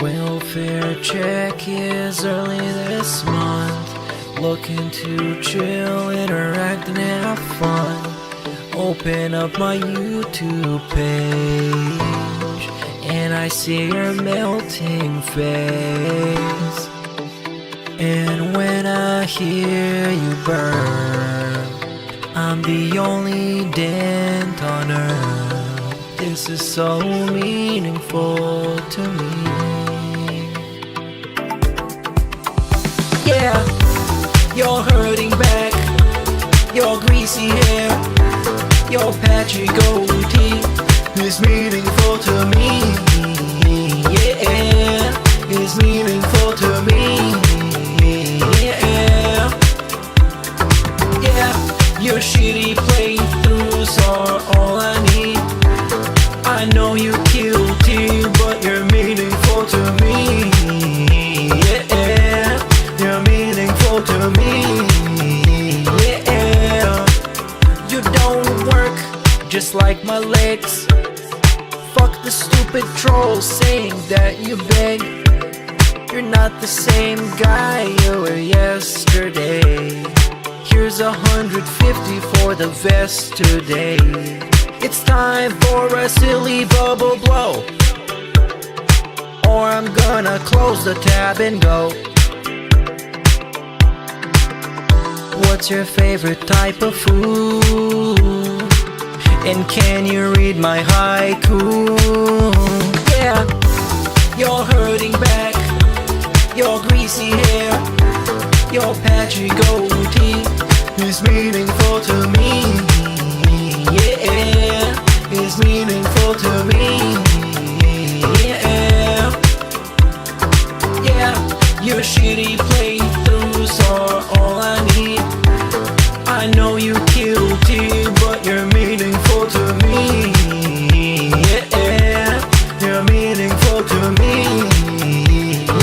Welfare check is early this month. Looking to chill, interact, and have fun. Open up my YouTube page, and I see your melting face. And when I hear you burn, I'm the only dent on earth. This is so meaningful to me. Yeah, you're hurting back, your greasy hair, your patchy goatee is meaningful to me. Yeah, is meaningful to me. Yeah, yeah, your shitty playthroughs are all I need. I know you're guilty, but you're meaningful to me. Yeah, you're meaningful to me. Yeah, you don't work just like my legs. Fuck the stupid trolls saying that you beg. You're not the same guy you were yesterday. Here's 150 for the vest today. It's time for a silly bubble blow, or I'm gonna close the tab and go. What's your favorite type of food? And can you read my haiku? Yeah, you're hurting back, your greasy hair, your patchy goatee is meaningful to me. Yeah, is meaningful to me. Yeah, yeah, your shitty playthroughs are all I need. I know you're guilty, but you're meaningful to me. Yeah, you're meaningful to me.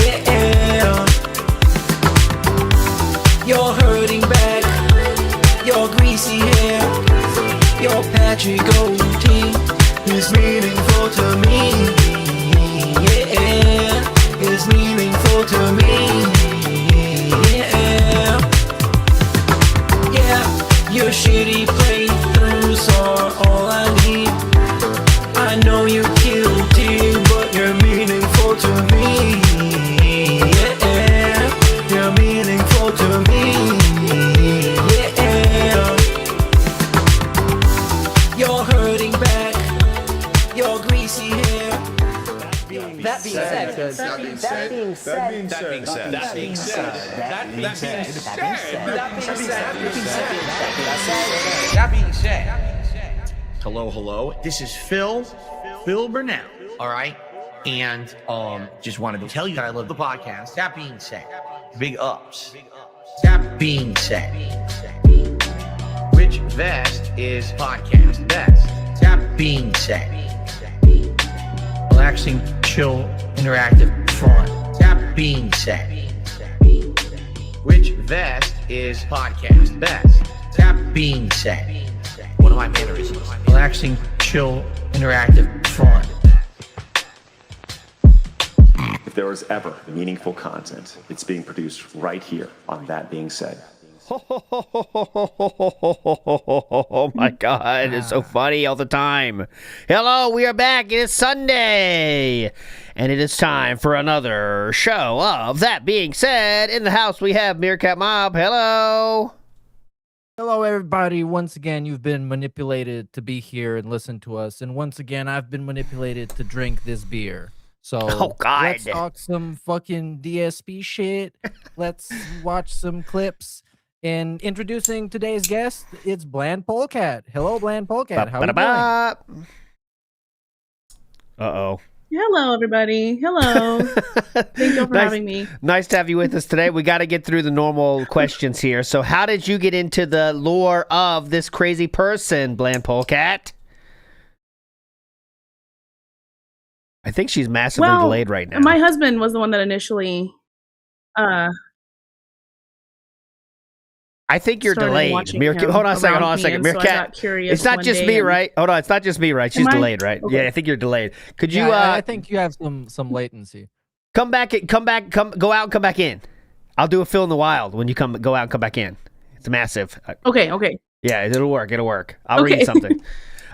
Yeah, you're hurting back, your greasy hair, your patchy goatee is meaningful to me. Yeah, is meaningful to me. Yeah, yeah, your shitty playthroughs are all I need. I know you're guilty, but you're meaningful to me. Yeah, you're meaningful to me. Yeah, you're hurting back, your greasy hair. That being said, Hello. This is Phil Burnell. All right. And just wanted to tell you that I love the podcast. That being said, big ups. That being said, which vest is podcast best? That being said, relaxing, chill, interactive, fun. That being said, which vest is podcast best? That being said, one of my mannerisms. Relaxing, chill, interactive, fun. If there was ever meaningful content, it's being produced right here on That Being Said. Oh my God, it's so funny all the time. Hello, we are back. It is Sunday, and it is time for another show of That Being Said. In the house, we have Meerkat Mob. Hello. Hello, everybody. Once again, you've been manipulated to be here and listen to us. And once again, I've been manipulated to drink this beer. So let's talk some fucking DSP shit. Let's watch some clips. And introducing today's guest, it's Bland Polecat. Hello, Bland Polecat. How are you doing? Uh-oh. Hello, everybody. Hello. Thank you for having me. Nice to have you with us today. We got to get through the normal questions here. So how did you get into the lore of this crazy person, Bland Polecat? I think she's massively delayed right now. My husband was the one that initially I think you're started delayed. watching Meerkat, him hold on a second. around Hold on a me, second. and so I Meerkat, got curious it's not one just day me, and- right? Hold on, it's not just me, right? She's Am I? delayed, right? Okay. Yeah, I think you're delayed. Could you Yeah, I think you have some latency. go out and come back in? I'll do a fill in the wild when you go out and come back in. It's massive. Okay. Yeah, it'll work. I'll Okay. read something.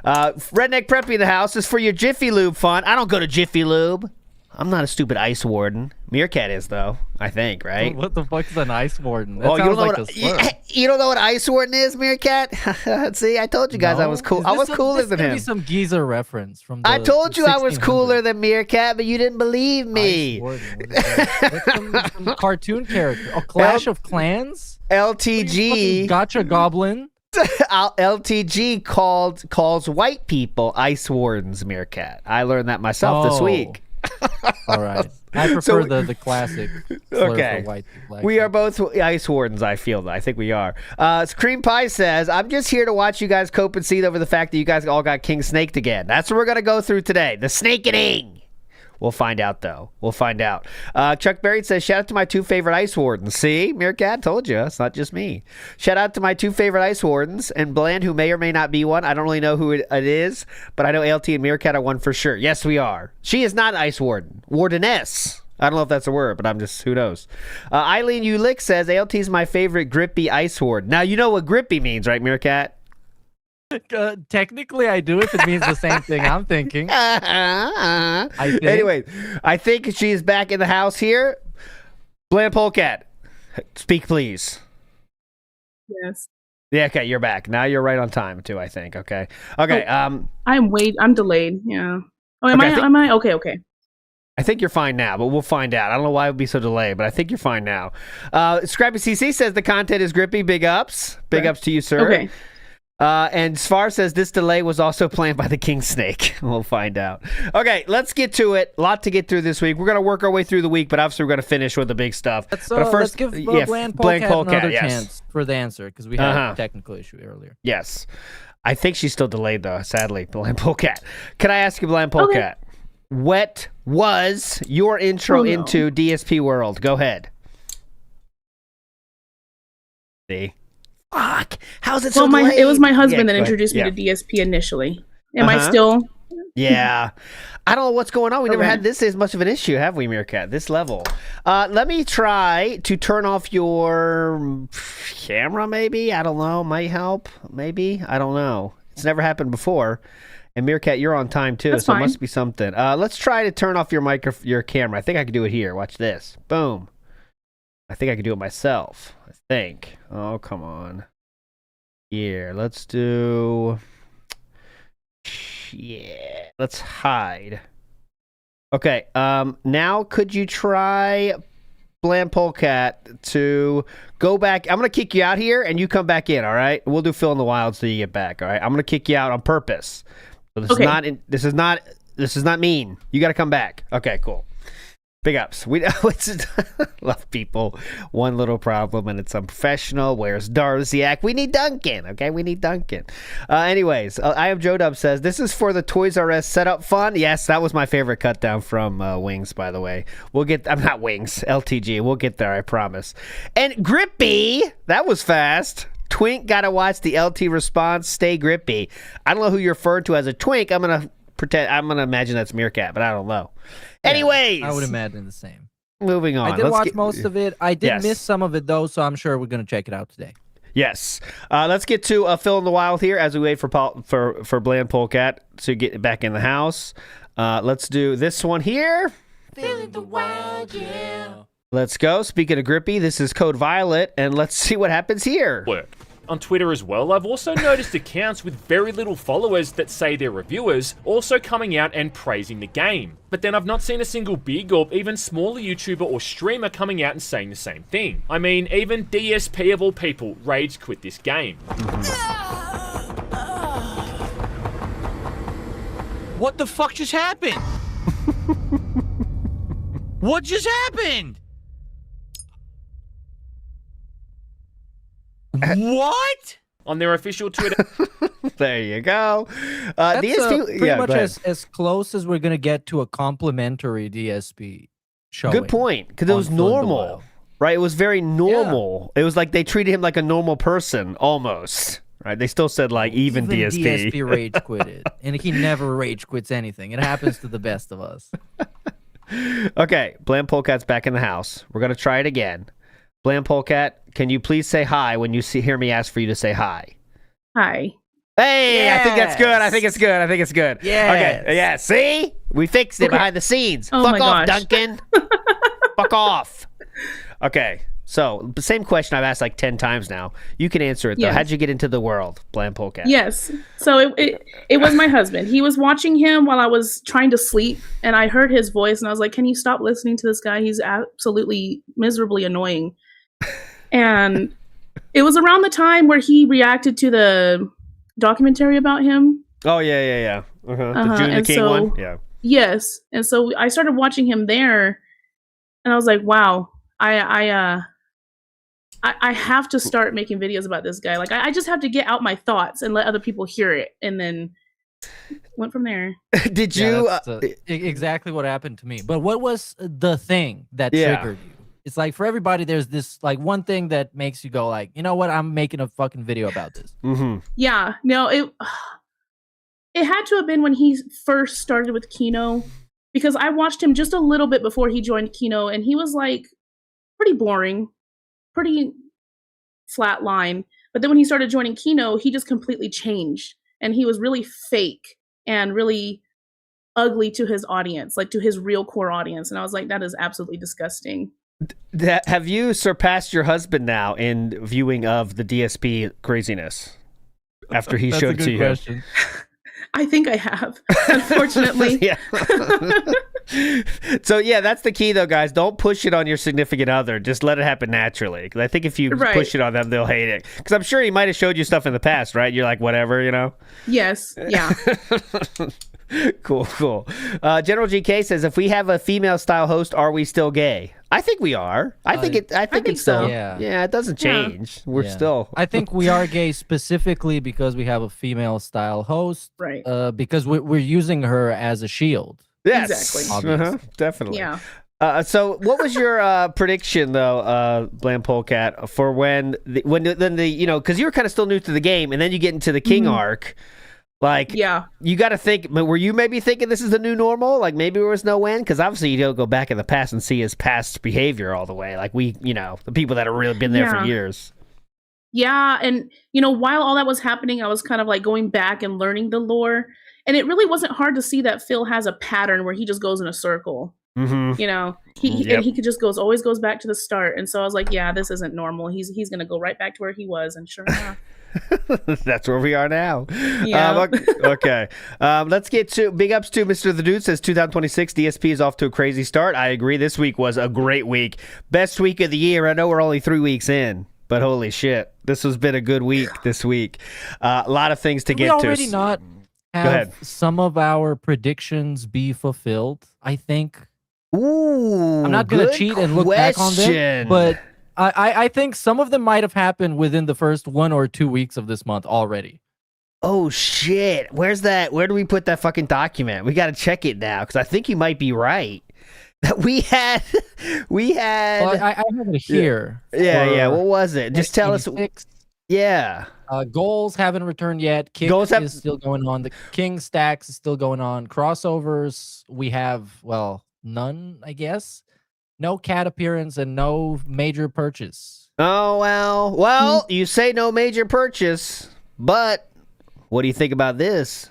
Redneck Preppy in the house is for your Jiffy Lube fun. I don't go to Jiffy Lube. I'm not a stupid ice warden. Meerkat is, though, I think, right? What the fuck is an ice warden? That Oh, you sounds don't know like what a slur. you don't know what ice warden is, Meerkat? See, I told you guys I was cool. Is I this was cooler this than gonna him. be some geezer reference from. I told you I was 1600s. cooler than Meerkat, but you didn't believe me. Ice warden, what is that? That's some cartoon character. Oh, Clash of Clans. LTG. Gotcha Goblin. LTG calls white people ice wardens, Meerkat. I learned that myself this week. All right. I prefer the classic slur for white people. We are both ice wardens, I feel. I think we are. Cream Pie says, I'm just here to watch you guys cope and seethe over the fact that you guys all got Kingsnake again. That's what we're going to go through today. The snakening. We'll find out, though. We'll find out. Chuck Berry says, shout out to my two favorite ice wardens. See? Meerkat told you. It's not just me. Shout out to my two favorite ice wardens. And Bland, who may or may not be one. I don't really know who it is. But I know LT and Meerkat are one for sure. Yes, we are. She is not an ice warden. Wardeness. I don't know if that's a word, but I'm just, who knows? Eileen Ulick says, ALT is my favorite grippy ice warden. Now, you know what grippy means, right, Meerkat? Technically, I do if it means the same thing I'm thinking. I think. Anyway, I think she's back in the house here. Bland Polecat, speak please. Yes. Yeah, okay, you're back. Now you're right on time too, I think. Okay. Okay. I'm delayed. Yeah. Oh, Okay, am I? Okay. I think you're fine now, but we'll find out. I don't know why it would be so delayed, but I think you're fine now. Scrappy CC says the content is grippy. Big ups. Big ups to you, sir. Okay. And Sfar says this delay was also planned by the Kingsnake. We'll find out. Okay, let's get to it. A lot to get through this week. We're going to work our way through the week, but obviously we're going to finish with the big stuff. Let's give Bland Polecat another chance for the answer, because we had a technical issue earlier. Yes. I think she's still delayed, though, sadly, Bland Polecat. Can I ask you, Bland Polecat, what was your intro into DSP World? Go ahead. See? Fuck. How's it so delayed? It was my husband that introduced me to DSP initially. Am I still? Yeah. I don't know what's going on. We never had this as much of an issue, have we, Meerkat? This level. Let me try to turn off your camera, maybe? I don't know. Might help. Maybe. I don't know. It's never happened before. And Meerkat, you're on time, too, so it must be something. Let's try to turn off your camera. I think I can do it here. Watch this. Boom. I think I can do it myself. I think. Oh, come on. Here, let's do... Yeah, let's hide. Okay, now could you try, Bland Polecat, to go back? I'm going to kick you out here, and you come back in, all right? We'll do Fill in the Wild so you get back, all right? I'm going to kick you out on purpose. So this is not mean. You got to come back. Okay, cool. Big ups. We love people. One little problem, and it's unprofessional. Where's Darziak? We need Duncan. Okay, we need Duncan. Anyways, I am Joe Dub says this is for the Toys R Us setup fun. Yes, that was my favorite cut down from Wings, by the way. I'm not Wings. LTG. We'll get there. I promise. And Grippy. That was fast. Twink gotta watch the LT response. Stay grippy. I don't know who you're referred to as a twink. I'm gonna imagine that's Meerkat, but I don't know. Anyways, I would imagine the same. Moving on. I did watch most of it. I did miss some of it though, so I'm sure we're gonna check it out today. Yes. Let's get to Fill in the Wild here as we wait for Bland Polecat to get back in the house. Let's do this one here. Fill in the Wild, yeah. Let's go. Speaking of grippy, this is Code Violet, and let's see what happens here. On Twitter as well, I've also noticed accounts with very little followers that say they're reviewers also coming out and praising the game. But then I've not seen a single big or even smaller YouTuber or streamer coming out and saying the same thing. I mean, even DSP of all people rage quit this game. What the fuck just happened? What just happened? What? On their official Twitter. There you go. That's DSP, pretty much as close as we're going to get to a complimentary DSP show. Good point, because it was normal, Right? It was very normal. It was like they treated him like a normal person, almost. Right? They still said like even DSP. DSP rage quitted, and he never rage quits anything. It happens to the best of us. Okay, Bland Polecat's back in the house. We're gonna try it again. Bland Polecat, can you please say hi when you hear me ask for you to say hi? Hi. Hey, I think that's good. I think it's good. Yes. Okay. Yeah. See, we fixed it behind the scenes. Oh Fuck my off, gosh. Duncan. Fuck off. Okay. So the same question I've asked like 10 times now. You can answer it though. Yes. How'd you get into the world, Bland Polecat? Yes. So it was my husband. He was watching him while I was trying to sleep, and I heard his voice, and I was like, "Can you stop listening to this guy? He's absolutely miserably annoying." And it was around the time where he reacted to the documentary about him. Oh yeah. The Junior and King so- one. Yeah. Yes. And so I started watching him there, and I was like, "Wow, I have to start making videos about this guy. Like, I just have to get out my thoughts and let other people hear it." And then went from there. Did you? That's, exactly what happened to me. But what was the thing that Yeah. triggered you? It's like for everybody, there's this like one thing that makes you go like, you know what? I'm making a fucking video about this. Mm-hmm. Yeah. No, it had to have been when he first started with Kino, because I watched him just a little bit before he joined Kino, and he was like pretty boring, pretty flat line. But then when he started joining Kino, he just completely changed, and he was really fake and really ugly to his audience, like to his real core audience. And I was like, that is absolutely disgusting. Have you surpassed your husband now in viewing of the DSP craziness after he showed it to you? I think I have, unfortunately. Yeah. So yeah, that's the key though, guys. Don't push it on your significant other. Just let it happen naturally. Because I think if you push it on them, they'll hate it. Because I'm sure he might have showed you stuff in the past, right? You're like, whatever, you know? Yes. Yeah. Cool. General GK says, if we have a female style host, are we still gay? I think we are. I think it's so. Yeah, it doesn't change. We're still. I think we are gay specifically because we have a female style host. Right. Because we're using her as a shield. Yes. Exactly. Definitely. Yeah. So what was your prediction though, Bland Polecat, for when you know, because you were kind of still new to the game, and then you get into the King arc. Like, yeah, you got to think, were you maybe thinking this is the new normal? Like, maybe there was no end? Because obviously you don't go back in the past and see his past behavior all the way. Like, the people that have really been there for years. Yeah, and, while all that was happening, I was kind of like going back and learning the lore. And it really wasn't hard to see that Phil has a pattern where he just goes in a circle. Mm-hmm. And he could always goes back to the start. And so I was like, yeah, this isn't normal. He's going to go right back to where he was. And sure enough. That's where we are now. Yeah. Okay. Let's get to big ups to Mr. The Dude says 2026 DSP is off to a crazy start. I agree. This week was a great week. Best week of the year. I know we're only 3 weeks in, but holy shit. This has been a good week this week. A lot of things to get to. We already not have some of our predictions be fulfilled, I think. Ooh, I'm not going to cheat and look back on them, but I think some of them might have happened within the first 1 or 2 weeks of this month already. Oh, shit. Where's that? Where do we put that fucking document? We got to check it now, because I think you might be right. We had... Well, I have it here. Yeah. What was it? Just tell us. Yeah. Goals haven't returned yet. Kick is still going on. The King stacks is still going on. Crossovers, we have, none, I guess. No cat appearance and no major purchase. Oh, well, you say no major purchase, but what do you think about this?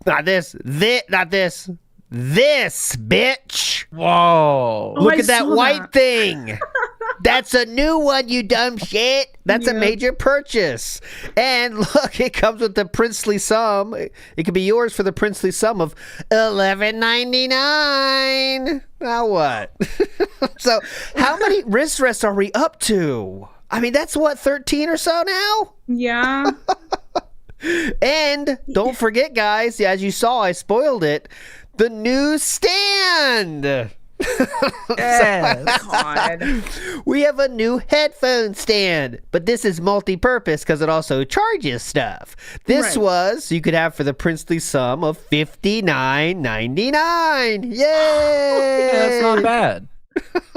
Not this, bitch. Whoa. Look at that white thing. That's a new one, you dumb shit. That's a major purchase. And look, it comes with the princely sum. It could be yours for the princely sum of $11.99. Now what? So how many wrist rests are we up to? I mean, that's what, 13 or so now? Yeah. And don't forget, guys, as you saw, I spoiled it, the new stand. Yes. God. We have a new headphone stand, but this is multi-purpose because it also charges stuff. This was you could have for the princely sum of $59.99. Yay! Yeah, that's not bad.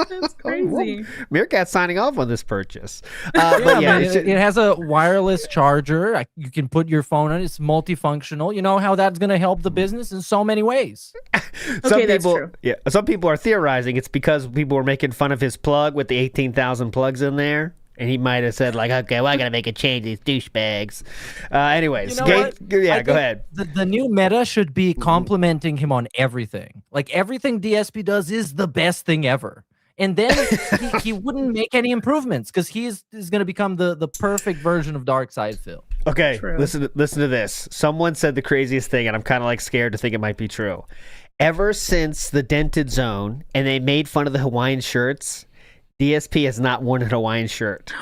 That's crazy. Meerkat signing off on this purchase. Yeah, But yeah, man, it's- it has a wireless charger. You can put your phone on it. It's multifunctional. You know how that's going to help the business in so many ways. some Okay, that's people, true. yeah, some people are theorizing it's because people were making fun of his plug with the 18,000 plugs in there. And he might have said, like, okay, well, I got to make a change, these douchebags. Anyways, You know what? yeah, I go think ahead. The new meta should be complimenting him on everything. Like, everything DSP does is the best thing ever. And then he wouldn't make any improvements because is going to become the perfect version of Darkseid Phil. Okay, True. listen to this. Someone said the craziest thing, and I'm kind of like scared to think it might be true. Ever since the dented zone and they made fun of the Hawaiian shirts, DSP has not worn a Hawaiian shirt.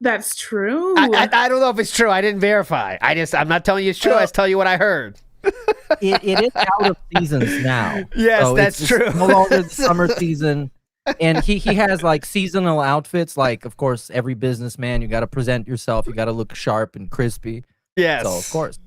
That's true. I don't know if it's true. I didn't verify. I'm not telling you it's true. I just tell you what I heard. It is out of seasons now. Yes, So that's it's true. no longer the summer season. And he has like seasonal outfits. Like, of course, every businessman, you got to present yourself. You got to look sharp and crispy. Yes. So, of course.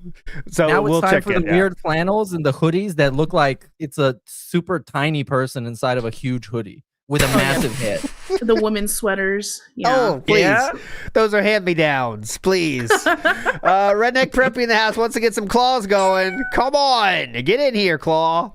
So Now we'll it's time check for it the out. weird flannels and the hoodies that look like it's a super tiny person inside of a huge hoodie with a massive head. The women's sweaters. Yeah. Oh, please. Yeah. Those are hand-me-downs, please. Redneck Preppy in the house wants to get some claws going. Come on. Get in here, Claw.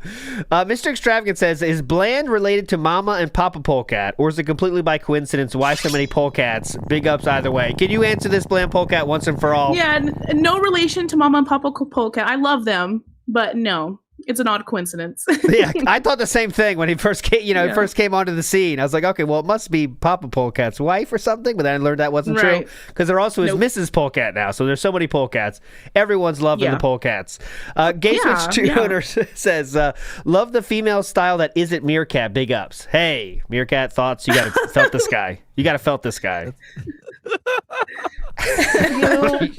Mr. Extravagant says, is Bland related to Mama and Papa Polecat, or is it completely by coincidence? Why so many polecats? Big ups either way. Can you answer this, Bland Polecat, once and for all? Yeah, no relation to Mama and Papa Polka. I love them, but no, it's an odd coincidence. Yeah, I thought the same thing when he first came, he Yeah. first came onto the scene. I was like, okay, well, it must be Papa Polecat's wife or something, but then I learned that wasn't true Right. because there also is Nope. Mrs. Polecat now. So there's so many Polecats. Everyone's loving Yeah. the Polecats. Gay Yeah, Switch 200 says, love the female style that isn't Meerkat. Big ups. Hey, Meerkat, thoughts? You got to felt this guy. You got to felt this guy.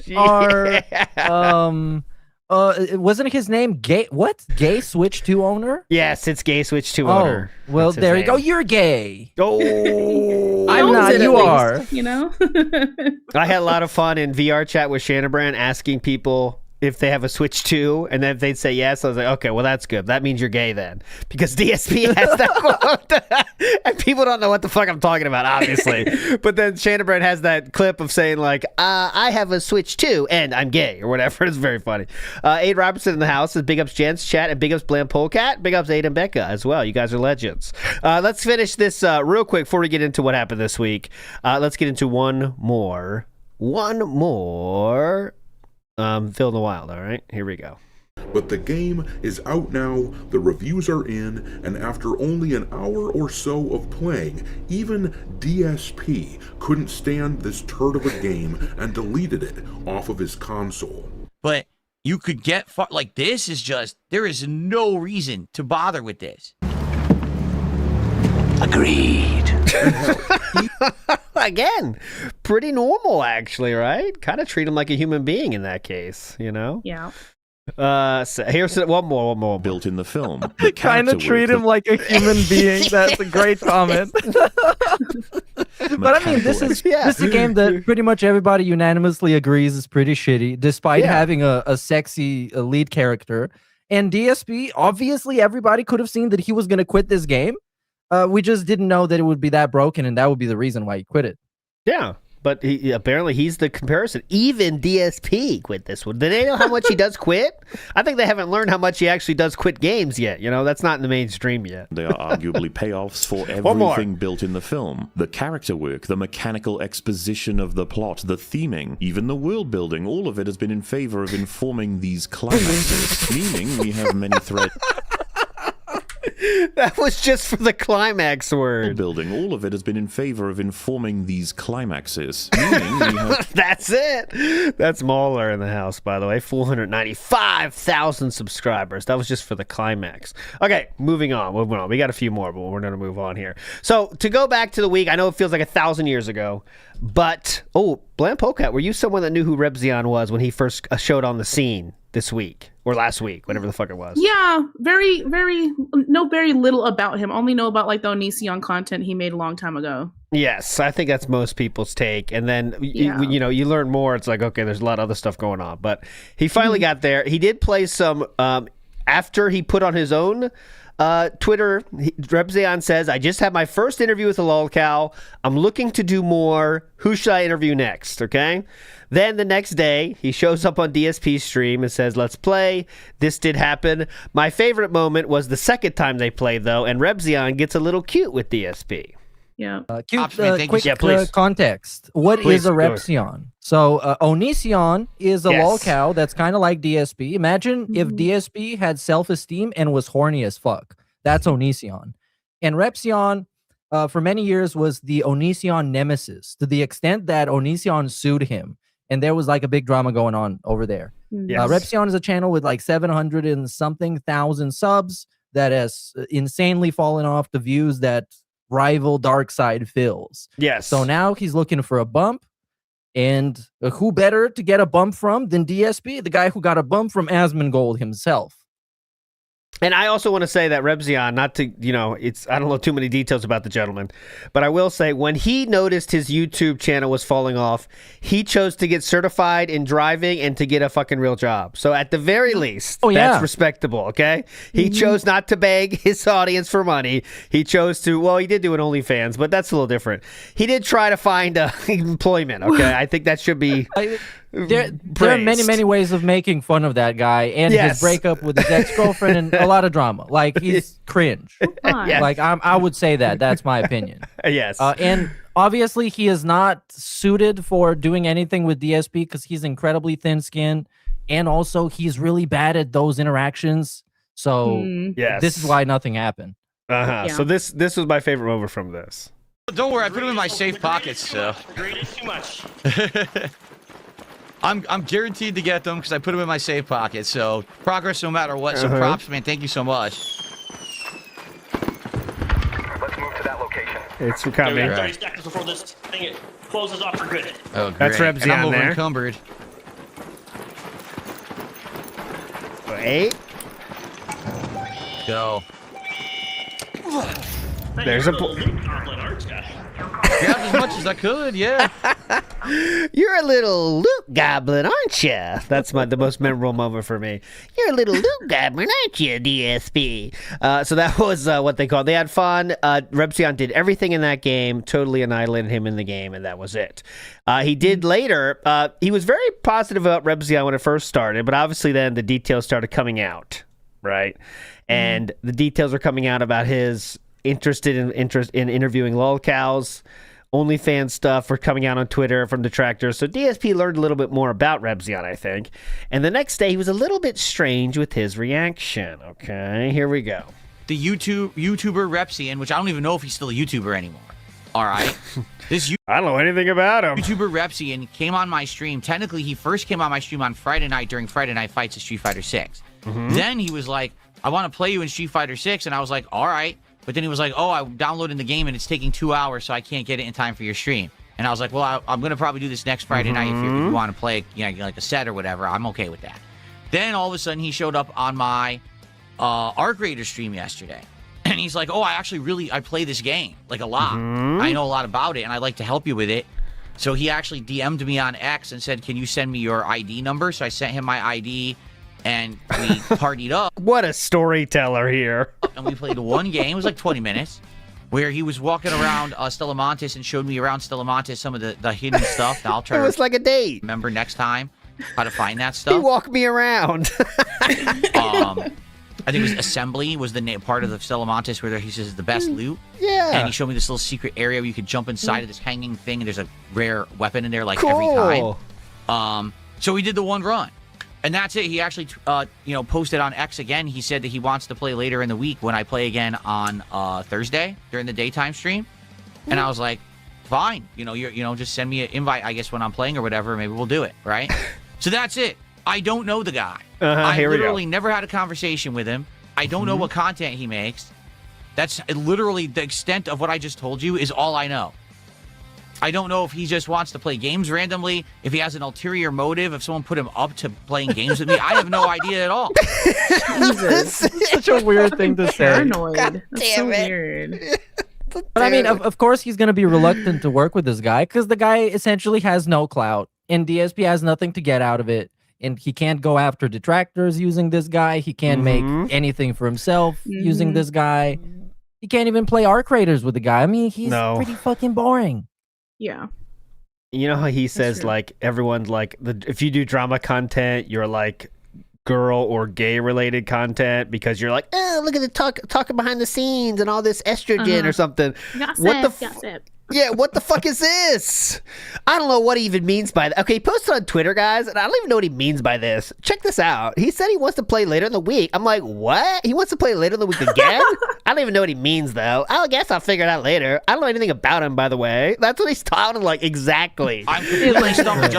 You are wasn't his name Gay? What? Gay Switch 2 owner? Yes, it's Gay Switch 2 Oh, owner. well, That's his there you go. name. You're gay. Oh, I'm Owns not. it at You least, are. You know. I had a lot of fun in VR chat with Shannon Brand asking people if they have a Switch 2, and then if they'd say yes, I was like, okay, well, that's good. That means you're gay then. Because DSP has that quote. And people don't know what the fuck I'm talking about, obviously. But then Shannon Brand has that clip of saying, like, I have a Switch 2, and I'm gay, or whatever. It's very funny. Aid Robertson in the house says, big ups Gents Chat, and big ups Blam Polecat. Big ups Aid and Becca as well. You guys are legends. Let's finish this real quick before we get into what happened this week. Let's get into one more. Phil in the Wild, all right? Here we go. But the game is out now, the reviews are in, and after only an hour or so of playing, even DSP couldn't stand this turd of a game and deleted it off of his console. But you could get like this is just there is no reason to bother with this. Agreed. Again, pretty normal, actually, right? Kind of treat him like a human being in that case, you know? Yeah. So here's one more. Built in the film. Kind of treat him like a human being. That's a great comment. But I mean, this is a game that pretty much everybody unanimously agrees is pretty shitty, despite having a sexy lead character. And DSP, obviously, everybody could have seen that he was going to quit this game. We just didn't know that it would be that broken, and that would be the reason why he quit it. Yeah, but apparently he's the comparison. Even DSP quit this one. Do they know how much he does quit? I think they haven't learned how much he actually does quit games yet. You know, that's not in the mainstream yet. They are arguably payoffs for everything built in the film. The character work, the mechanical exposition of the plot, the theming, even the world building, all of it has been in favor of informing these climaxes, meaning we have many threads. That was just for the climax word. Building, all of it has been in favor of informing these climaxes. Meaning we have... That's it. That's Mauler in the house, by the way. 495,000 subscribers. That was just for the climax. Okay, moving on. We got a few more, but we're going to move on here. So, to go back to the week, I know it feels like 1,000 years ago, but, Blam Polecat, were you someone that knew who Rebzion was when he first showed on the scene this week? Or last week, whatever the fuck it was. Yeah, very little about him. Only know about like the Onision content he made a long time ago. Yes, I think that's most people's take. And then, you learn more. It's like, okay, there's a lot of other stuff going on. But he finally got there. He did play some after he put on his own Twitter, Rebzion says, I just had my first interview with a lolcow. I'm looking to do more. Who should I interview next? Okay. Then the next day, he shows up on DSP's stream and says, let's play. This did happen. My favorite moment was the second time they played, though, and Rebzion gets a little cute with DSP. Yeah. Quick context. What is a Repsion? So Onision is a lolcow that's kind of like DSP. Imagine if DSP had self-esteem and was horny as fuck. That's Onision. And Repsion, for many years, was the Onision nemesis, to the extent that Onision sued him. And there was like a big drama going on over there. Repsion is a channel with like 700 and something thousand subs that has insanely fallen off the views that rival Darkside fills. Yes. So now he's looking for a bump, and who better to get a bump from than DSP, the guy who got a bump from Asmongold himself. And I also want to say that Rebzion, not to, I don't know too many details about the gentleman, but I will say when he noticed his YouTube channel was falling off, he chose to get certified in driving and to get a fucking real job. So at the very least, that's respectable, okay? He chose not to beg his audience for money. He chose to, well, he did do an OnlyFans, but that's a little different. He did try to find employment, okay? I think that should be... There are many ways of making fun of that guy and his breakup with his ex-girlfriend and a lot of drama. Like, he's cringe. Like, I would say that. That's my opinion. Yes. And obviously, he is not suited for doing anything with DSP because he's incredibly thin-skinned, and also he's really bad at those interactions. So this is why nothing happened. So this was my favorite moment from this. Don't worry, I put them in my safe pockets. So. Too much. I'm guaranteed to get them because I put them in my safe pocket. So progress no matter what. So props, man. Thank you so much. Let's move to that location. It's coming. 30 seconds before this thing closes off for good. Oh, great. That's Rebzion I'm there. over-encumbered. Wait. Go. There's a... Grab as much as I could, yeah. You're a little loot goblin, aren't you? That's the most memorable moment for me. You're a little loot goblin, aren't you, DSP? So that was what they called. They had fun. Repsion did everything in that game, totally annihilated him in the game, and that was it. He did later. He was very positive about Repsion when it first started, but obviously then the details started coming out, right? And the details are coming out about his interest in interviewing lolcows. OnlyFans stuff were coming out on Twitter from detractors. So DSP learned a little bit more about Rebzion, I think. And the next day, he was a little bit strange with his reaction. Okay, here we go. The YouTuber Repzion, which I don't even know if he's still a YouTuber anymore. All right. I don't know anything about him. YouTuber Repzion came on my stream. Technically, he first came on my stream on Friday night during Friday Night Fights at Street Fighter 6. Then he was like, I want to play you in Street Fighter 6. And I was like, all right. But then he was like, oh, I'm downloading the game and it's taking 2 hours, so I can't get it in time for your stream. And I was like, well, I'm going to probably do this next Friday night if you want to play, like a set or whatever. I'm okay with that. Then all of a sudden he showed up on my Arc Raider stream yesterday. And he's like, oh, I play this game, like a lot. I know a lot about it and I'd like to help you with it. So he actually DM'd me on X and said, can you send me your ID number? So I sent him my ID. And we partied up. What a storyteller here. And we played one game. It was like 20 minutes. Where he was walking around Stellamontis and showed me around Stellamontis some of the hidden stuff. Now I'll try it was like a date. Remember next time how to find that stuff. He walked me around. I think it was Assembly was the part of the Stellamontis where he says the best loot. Yeah. And he showed me this little secret area where you could jump inside of this hanging thing and there's a rare weapon in there like every time. So we did the one run. And that's it. He actually, posted on X again. He said that he wants to play later in the week when I play again on Thursday during the daytime stream. And I was like, fine. Just send me an invite, I guess, when I'm playing or whatever. Maybe we'll do it, right? So that's it. I don't know the guy. I literally never had a conversation with him. I don't know what content he makes. That's literally the extent of what I just told you is all I know. I don't know if he just wants to play games randomly, if he has an ulterior motive, if someone put him up to playing games with me. I have no idea at all. Jesus. Such a weird thing to say. Paranoid. That's so weird. But I mean, of course he's going to be reluctant to work with this guy because the guy essentially has no clout and DSP has nothing to get out of it. and he can't go after detractors using this guy. He can't make anything for himself using this guy. He can't even play arc raiders with the guy. I mean, he's pretty fucking boring. Yeah. You know how he says, like, everyone's like, if you do drama content, you're like girl or gay related content because you're like, oh, look at the talking behind the scenes and all this estrogen or something. Gossip. Yeah, what the fuck is this? I don't know what he even means by that. Okay, he posted on Twitter, guys, and I don't even know what he means by this. Check this out. He said he wants to play later in the week. I'm like, what? He wants to play later in the week again? I don't even know what he means, though. I guess I'll figure it out later. I don't know anything about him, by the way. That's what he's talking like, exactly. I'm completely stumped.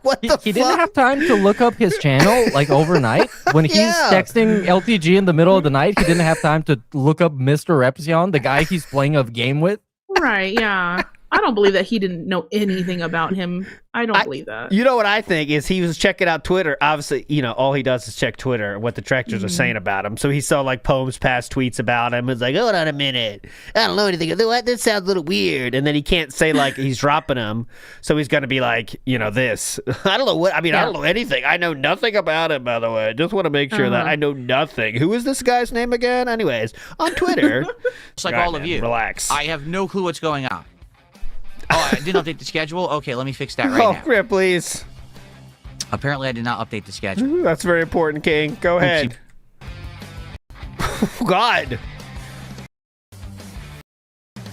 What the fuck? He didn't have time to look up his channel, like, overnight. When he's texting LTG in the middle of the night, he didn't have time to look up Mr. Repzion, the guy he's playing a game with. Right, yeah. I don't believe that he didn't know anything about him. I don't believe that. You know what I think is he was checking out Twitter. Obviously, you know, all he does is check Twitter, what the detractors are saying about him. So he saw like Poem's past tweets about him. It's like, hold on a minute. I don't know anything. What? This sounds a little weird. And then he can't say like he's dropping him. So he's going to be like, you know, this. I don't know what. I mean, I don't know anything. I know nothing about him, by the way. Just want to make sure that I know nothing. Who is this guy's name again? Anyways, on Twitter. It's like all of you. Relax. I have no clue what's going on. Oh, I didn't update the schedule? Okay, let me fix that right now. Oh, yeah, please. Apparently, I did not update the schedule. That's very important, King. Go ahead. Oh, God.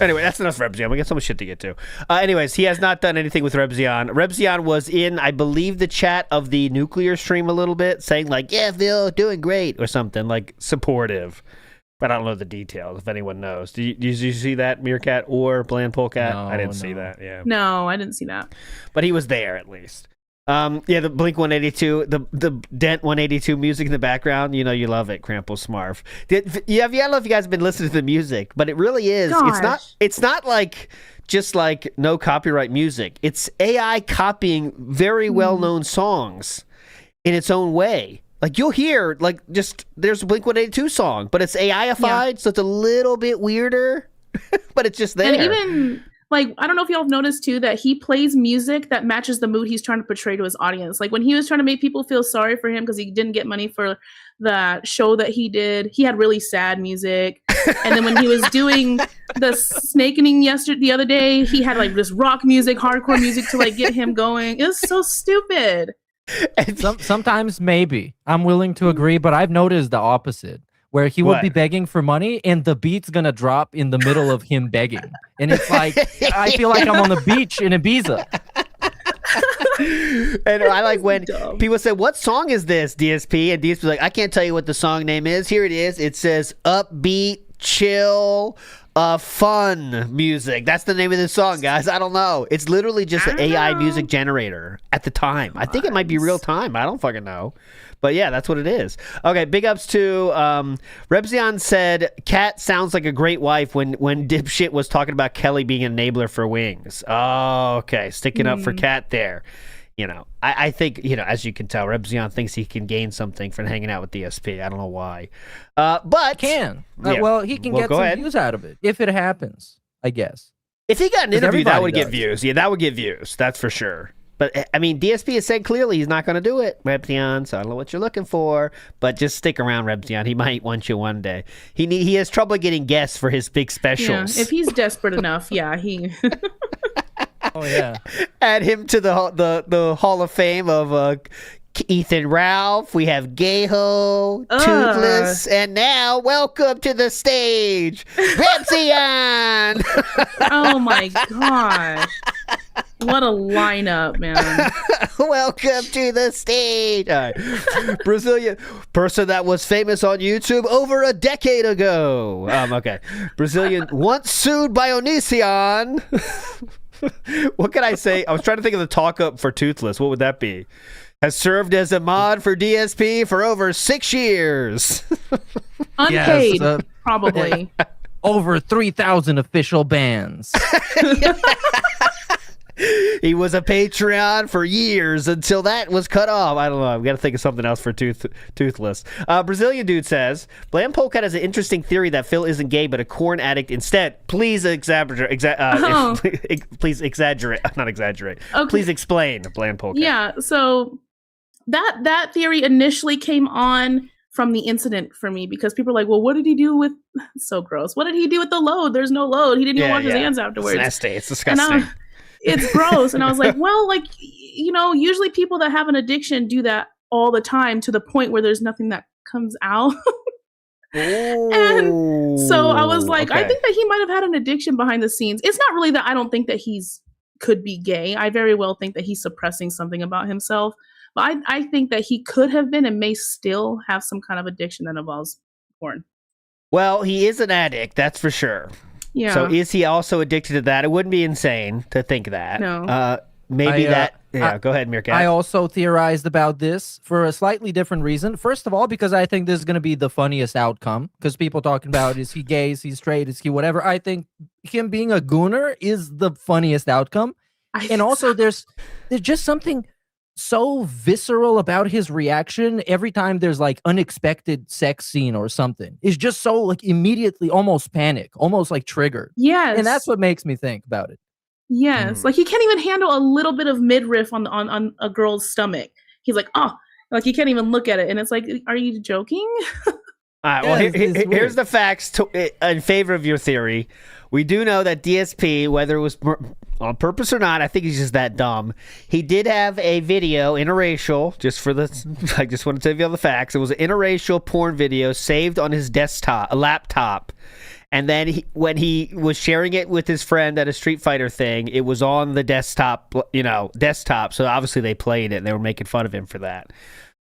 Anyway, that's enough for Rebzion. We got so much shit to get to. Anyways, he has not done anything with Rebzion. Rebzion was in, I believe, the chat of the nuclear stream a little bit, saying like, yeah, Phil, doing great, or something, like supportive. But I don't know the details, if anyone knows. Did you see that, Meerkat or Bland Polecat? No, I didn't see that, yeah. No, I didn't see that. But he was there, at least. Yeah, the Blink 182, the Dent 182 music in the background, you know you love it, Krampus Smarf. I don't know if you guys have been listening to the music, but it really is. Gosh. It's not like just like no copyright music. It's AI copying very well-known songs in its own way. Like, you'll hear, like, just, there's a Blink-182 song, but it's AI-ified, so it's a little bit weirder, but it's just there. And even, like, I don't know if y'all have noticed, too, that he plays music that matches the mood he's trying to portray to his audience. Like, when he was trying to make people feel sorry for him because he didn't get money for the show that he did, he had really sad music. And then when he was doing the snakening the other day, he had, like, this rock music, hardcore music to, like, get him going. It was so stupid. Sometimes maybe I'm willing to agree, but I've noticed the opposite, where he will be begging for money and the beat's gonna drop in the middle of him begging, and it's like I feel like I'm on the beach in Ibiza. And I like when people say, "What song is this, DSP?" And DSP's like, "I can't tell you what the song name is. Here it is. It says upbeat, chill." Fun music. That's the name of the song, guys. I don't know. It's literally just an AI music generator at the time. I think it might be real time. I don't fucking know. But yeah, that's what it is. Okay, big ups to Rebzion said, Kat sounds like a great wife when Dipshit was talking about Kelly being an enabler for Wings. Oh, okay. Sticking up for Kat there. You know, I think, you know, as you can tell, Rebzion thinks he can gain something from hanging out with DSP. I don't know why. But can. Yeah. Well, he can get some views out of it if it happens, I guess. If he got an interview, that would get views. Yeah, that would get views. That's for sure. But, I mean, DSP has said clearly he's not going to do it, Rebzion, so I don't know what you're looking for. But just stick around, Rebzion. He might want you one day. He has trouble getting guests for his big specials. Yeah, if he's desperate enough, yeah, he... Oh, yeah. Add him to the Hall of Fame of Ethan Ralph. We have Gayho, Toothless, and now welcome to the stage, Rebzion. Oh, my gosh. What a lineup, man. Welcome to the stage. All right. Brazilian person that was famous on YouTube over a decade ago. Okay. Brazilian once sued by Onision. What can I say? I was trying to think of the talk up for Toothless. What would that be? Has served as a mod for DSP for over 6 years. Unpaid, probably. Over 3,000 official bans. He was a Patreon for years until that was cut off. I don't know. I've got to think of something else for Toothless. Brazilian dude says, Bland Polecat has an interesting theory that Phil isn't gay but a corn addict instead. Please exaggerate. Please exaggerate. Not exaggerate. Okay. Please explain, Bland Polecat. Yeah, so that theory initially came on from the incident for me because people are like, well, what did he do with so gross? What did he do with the load? There's no load. He didn't even wash his hands afterwards. It's nasty. It's disgusting. It's gross. And I was like, well, like, usually people that have an addiction do that all the time to the point where there's nothing that comes out. And so I was like, I think that he might have had an addiction behind the scenes. It's not really that I don't think that could be gay. I very well think that he's suppressing something about himself. But I think that he could have been and may still have some kind of addiction that involves porn. Well, he is an addict, that's for sure. Yeah. So is he also addicted to that? It wouldn't be insane to think that. No. Maybe go ahead, Meerkat. I also theorized about this for a slightly different reason. First of all, because I think this is going to be the funniest outcome. Because people talking about, is he gay, is he straight, is he whatever. I think him being a gooner is the funniest outcome. And also there's just something so visceral about his reaction every time there's like unexpected sex scene or something. It's just so like immediately almost panic, almost like triggered. Yes. And that's what makes me think about it. Yes. Like he can't even handle a little bit of midriff on a girl's stomach. He's like, oh, like he can't even look at it. And it's like, are you joking? All right, well, here's the facts in favor of your theory. We do know that DSP, whether it was on purpose or not, I think he's just that dumb. He did have a video, interracial, I just want to tell you all the facts. It was an interracial porn video saved on his laptop. And then when he was sharing it with his friend at a Street Fighter thing, it was on the desktop. So obviously they played it and they were making fun of him for that.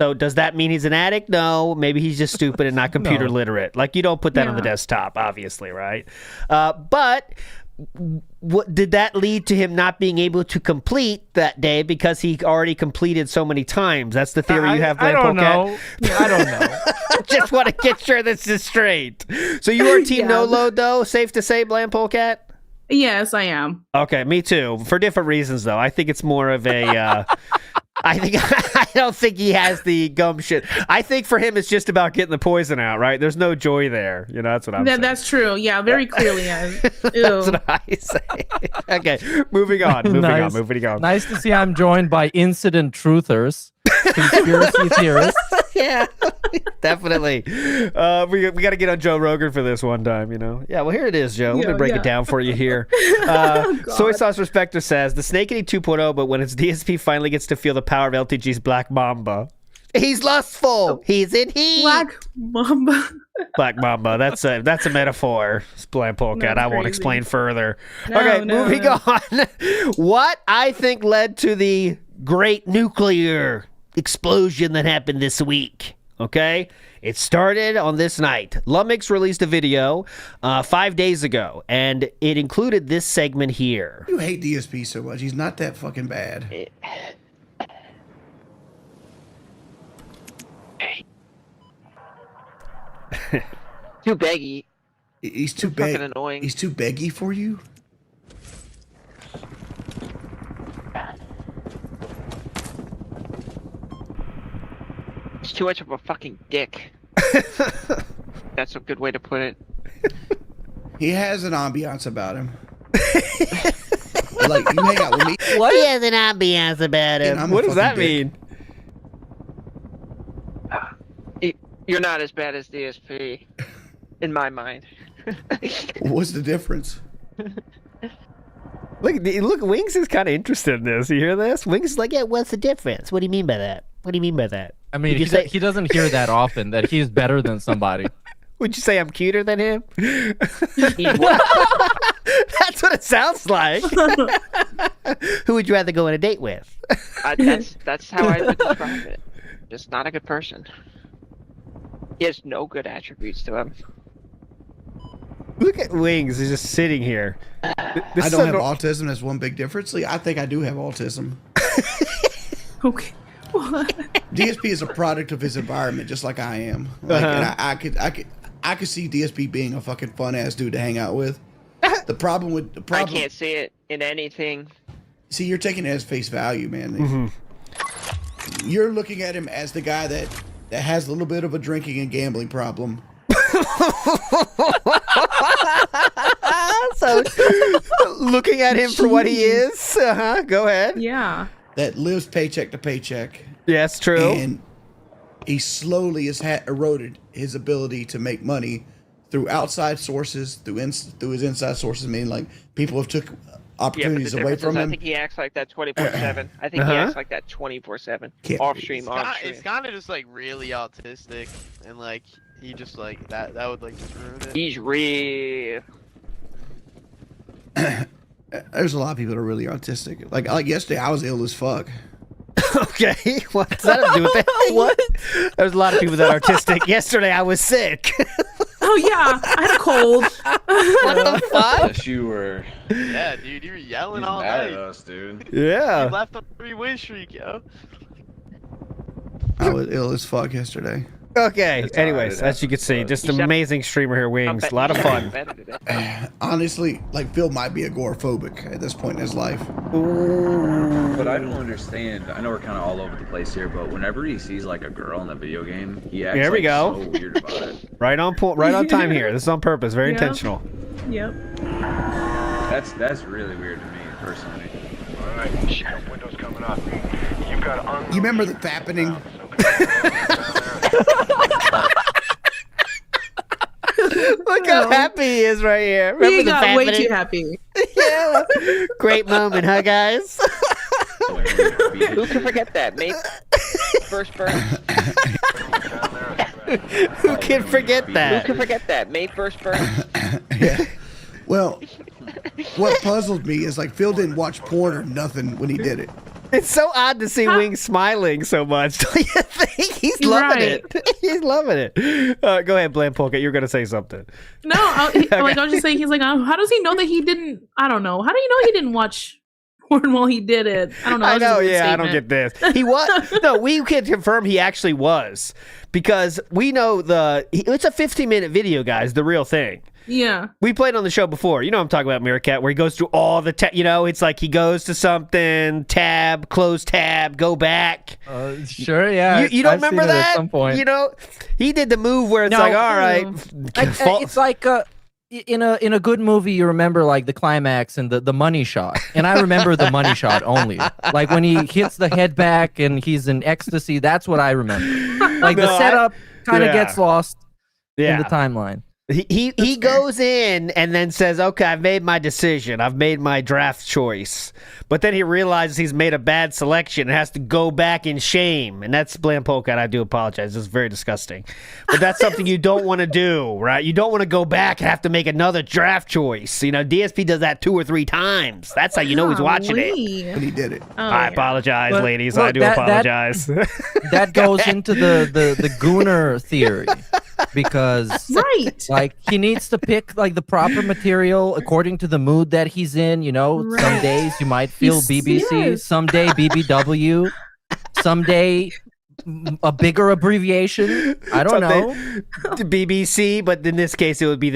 So does that mean he's an addict? No, maybe he's just stupid and not computer literate. Like you don't put that on the desktop, obviously, right? But what did that lead to him not being able to complete that day because he already completed so many times? That's the theory you have. I don't know. I don't know. Just want to get sure this is straight. So you are team no load though? Safe to say, Bland Polecat? Yes, I am. Okay, me too. For different reasons though. I think it's more of a I don't think he has the gumption. I think for him it's just about getting the poison out, right? There's no joy there. That's what I'm saying. That's true. Yeah, very clearly. That's what I say. Okay, moving on. Moving on. Nice to see I'm joined by incident truthers, conspiracy theorists. Yeah, definitely. We got to get on Joe Rogan for this one time, Yeah, well, here it is, Joe. Let me break it down for you here. Soy Sauce Respecter says, the Snake Eating 2.0, but when its DSP finally gets to feel the power of LTG's Black Mamba. He's lustful. He's in heat. Black Mamba. Black Mamba. That's a metaphor. It's Bland Polecat. I won't explain further. Moving on. What I think led to the great nuclear explosion that happened this week. Okay, it started on this night. Lumix released a video 5 days ago, and it included this segment here. You hate DSP so much. He's not that fucking bad. Too beggy. He's too fucking annoying. He's too beggy for you. He's too much of a fucking dick. That's a good way to put it. He has an ambiance about him. Like, you hang out with me. What? He has an ambiance about him. What does that mean? You're not as bad as DSP, in my mind. What's the difference? Look, Wings is kind of interested in this. You hear this? Wings is like, yeah, what's the difference? What do you mean by that? What do you mean by that? I mean, he doesn't hear that often, that he's better than somebody. Would you say I'm cuter than him? That's what it sounds like. Who would you rather go on a date with? That's how I would describe it. Just not a good person. He has no good attributes to him. Look at Wings. He's just sitting here. I don't have autism. That's one big difference. I think I do have autism. Okay. What? DSP is a product of his environment, just like I am. Like, and I could see DSP being a fucking fun ass dude to hang out with. The problem. I can't see it in anything. See, you're taking it as face value, man. Mm-hmm. You're looking at him as the guy that has a little bit of a drinking and gambling problem. So, looking at him for what he is, go ahead. Yeah. That lives paycheck to paycheck Yes, true. And he slowly has eroded his ability to make money through outside sources, through his inside sources, meaning like people have took opportunities away from him. I think he acts like that 24/7. I think he acts like that 24/7. Off stream, on stream. It's kind of just like really autistic, and like he just like that would like just ruin it. He's real. There's a lot of people that are really autistic. Like yesterday, I was ill as fuck. Okay, what does that have to do with that? What? There's a lot of people that are autistic. Yesterday, I was sick. Oh yeah, I had a cold. What the fuck? Yes, you were. Yeah, dude, you were yelling all mad night. at us, dude. Yeah. You left on a 3-win streak, yo. I was ill as fuck yesterday. Okay. It's Anyways, alright, as you can see, just an amazing streamer here, Wings. A lot of fun. Honestly, like Phil might be agoraphobic at this point in his life. But I don't understand. I know we're kind of all over the place here, but whenever he sees like a girl in a video game, he acts Here we like go. so weird about it. Right on point. Right on time here. This is on purpose. Very intentional. Yep. That's really weird to me personally. All right, windows coming up. You've got You remember the fappening? Look how happy he is right here. Remember He the got way fappening? too happy. Yeah. Great moment, huh, guys? Who can forget that, mate? First birth. Who can forget Who that? can forget that, May 1st birth? Yeah. Well, what puzzled me is like Phil didn't watch porn or nothing when he did it. It's so odd to see Wings smiling so much. Don't you think? He's loving it. He's loving it. Go ahead, Bland Polka. You're going to say something. No, I was just saying, he's like, how does he know that he didn't? I don't know. How do you know he didn't watch porn while he did it? I don't know. I That's just know, a weird yeah, I don't get statement. this. He was no, we can confirm he actually was because we know it's a 15-minute video, guys. The real thing. Yeah. We played on the show before. You know what I'm talking about, Meerkat, where he goes through all the it's like he goes to something, tab, close tab, go back. Sure, yeah. You don't I've seen remember it that? at some point. You know, he did the move where it's No, like, all right. It's like in a good movie, you remember like the climax and the money shot, and I remember the money shot only. Like when he hits the head back and he's in ecstasy. That's what I remember. Like the setup kind of gets lost in the timeline. He goes in and then says, okay, I've made my decision. I've made my draft choice. But then he realizes he's made a bad selection and has to go back in shame. And that's Bland Polka, and I do apologize. It's very disgusting. But that's something you don't want to do, right? You don't want to go back and have to make another draft choice. You know, DSP does that 2 or 3 times. That's how you know he's watching it. When he did it. I apologize, But ladies. look, I do apologize. That goes into the Gooner theory. Because like he needs to pick like the proper material according to the mood that he's in, you know. Some days you might feel BBC, someday BBW, someday a bigger abbreviation. I don't know. The BBC, but in this case it would be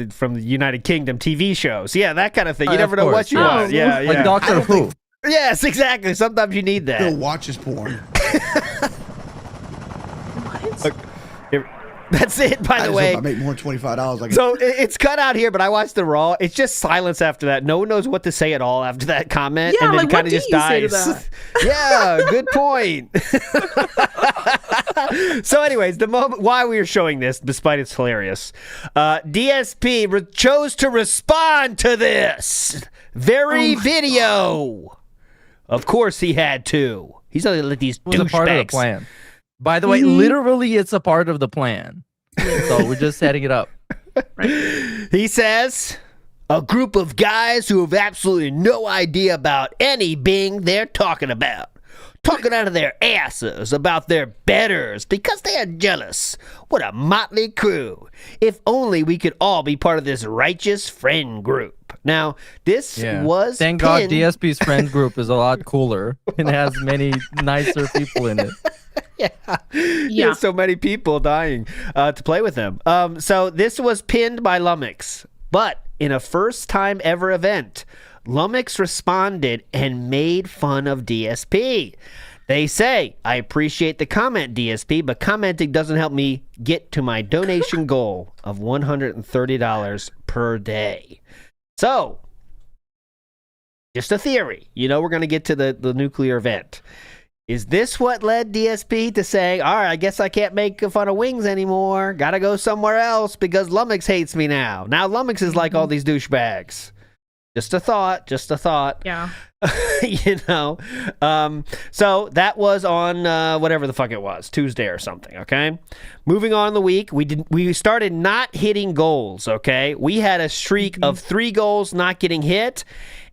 from the United Kingdom TV shows. Yeah, that kind of thing. You never know what you want. Yeah, like Doctor Who. Yes, exactly. Sometimes you need that. Phil watches porn. That's it, by the way. I make more than $25. So it's cut out here, but I watched the Raw. It's just silence after that. No one knows what to say at all after that comment. Yeah, and then like, it kind what of do just you say to dies. Yeah, good point. So anyways, the moment why we are showing this, despite it's hilarious, DSP chose to respond to this very video. Of course he had to. He's only let these It was a part of the douchebags. plan. By the way, literally, it's a part of the plan. So we're just setting it up. He says, a group of guys who have absolutely no idea about any Bing they're talking about. Talking out of their asses about their betters because they are jealous. What a motley crew. If only we could all be part of this righteous friend group. Now, this was Thank God pinned- DSP's friend group is a lot cooler and has many nicer people in it. Yeah, so many people dying to play with him. So this was pinned by Lumix, but in a first time ever event, Lumix responded and made fun of DSP. They say, I appreciate the comment, DSP, but commenting doesn't help me get to my donation goal of $130 per day. So, just a theory. You know, we're going to get to the nuclear event. Is this what led DSP to saying, all right, I guess I can't make fun of wings anymore. Gotta go somewhere else because Lummox hates me now. Now Lummox is like all these douchebags. Just a thought. Yeah. You know? So that was on whatever the fuck it was, Tuesday or something, okay? Moving on in the week, we started not hitting goals, okay? We had a streak of 3 goals not getting hit,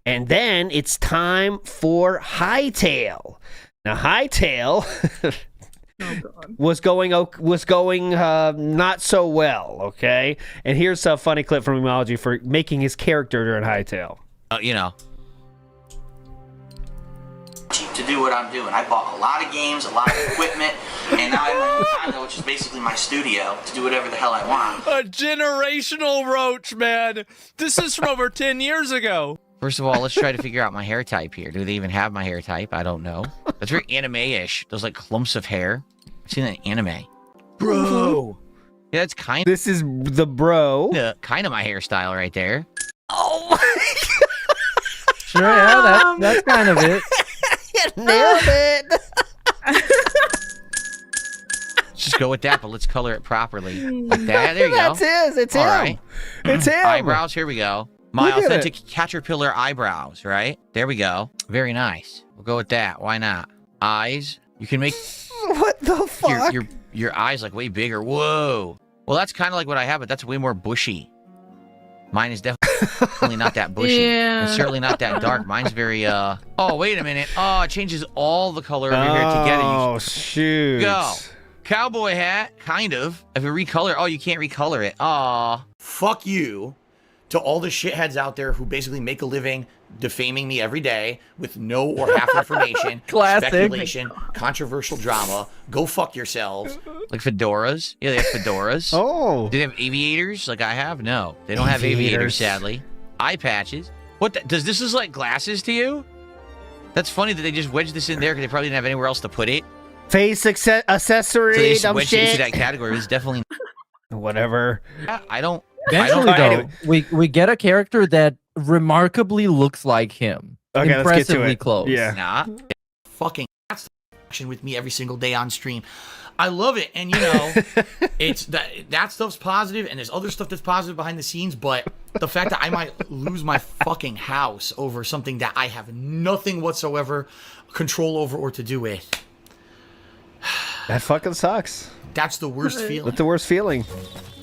and then it's time for Hightail. Now, Hightail was going not so well, okay? And here's a funny clip from Emoji for making his character during Hightail. You know. To do what I'm doing. I bought a lot of games, a lot of equipment, and now I'm in my condo, which is basically my studio, to do whatever the hell I want. A generational roach, man. This is from over 10 years ago. First of all, let's try to figure out my hair type here. Do they even have my hair type? I don't know. That's very anime-ish. Those like clumps of hair. I've seen that in anime. Bro. Yeah, that's kind of... This is the bro. Kind of my hairstyle right there. Oh my God. Sure, yeah, that's kind of it. Nailed it. Let's just go with that, but let's color it properly. Like that. There you go. It's him. All right. It's him. Eyebrows, here we go. My authentic caterpillar eyebrows, right? There we go. Very nice. We'll go with that. Why not? Eyes. You can make... What the fuck? Your eyes like way bigger. Whoa. Well, that's kind of like what I have, but that's way more bushy. Mine is definitely not that bushy. Yeah. And certainly not that dark. Mine's very, Oh, wait a minute. Oh, it changes all the color of your hair together. Oh, shoot. Go. Cowboy hat, kind of. If you recolor... Oh, you can't recolor it. Aw. Fuck you to all the shitheads out there who basically make a living defaming me every day with no or half information, speculation, controversial drama. Go fuck yourselves. Like fedoras. Yeah, they have fedoras. Oh. Do they have aviators like I have? No. They don't have aviators, sadly. Eye patches. What does this is like glasses to you? That's funny that they just wedged this in there because they probably didn't have anywhere else to put it. Face accessory, so they just dumb wedged shit. it into that category. It's definitely... Whatever. I don't... Eventually, though, we get a character that remarkably looks like him. Okay, let's get to it. Close. Yeah. Nah. Fucking that's the action with me every single day on stream. I love it, and you know, it's that stuff's positive, and there's other stuff that's positive behind the scenes. But the fact that I might lose my fucking house over something that I have nothing whatsoever control over or to do with, that fucking sucks. That's the worst feeling. That's the worst feeling.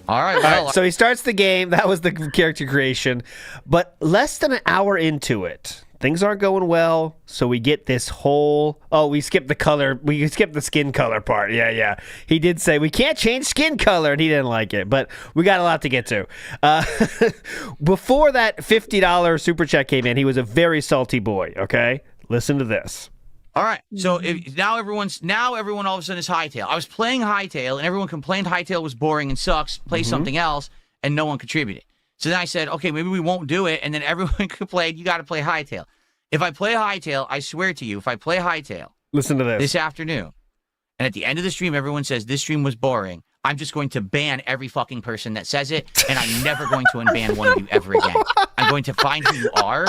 All right, well, so he starts the game. That was the character creation. But less than an hour into it, things aren't going well. So we get this whole... Oh, we skipped the color. We skipped the skin color part. Yeah. He did say, we can't change skin color, and he didn't like it. But we got a lot to get to. Before that $50 super chat came in, he was a very salty boy, okay? Listen to this. All right, so now everyone all of a sudden is Hightail. I was playing Hightail, and everyone complained Hightail was boring and sucks. Play something else, and no one contributed. So then I said, okay, maybe we won't do it, and then everyone complained, you got to play Hightail. If I play Hightail, I swear to you, if I play Hightail, listen to this afternoon, and at the end of the stream, everyone says this stream was boring, I'm just going to ban every fucking person that says it, and I'm never going to unban one of you ever again. I'm going to find who you are.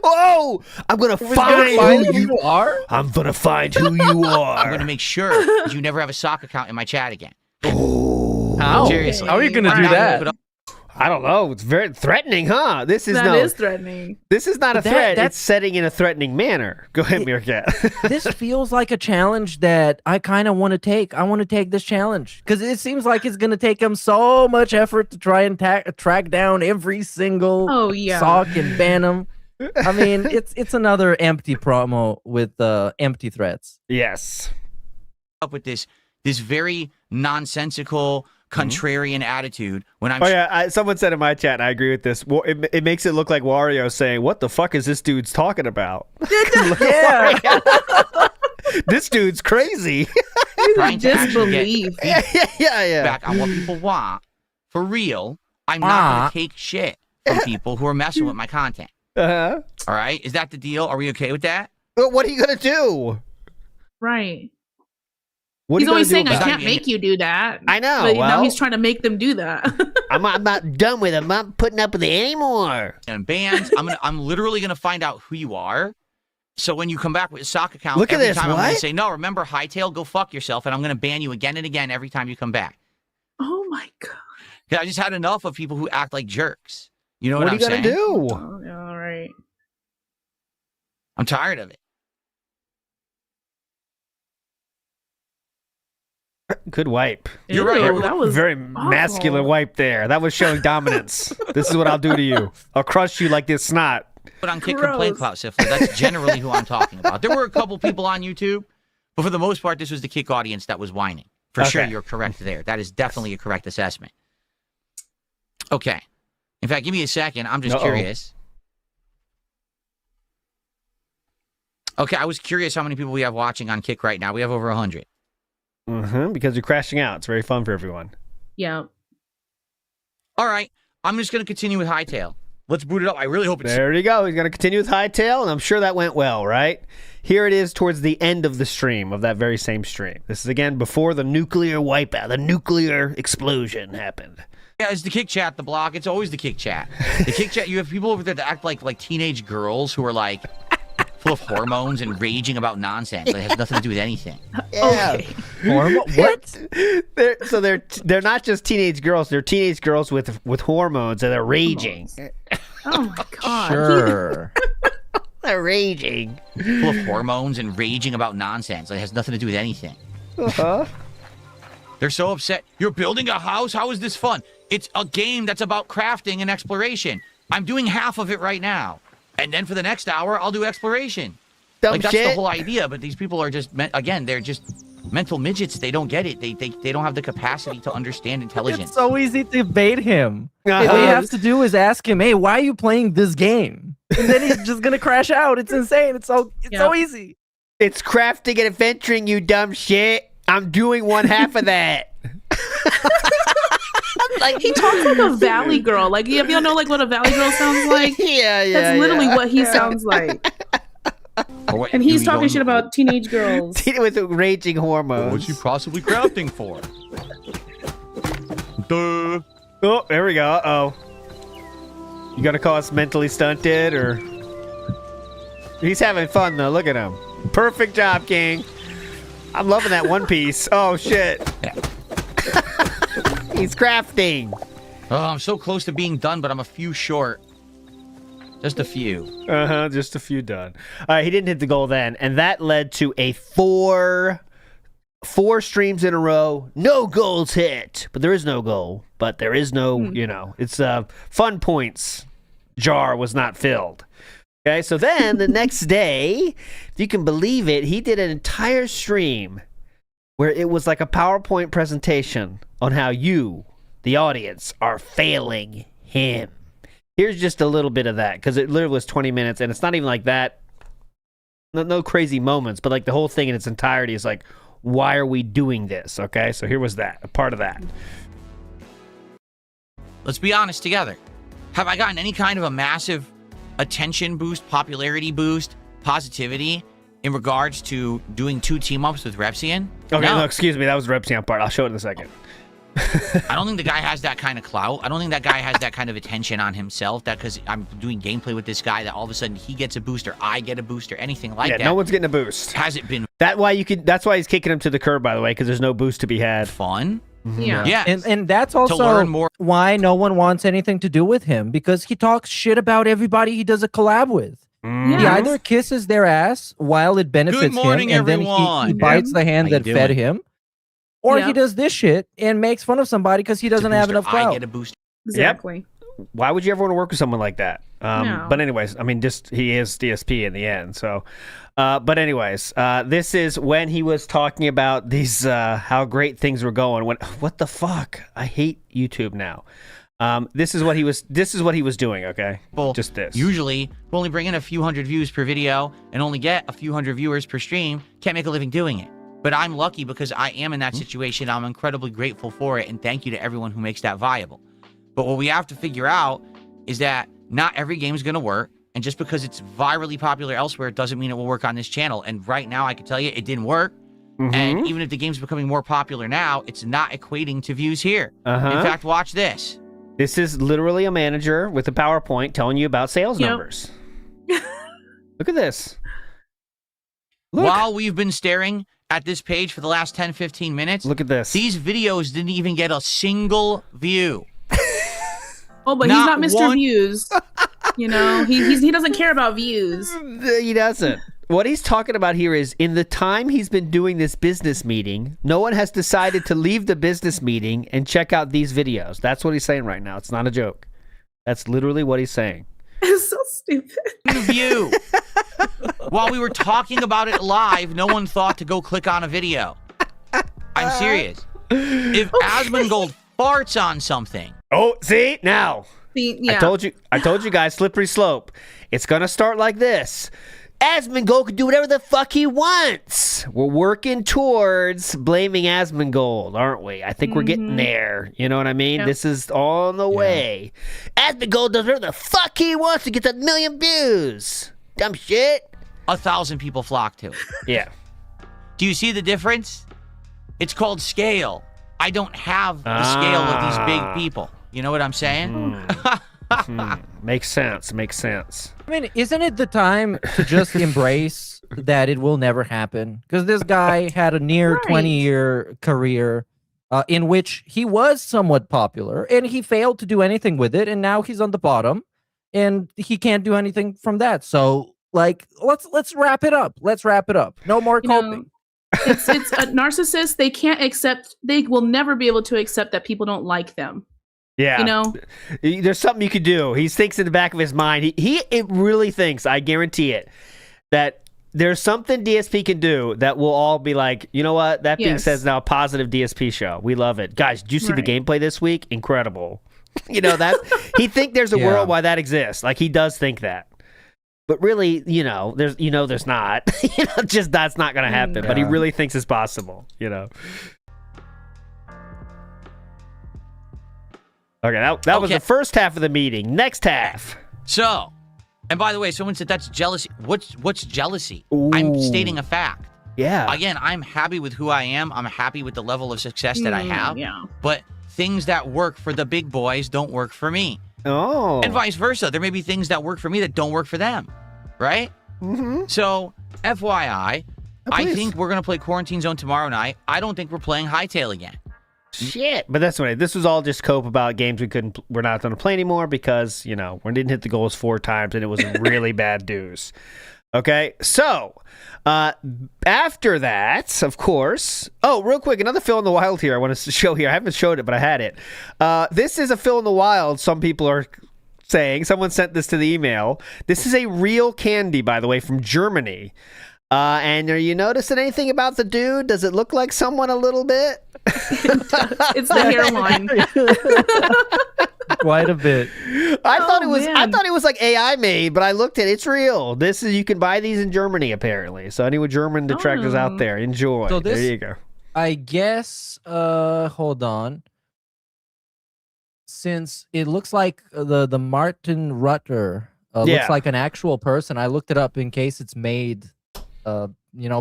Whoa! I'm going to find who you are? I'm going to find who you are. I'm going to make sure that you never have a sock account in my chat again. Oh. How? Seriously. How are you going to do that? I don't know. It's very threatening, huh? This is threatening. This is not a threat. It's setting in a threatening manner. Go ahead, Meerkat. This feels like a challenge that I kind of want to take. I want to take this challenge because it seems like it's going to take him so much effort to try and track down every single sock and ban him. I mean, it's another empty promo with empty threats. Yes. Up with this very nonsensical, contrarian attitude when I'm... Oh, yeah. Someone said in my chat, and I agree with this, it makes it look like Wario saying, what the fuck is this dude's talking about? Yeah. This dude's crazy. Trying to actually get yeah. back on what people want. For real, I'm not going to take shit from people who are messing with my content. Uh-huh. All right? Is that the deal? Are we okay with that? But what are you going to do? Right. What he's always saying, I can't make you do that. I know. But now he's trying to make them do that. I'm not done with it. I'm not putting up with it anymore. And bands, I'm literally gonna find out who you are, So when you come back with a sock account, Look at every this, time I'm going what? to say, no, remember Hightail, go fuck yourself, and I'm going to ban you again and again every time you come back. Oh my god. 'Cause I just had enough of people who act like jerks. You know what, What are I'm you gonna saying? do? Oh, all right. I'm tired of it. Good wipe. You're right. That was very awful. masculine wipe there. That was showing dominance. This is what I'll do to you. I'll crush you like this snot. But on Kick Complaint Clout Syphilis, that's generally who I'm talking about. There were a couple people on YouTube, but for the most part, this was the Kick audience that was whining. For sure, you're correct there. That is definitely a correct assessment. Okay. In fact, give me a second. I'm just curious. Okay, I was curious how many people we have watching on Kick right now. We have over 100. Because you're crashing out. It's very fun for everyone. Yeah. All right. I'm just going to continue with Hightail. Let's boot it up. I really hope it's... There you go. He's going to continue with Hightail, and I'm sure that went well, right? Here it is towards the end of the stream, of that very same stream. This is, again, before the nuclear wipeout, the nuclear explosion happened. Yeah, it's the Kick Chat, the block. It's always the Kick Chat. The Kick Chat, you have people over there that act like teenage girls who are like full of hormones and raging about nonsense. It has nothing to do with anything. Yeah. Okay. What? They're not just teenage girls. They're teenage girls with hormones, and they're raging. Oh my god. Sure. They're raging. Full of hormones and raging about nonsense. It has nothing to do with anything. They're so upset. You're building a house? How is this fun? It's a game that's about crafting and exploration. I'm doing half of it right now. And then for the next hour, I'll do exploration. Dumb that's shit. the whole idea. But these people are just, again, they're just mental midgets. They don't get it. They don't have the capacity to understand intelligence. It's so easy to bait him. All you have to do is ask him, hey, why are you playing this game? And then he's just going to crash out. It's insane. It's so easy. It's crafting and adventuring, you dumb shit. I'm doing one half of that. Like he talks like a valley girl. Like if y'all know like what a valley girl sounds like. That's literally what he sounds like. And he's talking shit about teenage girls with raging hormones. What's he possibly crafting for? Duh. Oh, there we go. Uh-oh. You gonna call us mentally stunted, or... He's having fun, though. Look at him. Perfect job, King. I'm loving that one piece. Oh, shit. He's crafting. Oh, I'm so close to being done, but I'm a few short. Just a few. Just a few done. He didn't hit the goal then, and that led to a four streams in a row. No goals hit, but there is no goal. But there is no, it's fun points. Jar was not filled. Okay, so then the next day, if you can believe it, he did an entire stream where it was like a PowerPoint presentation on how you, the audience, are failing him. Here's just a little bit of that, because it literally was 20 minutes, and it's not even like that. No crazy moments, but like the whole thing in its entirety is like, why are we doing this? Okay, so here was that, a part of that. Let's be honest together. Have I gotten any kind of a massive attention boost, popularity boost, positivity in regards to doing 2 team-ups with Repsian? Okay, No. no, excuse me, that was the Repsian part. I'll show it in a second. I don't think the guy has that kind of clout. I don't think that guy has that kind of attention on himself, that because I'm doing gameplay with this guy, that all of a sudden he gets a boost or I get a boost or anything like that. Yeah, no one's getting a boost. Has it been That's why he's kicking him to the curb, by the way, because there's no boost to be had. fun? Yeah. Yes. And that's also learn more. why no one wants anything to do with him, because he talks shit about everybody he does a collab with. He either kisses their ass while it benefits morning, him, and then he everyone. bites the hand How you that fed doing? him, or he does this shit and makes fun of somebody because he doesn't have enough I clout. get a boost. Exactly. Why would you ever want to work with someone like that? No. But anyways, I mean, just he is DSP in the end. So, but anyways, this is when he was talking about these how great things were going. What the fuck? I hate YouTube now. This is what he was doing. Okay, just this. Usually, we only bring in a few hundred views per video and only get a few hundred viewers per stream. Can't make a living doing it. But I'm lucky because I am in that situation. I'm incredibly grateful for it, and thank you to everyone who makes that viable. But what we have to figure out is that not every game is going to work, and just because it's virally popular elsewhere doesn't mean it will work on this channel. And right now, I can tell you it didn't work. And even if the game's becoming more popular now, it's not equating to views here. In fact, watch this. This is literally a manager with a PowerPoint telling you about sales numbers. Look at this. while we've been staring at this page for the last 10, 15 minutes, look at this. These videos didn't even get a single view. Oh, but he's not Mr. Views. You know, he doesn't care about views. He doesn't. What he's talking about here is in the time he's been doing this business meeting, no one has decided to leave the business meeting and check out these videos. That's what he's saying right now. It's not a joke. That's literally what he's saying. It's so stupid. View. While we were talking about it live, no one thought to go click on a video. I'm serious. If Asmongold farts on something. Oh, see? Now. Yeah. I told you guys, slippery slope. It's going to start like this. Asmongold can do whatever the fuck he wants. We're working towards blaming Asmongold, aren't we? I think we're getting there. You know what I mean? Yep. This is on the way. Asmongold does whatever the fuck he wants to get that 1 million views. Dumb shit. 1,000 people flock to it. Yeah. Do you see the difference? It's called scale. I don't have the scale of these big people. You know what I'm saying? Makes sense. I mean, isn't it the time to just embrace that it will never happen? Because this guy had a near 20-year career in which he was somewhat popular, and he failed to do anything with it, and now he's on the bottom, and he can't do anything from that. So, like, let's wrap it up. No more coping. It's a narcissist. They will never be able to accept that people don't like them. Yeah. You know? There's something you could do. He thinks in the back of his mind, he really thinks, I guarantee it, that there's something DSP can do that will all be like, you know what? That being said, now a positive DSP show. We love it. Guys, did you see the gameplay this week? Incredible. You know, that he think there's a world why that exists. Like, he does think that. But really, there's not. Just that's not going to happen. But he really thinks it's possible, Okay, that was the first half of the meeting. Next half. So, and by the way, someone said that's jealousy. What's jealousy? I'm stating a fact. Yeah. Again, I'm happy with who I am. I'm happy with the level of success that I have. Yeah. But things that work for the big boys don't work for me. Oh. And vice versa. There may be things that work for me that don't work for them. Right? Mm-hmm. So, FYI, I think we're going to play Quarantine Zone tomorrow night. I don't think we're playing Hightail again. Shit. But that's right. This was all just cope about games we're not going to play anymore because, we didn't hit the goals 4 times and it was really bad news. Okay. So, after that, of course. Oh, real quick, another Fill in the Wild here I want to show here. I haven't showed it, but I had it. This is a Fill in the Wild. Some people are saying, someone sent this to the email. This is a real candy, by the way, from Germany. And are you noticing anything about the dude? Does it look like someone a little bit? It's the hairline. Quite a bit. I thought it was like AI made, but I looked at it. It's real. You can buy these in Germany apparently. So any German detractors out there, enjoy. So there you go. I guess hold on. Since it looks like the Martin Rutter looks like an actual person, I looked it up in case it's made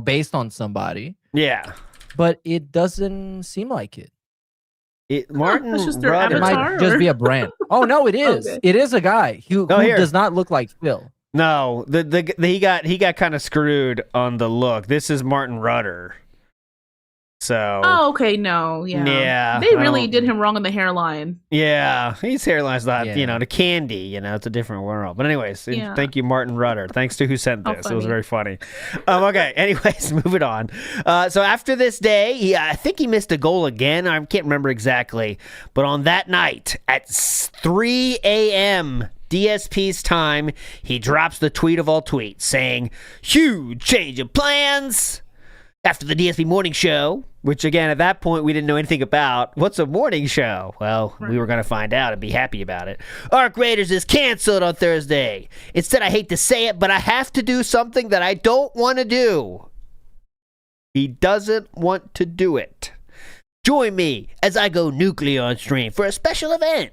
based on somebody. Yeah. But it doesn't seem like it. Martin Rutter might just be a brand. Oh no, it is. Okay. It is a guy who does not look like Phil. No, he got kind of screwed on the look. This is Martin Rutter. So. Oh, okay. No, yeah. They really did him wrong on the hairline. Yeah, his hairline's not, the candy. It's a different world. But anyways, thank you, Martin Rutter. Thanks to who sent this. It was very funny. Okay. Anyways, moving on. So after this day, I think he missed a goal again. I can't remember exactly. But on that night at 3 a.m. DSP's time, he drops the tweet of all tweets saying, "Huge change of plans." After the DSP morning show, which again, at that point, we didn't know anything about. What's a morning show? Well, we were going to find out and be happy about it. Arc Raiders is canceled on Thursday. Instead, I hate to say it, but I have to do something that I don't want to do. He doesn't want to do it. Join me as I go nuclear on stream for a special event.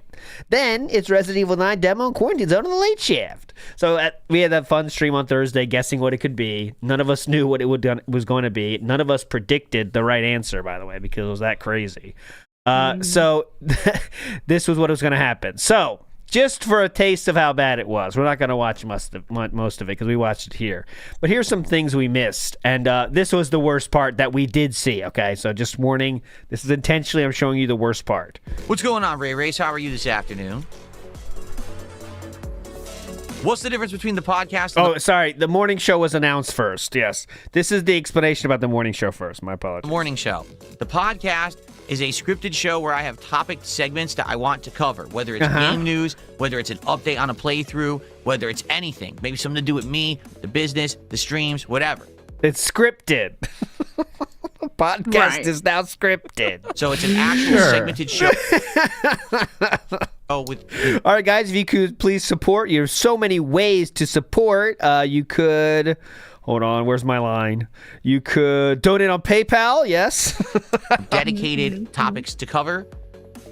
Then it's Resident Evil 9 demo and Quarantine Zone on the late shift. So we had that fun stream on Thursday guessing what it could be. None of us knew what it was going to be. None of us predicted the right answer, by the way, because it was that crazy. So this was what was going to happen. So just for a taste of how bad it was. We're not going to watch most of it because we watched it here. But here's some things we missed. And this was the worst part that we did see, okay? So just warning, this is intentionally, I'm showing you the worst part. What's going on, Ray Race? How are you this afternoon? What's the difference between the podcast and sorry. The morning show was announced first. Yes. This is the explanation about the morning show first. My apologies. The morning show. The podcast is a scripted show where I have topic segments that I want to cover, whether it's game news, whether it's an update on a playthrough, whether it's anything. Maybe something to do with me, the business, the streams, whatever. It's scripted. Podcast is now scripted. So it's an actual segmented show. All right, guys, if you could please support. There's so many ways to support. You could... Hold on, where's my line? You could donate on PayPal, yes. Dedicated topics to cover,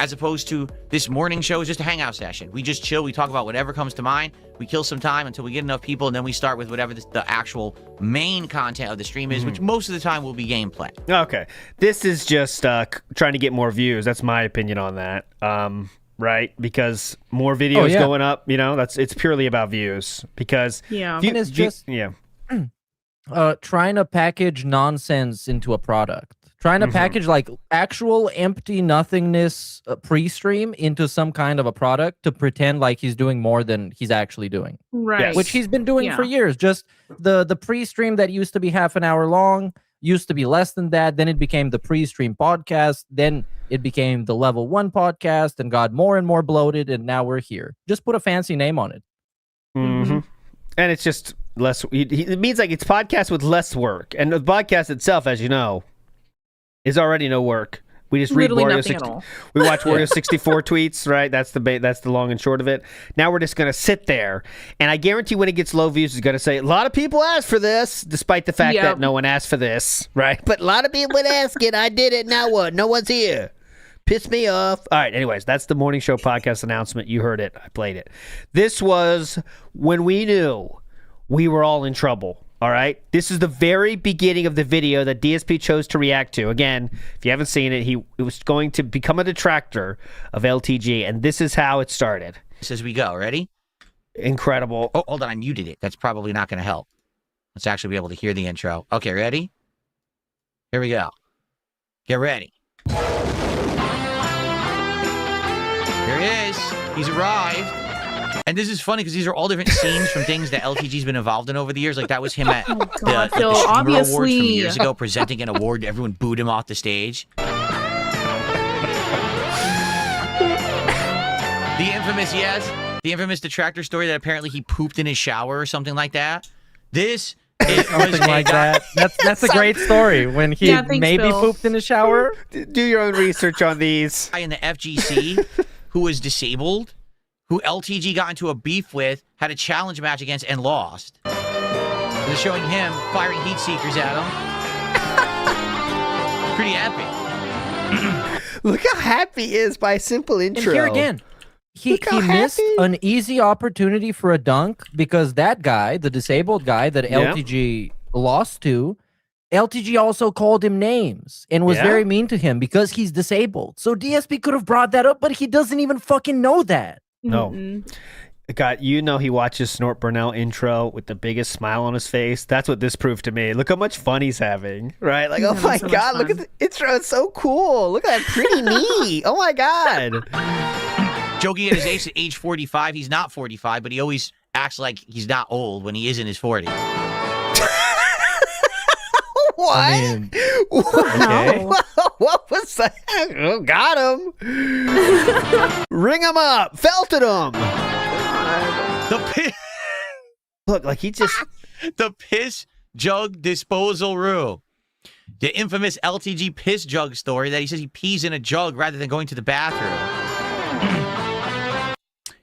as opposed to this morning show is just a hangout session. We just chill, we talk about whatever comes to mind. We kill some time until we get enough people, and then we start with whatever the actual main content of the stream is, which most of the time will be gameplay. Okay. This is just trying to get more views. That's my opinion on that. Right? Because more videos going up, it's purely about views. Because it's just trying to package nonsense into a product. Trying to package like actual empty nothingness pre-stream into some kind of a product to pretend like he's doing more than he's actually doing. Right. Which he's been doing for years. Just the pre-stream that used to be half an hour long used to be less than that. Then it became the pre-stream podcast. Then it became the level 1 podcast and got more and more bloated. And now we're here. Just put a fancy name on it. And it's just less. It means like it's podcast with less work. And the podcast itself, as you know, is already no work. We just read Wario 64. We watch Wario 64 tweets, right? That's the long and short of it. Now we're just gonna sit there, and I guarantee when it gets low views, it's gonna say a lot of people asked for this, despite the fact that no one asked for this, right? But a lot of people would ask it. I did it. Now what? No one's here. Piss me off. All right. Anyways, that's the morning show podcast announcement. You heard it. I played it. This was when we knew we were all in trouble. All right. This is the very beginning of the video that DSP chose to react to. Again, if you haven't seen it, it was going to become a detractor of LTG, and this is how it started. As we go. Ready? Incredible. Oh, hold on. I muted it. That's probably not going to help. Let's actually be able to hear the intro. Okay, ready? Here we go. Get ready. Here he is. He's arrived. And this is funny because these are all different scenes from things that LTG's been involved in over the years. Like that was him at the Streamer Awards from years ago, presenting an award. Everyone booed him off the stage. The infamous detractor story that apparently he pooped in his shower or something like that. This is something like that. That's a great story. When he maybe pooped in the shower. Do your own research on these. Guy in the FGC who was disabled, who LTG got into a beef with, had a challenge match against, and lost. They're showing him firing heat seekers at him. Pretty epic. Look how happy he is by a simple intro. And here again, he missed an easy opportunity for a dunk because that guy, the disabled guy that LTG lost to, LTG also called him names and was very mean to him because he's disabled. So DSP could have brought that up, but he doesn't even fucking know that. No. God, he watches Snort Burnell intro with the biggest smile on his face. That's what this proved to me. Look how much fun he's having, right? Like, oh my God, look at the intro. It's so cool. Look at that pretty knee. Oh my God. Joking at his age 45. He's not 45, but he always acts like he's not old when he is in his 40s. What? I mean, okay. What was that? Oh, got him. Ring him up. Felted him. Look, like he just... The piss jug disposal room. The infamous LTG piss jug story that he says he pees in a jug rather than going to the bathroom.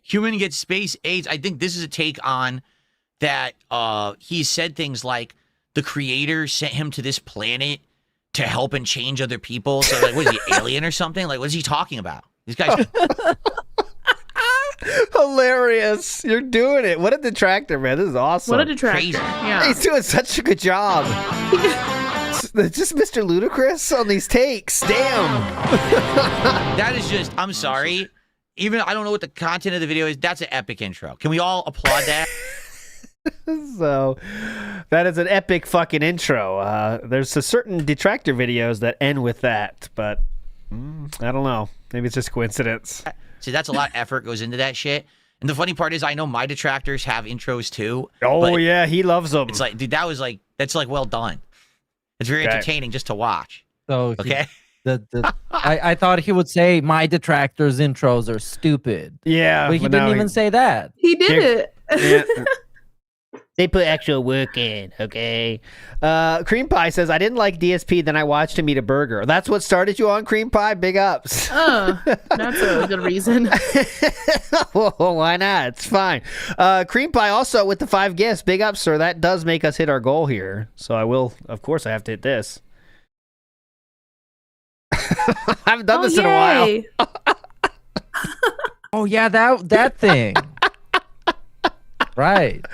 Human gets space AIDS. I think this is a take on that he said things like, the creator sent him to this planet to help and change other people. So, like, what is he, alien or something? Like, what is he talking about? These guys... Hilarious. You're doing it. What a detractor, man. This is awesome. What a detractor. Crazy. Yeah. He's doing such a good job. Just Mr. Ludacris on these takes. Damn. That is just... I'm sorry. even I don't know what the content of the video is. That's an epic intro. Can we all applaud that? So that is an epic fucking intro. There's a certain detractor videos that end with that, but I don't know. Maybe it's just coincidence. See, that's a lot of effort goes into that shit. And the funny part is, I know my detractors have intros too. Oh yeah, he loves them. It's like, dude, that's like well done. It's very entertaining just to watch. So okay. I thought he would say my detractors intros are stupid. Yeah, but he didn't even say that. He did it. They put actual work in, okay? Cream Pie says, I didn't like DSP, then I watched him eat a burger. That's what started you on Cream Pie? Big ups. That's a good reason. Well, why not? It's fine. Cream Pie also with the 5 gifts. Big ups, sir. That does make us hit our goal here. So I will, of course, I have to hit this. I haven't done this in a while. Oh, yeah, that thing. Right.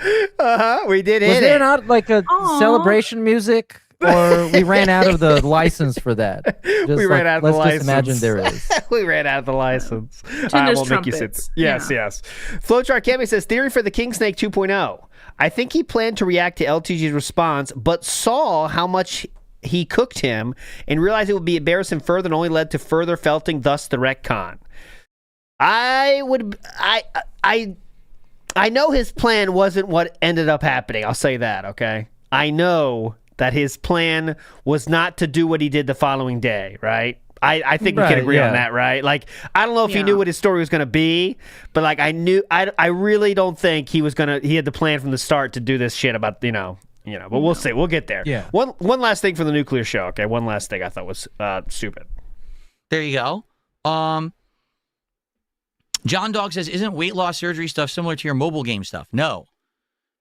We did hit it. Was there not like a celebration music? Or we ran out of the license for that? We ran out of the license. Let's just imagine there is. We ran out of the license. Tinder's we'll make you sit. trumpets. Yes, yes. Flowchart Kemi says, theory for the Kingsnake 2.0. I think he planned to react to LTG's response, but saw how much he cooked him and realized it would be embarrassing further and only led to further felting, thus the retcon. I know his plan wasn't what ended up happening. I'll say that, okay? I know that his plan was not to do what he did the following day, right? I think we can agree on that, right? Like, I don't know if he knew what his story was going to be, but like I really don't think he had the plan from the start to do this shit about, but we'll see. We'll get there. Yeah. One last thing for the nuclear show, okay? One last thing I thought was stupid. There you go. John Dog says, isn't weight loss surgery stuff similar to your mobile game stuff? No,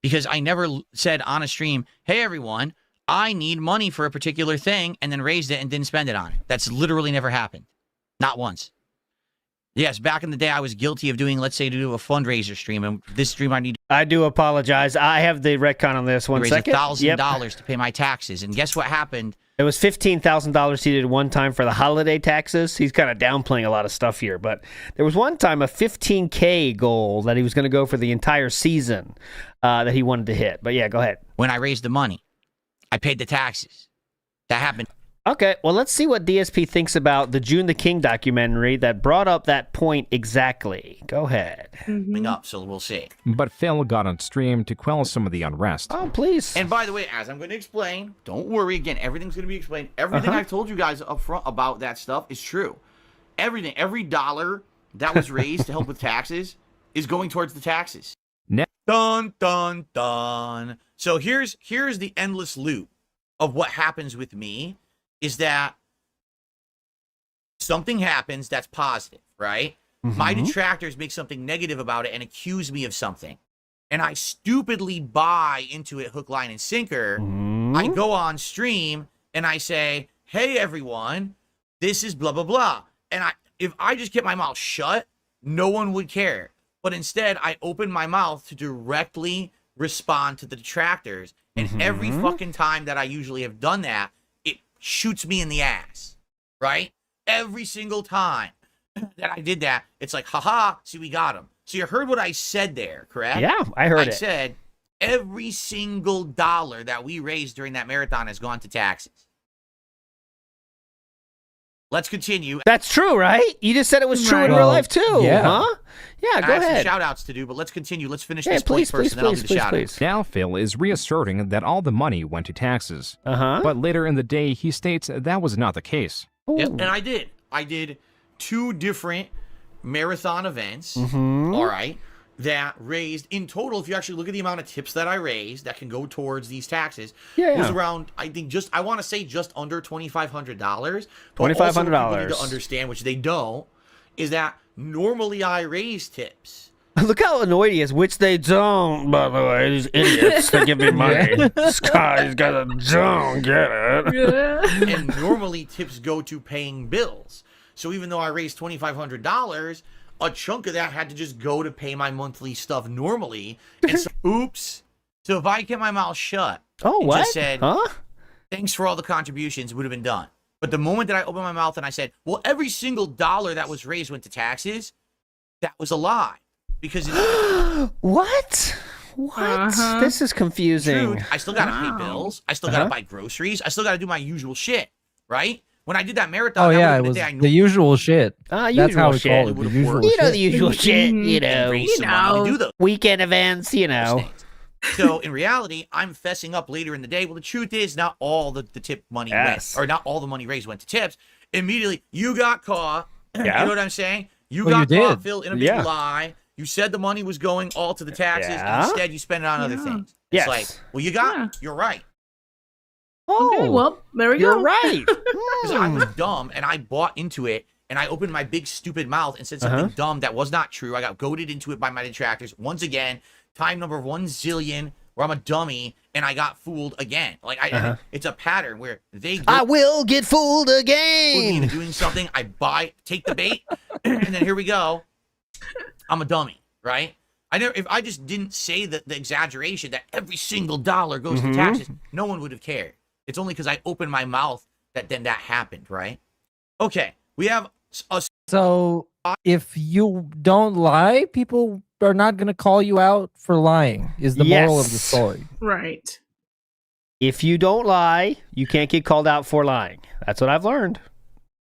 because I never said on a stream, hey, everyone, I need money for a particular thing, and then raised it and didn't spend it on it. That's literally never happened. Not once. Yes, back in the day, I was guilty of doing, let's say, to do a fundraiser stream, and this stream I do apologize. I have the retcon on this. One second. $1,000 to pay my taxes, and guess what happened? It was $15,000 he did one time for the holiday taxes. He's kind of downplaying a lot of stuff here, but there was one time a $15K goal that he was going to go for the entire season that he wanted to hit. But yeah, go ahead. When I raised the money, I paid the taxes. That happened. Okay, well, let's see what DSP thinks about the June the King documentary that brought up that point exactly. Go ahead. Coming up, so we'll see. But Phil got on stream to quell some of the unrest. Oh, please. And by the way, as I'm going to explain, don't worry, again, everything's going to be explained. Everything I've told you guys up front about that stuff is true. Everything, every dollar that was raised to help with taxes is going towards the taxes. Dun, dun, dun. So here's the endless loop of what happens with me. Is that something happens that's positive, right? My detractors make something negative about it and accuse me of something. And I stupidly buy into it hook, line, and sinker. I go on stream and I say, hey, everyone, this is blah, blah, blah. And if I just kept my mouth shut, no one would care. But instead, I open my mouth to directly respond to the detractors. And every fucking time that I usually have done that, shoots me in the ass, right? Every single time that I did that, it's like, haha, see, we got him. So you heard what I said there, correct? Yeah, I heard it. I said every single dollar that we raised during that marathon has gone to taxes. Let's continue. That's true, right? You just said it was true in real life, too. Yeah. Huh? Yeah, go I have ahead. some shout-outs to do, but let's continue. Let's finish this point first, and then I'll do the shout-outs. Now Phil is reasserting that all the money went to taxes. But later in the day, he states that was not the case. Yep, and I did. I did 2 different marathon events, all right, that raised, in total, if you actually look at the amount of tips that I raised that can go towards these taxes, it was around, I think, I want to say just under $2,500. $2,500. People need to understand, which they don't, is that normally I raise tips. Look how annoyed he is, which they don't, by the way. These idiots that give me money. This guy's got a don't get it. And normally tips go to paying bills. So even though I raised $2,500, a chunk of that had to just go to pay my monthly stuff normally. And so, oops. So if I kept my mouth shut and just said, thanks for all the contributions, it would have been done. But the moment that I opened my mouth and I said, well, every single dollar that was raised went to taxes, that was a lie. Because what? What? This is confusing. I still gotta pay bills. I still gotta buy groceries. I still gotta do my usual shit, right? When I did that marathon, Oh that yeah, would've it been was the day the usual shit. That's how we shit. call it. The usual You know shit. the usual shit. You know. raise some money to do those Weekend events. You know. So in reality, I'm fessing up later in the day. Well, the truth is, not all the tip money went, or not all the money raised went to tips. Immediately, you got caught. Yeah. You know what I'm saying? You Well, got you caught, did. Phil, in a big lie. You said the money was going all to the taxes, and instead you spent it on other things. It's like, well, you got me. You're right. Okay, well, there we go. You're right. Because I was dumb, and I bought into it, and I opened my big stupid mouth and said something dumb that was not true. I got goaded into it by my detractors. Once again, time number 1 zillion, where I'm a dummy, and I got fooled again. Like, it's a pattern where they I will get fooled me again. into doing something. I take the bait, and then here we go. I'm a dummy, right? If I just didn't say the exaggeration that every single dollar goes to taxes, no one would have cared. It's only because I opened my mouth that then that happened, right? Okay, we have a... So if you don't lie, people are not going to call you out for lying, is the moral of the story. Right. If you don't lie, you can't get called out for lying. That's what I've learnred.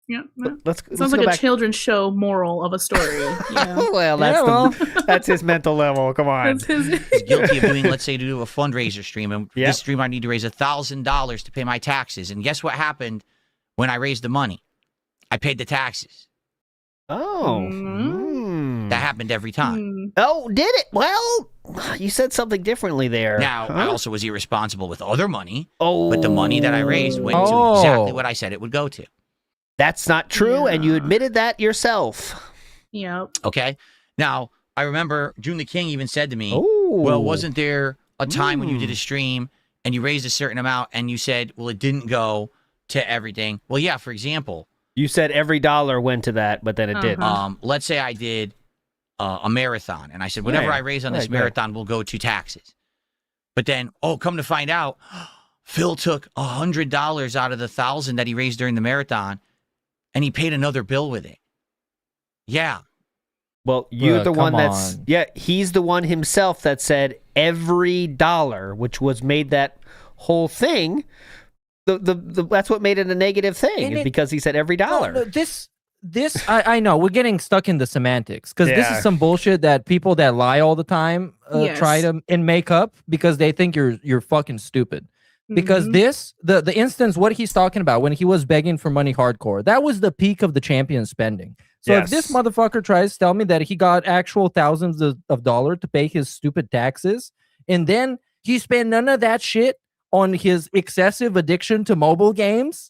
Yeah. Let's Sounds go like a back. children's show moral of a story. Yeah. Well, that's his mental level. Come on. He's guilty of doing, let's say, to do a fundraiser stream. And this stream, I need to raise $1,000 to pay my taxes. And guess what happened when I raised the money? I paid the taxes. Oh. That happened every time. Oh, did it? Well, you said something differently there. Now, I also was irresponsible with other money. But the money that I raised went to exactly what I said it would go to. That's not true, and you admitted that yourself. Yep. Okay. Now, I remember June the King even said to me, well, wasn't there a time when you did a stream and you raised a certain amount and you said, well, it didn't go to everything? Well, yeah, for example. You said every dollar went to that, but then it didn't. Let's say I did a marathon, and I said, whatever I raise on this marathon will go to taxes. But then, come to find out, Phil took $100 out of the $1,000 that he raised during the marathon, and he paid another bill with it. Yeah. Well, you're the one that's... Yeah, he's the one himself that said every dollar, which was made that whole thing... that's what made it a negative thing, is because he said every dollar. No, this I know we're getting stuck in the semantics because this is some bullshit that people that lie all the time try to and make up because they think you're fucking stupid. Because the instance what he's talking about when he was begging for money hardcore, that was the peak of the champion spending. So if this motherfucker tries to tell me that he got actual thousands of dollars to pay his stupid taxes, and then he spent none of that shit on his excessive addiction to mobile games,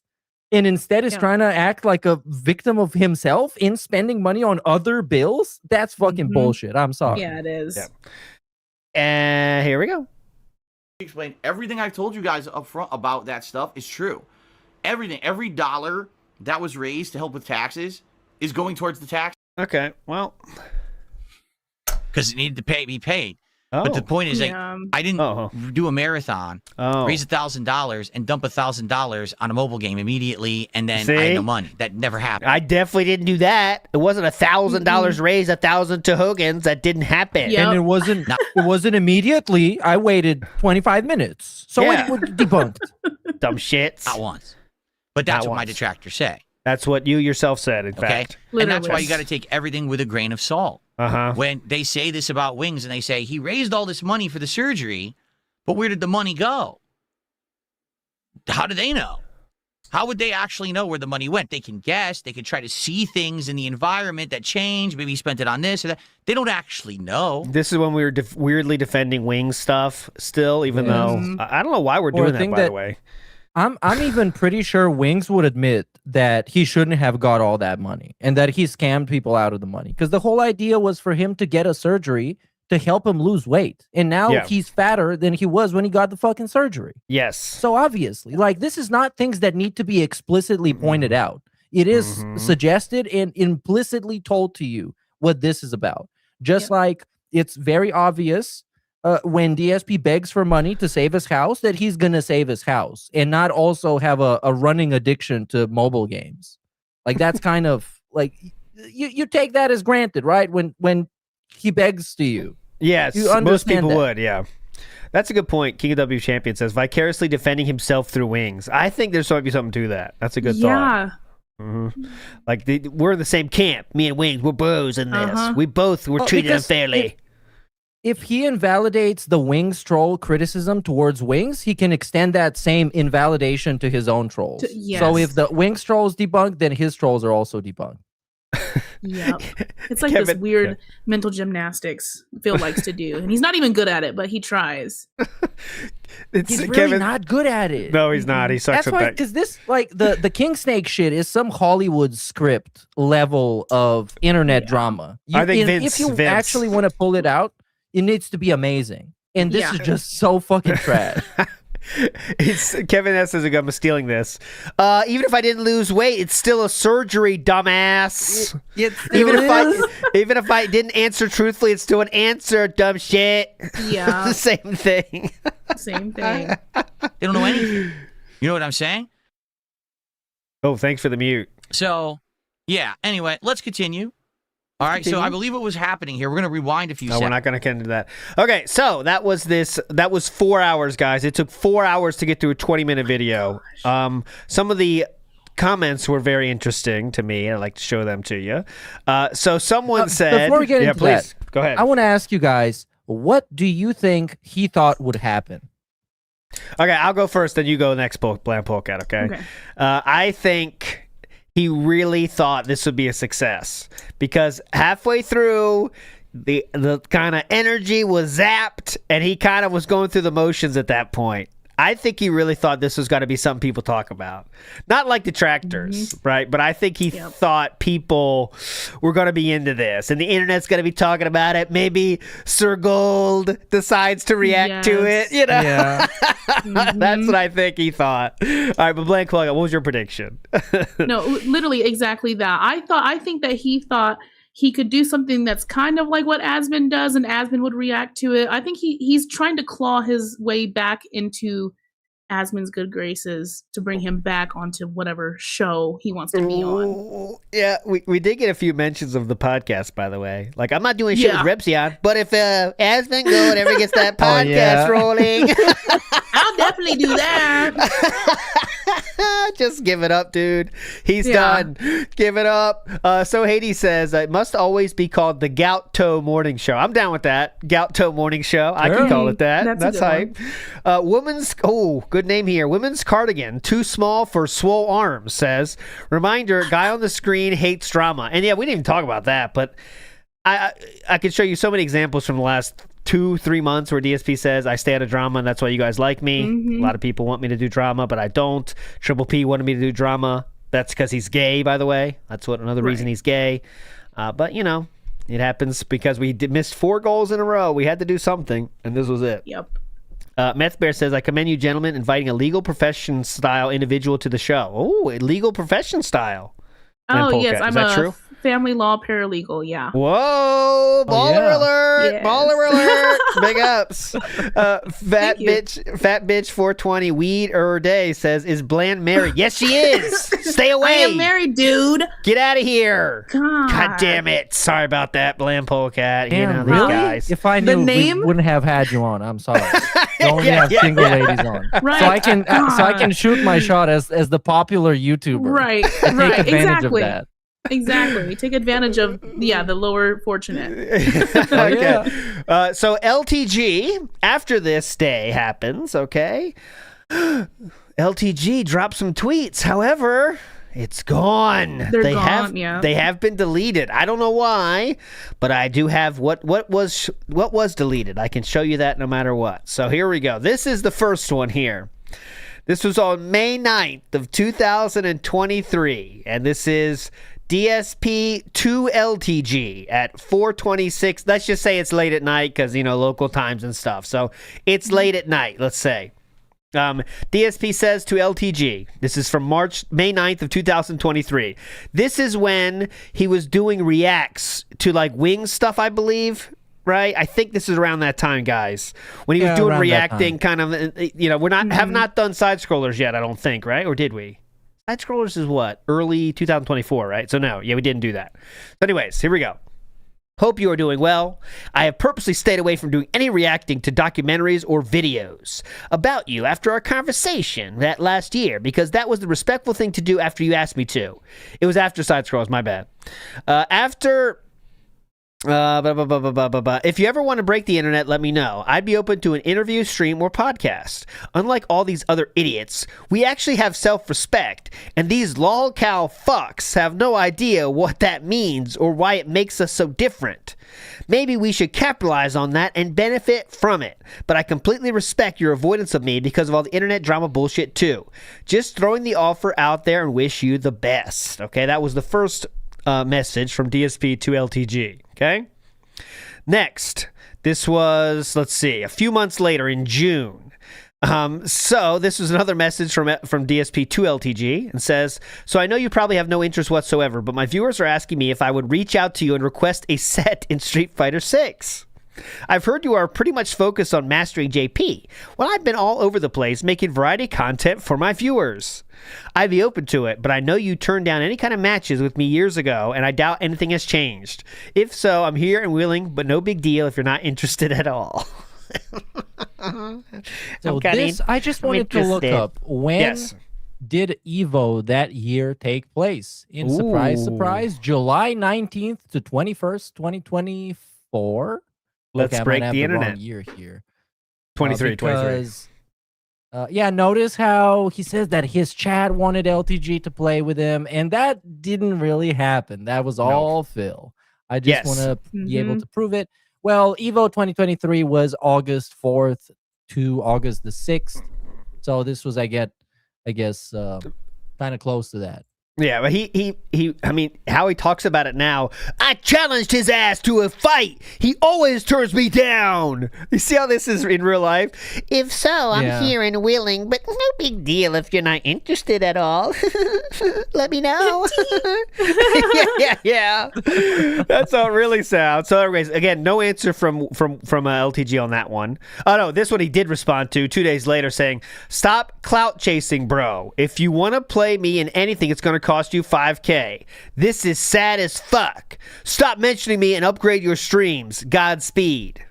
and instead is trying to act like a victim of himself in spending money on other bills, that's fucking bullshit. I'm sorry. Yeah, it is. And here we go. Explain everything I've told you guys up front about that stuff is true. Everything, every dollar that was raised to help with taxes is going towards the tax. Okay, well, because it needed to be paid. But the point is, I didn't do a marathon, raise $1,000, and dump $1,000 on a mobile game immediately, and then I had no money. That never happened. I definitely didn't do that. It wasn't $1,000 raised, 1,000 to Hogan's. That didn't happen. And it wasn't immediately. I waited 25 minutes. So it was debunked. Dumb shits. Not once. But that's what my detractors say. That's what you yourself said, in fact. And that's why you got to take everything with a grain of salt. When they say this about Wings and they say, he raised all this money for the surgery, but where did the money go? How do they know? How would they actually know where the money went? They can guess. They can try to see things in the environment that change. Maybe he spent it on this or that. They don't actually know. This is when we were weirdly defending Wings stuff still, even though I don't know why we're doing that, by the way. I'm even pretty sure Wings would admit that he shouldn't have got all that money and that he scammed people out of the money, because the whole idea was for him to get a surgery to help him lose weight, and now he's fatter than he was when he got the fucking surgery. Yes. So obviously, like, this is not things that need to be explicitly pointed out. It is suggested and implicitly told to you what this is about. Just like it's very obvious when DSP begs for money to save his house, that he's going to save his house and not also have a running addiction to mobile games. Like, that's kind of like, you take that as granted, right? When he begs to you. Yes, You most understand people that. would, yeah. That's a good point. King of W Champion says, vicariously defending himself through wings. I think there's might be something to that. That's a good thought. Like, we're in the same camp. Me and Wings, we're bros in this. We both were treated unfairly. If he invalidates the Wings troll criticism towards Wings, he can extend that same invalidation to his own trolls. Yes. So if the Wings trolls debunked, then his trolls are also debunked. Yep. It's like this weird mental gymnastics Phil likes to do. And he's not even good at it, but he tries. He's really not good at it. No, he's not. He sucks That's at why, that. because this, like, the Kingsnake shit is some Hollywood script level of internet drama. I think Vince, if you actually want to pull it out, it needs to be amazing. And this is just so fucking trash. It's Kevin S says, I'm stealing this. Even if I didn't lose weight, it's still a surgery, dumbass. Even if I didn't answer truthfully, it's still an answer, dumb shit. Yeah. The same thing. Same thing. They don't know anything. You know what I'm saying? Oh, thanks for the mute. So, yeah. Anyway, let's continue. All right, so I believe what was happening here. We're going to rewind a few seconds. We're not going to get into that. Okay, so that was 4 hours, guys. It took 4 hours to get through a 20-minute video. Some of the comments were very interesting to me. I'd like to show them to you. So someone said... Before we get into that, go ahead. I want to ask you guys, what do you think he thought would happen? Okay, I'll go first, then you go next, Bland Polkat, okay? I think... he really thought this would be a success because halfway through, the kind of energy was zapped, and he kind of was going through the motions at that point. I think he really thought this was going to be something people talk about. Not like detractors, right? But I think he thought people were going to be into this, and the internet's going to be talking about it. Maybe Sir Gold decides to react to it, you know? Yeah. That's what I think he thought. All right, but Blank Plug, what was your prediction? No, literally exactly that. I think that he thought he could do something that's kind of like what Asmund does, and Asmund would react to it. I think he's trying to claw his way back into Asmund's good graces to bring him back onto whatever show he wants to be on. Yeah, we did get a few mentions of the podcast, by the way. Like, I'm not doing shit with Repsion, but if Asmund Gold ever gets that podcast rolling... I'll definitely do that. Just give it up, dude. He's done. Give it up. So Hades says, it must always be called the Gout Toe Morning Show. I'm down with that. Gout Toe Morning Show. I can call it that. That's hype. Good name here. Women's Cardigan, too small for swole arms, says. Reminder, guy on the screen hates drama. And yeah, we didn't even talk about that, but I could show you so many examples from the last 2-3 months where DSP says I stay out of drama and that's why you guys like me. A lot of people want me to do drama, but I don't. Triple P wanted me to do drama. That's because he's gay, by the way. That's another reason he's gay. But you know, it happens because we missed 4 goals in a row. We had to do something, and this was it. Yep. Meth Bear says, I commend you gentlemen inviting a legal profession style individual to the show. Oh, a legal profession style. Oh, yes, I'm that true? Family law paralegal, yeah. Whoa, baller alert! Yes. Baller alert! Big ups. Fat bitch 420 weed day says, is Bland married? Yes, she is. Stay away. I am married, dude. Get out of here. God damn it. Sorry about that, Bland Polecat. Damn, you know, really? these guys. If I knew, we wouldn't have had you on. I'm sorry. You only have single ladies on. Right. So I can shoot my shot as the popular YouTuber. Right. I take advantage of that. Exactly. Take advantage of the lower fortunate. Okay. So LTG, after this day happens, okay? LTG dropped some tweets. However, it's gone. They're gone, They have been deleted. I don't know why, but I do have what was deleted. I can show you that no matter what. So here we go. This is the first one here. This was on May 9th of 2023, and this is DSP2LTG at 4:26. Let's just say it's late at night because, you know, local times and stuff. So it's late at night, let's say. DSP says to LTG, this is from May 9th of 2023. This is when he was doing reacts to like Wings stuff, I believe. Right? I think this is around that time, guys. When he was doing reacting kind of, you know, have not done side scrollers yet, I don't think, right? Or did we? Side Scrollers is what? Early 2024, right? So no, yeah, we didn't do that. So anyways, here we go. Hope you are doing well. I have purposely stayed away from doing any reacting to documentaries or videos about you after our conversation that last year, because that was the respectful thing to do after you asked me to. It was after Side Scrolls, my bad. If you ever want to break the internet, let me know. I'd be open to an interview, stream, or podcast. Unlike all these other idiots, we actually have self-respect, and these lolcow fucks have no idea what that means or why it makes us so different. Maybe we should capitalize on that and benefit from it, but I completely respect your avoidance of me because of all the internet drama bullshit too. Just throwing the offer out there and wish you the best. Okay, that was the first message from DSP to LTG. Okay. Next, this was, let's see, a few months later in June. So this was another message from DSP to LTG and says, so I know you probably have no interest whatsoever, but my viewers are asking me if I would reach out to you and request a set in Street Fighter 6. I've heard you are pretty much focused on mastering JP. Well, I've been all over the place making variety content for my viewers. I'd be open to it, but I know you turned down any kind of matches with me years ago, and I doubt anything has changed. If so, I'm here and willing, but no big deal if you're not interested at all. So this, I just wanted to look up, when did EVO that year take place? In surprise, July 19th to 21st, 2024. Let's break the internet. Year here. 23. Yeah, notice how he says that his chat wanted LTG to play with him, and that didn't really happen. That was all Phil. I just want to be able to prove it. Well, EVO 2023 was August 4th to August the 6th. So this was, I guess, kind of close to that. Yeah, but I mean, how he talks about it now. I challenged his ass to a fight. He always turns me down. You see how this is in real life? If so, I'm here and willing, but no big deal if you're not interested at all. Let me know. yeah. That's how it really sounds. So, anyways, again, no answer from LTG on that one. Oh no, this one he did respond to 2 days later, saying, "Stop clout chasing, bro. If you want to play me in anything, it's going to cost you $5,000. This is sad as fuck. Stop mentioning me and upgrade your streams. Godspeed."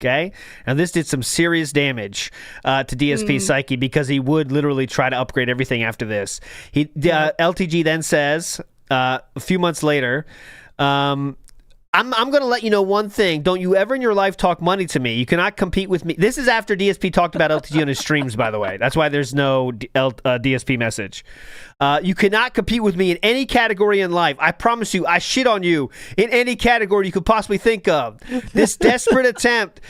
Okay? Now, this did some serious damage to DSP Psyche because he would literally try to upgrade everything after this. LTG then says, a few months later, I'm going to let you know one thing. Don't you ever in your life talk money to me. You cannot compete with me. This is after DSP talked about LTG on his streams, by the way. That's why there's no DSP message. You cannot compete with me in any category in life. I promise you, I shit on you in any category you could possibly think of. This desperate attempt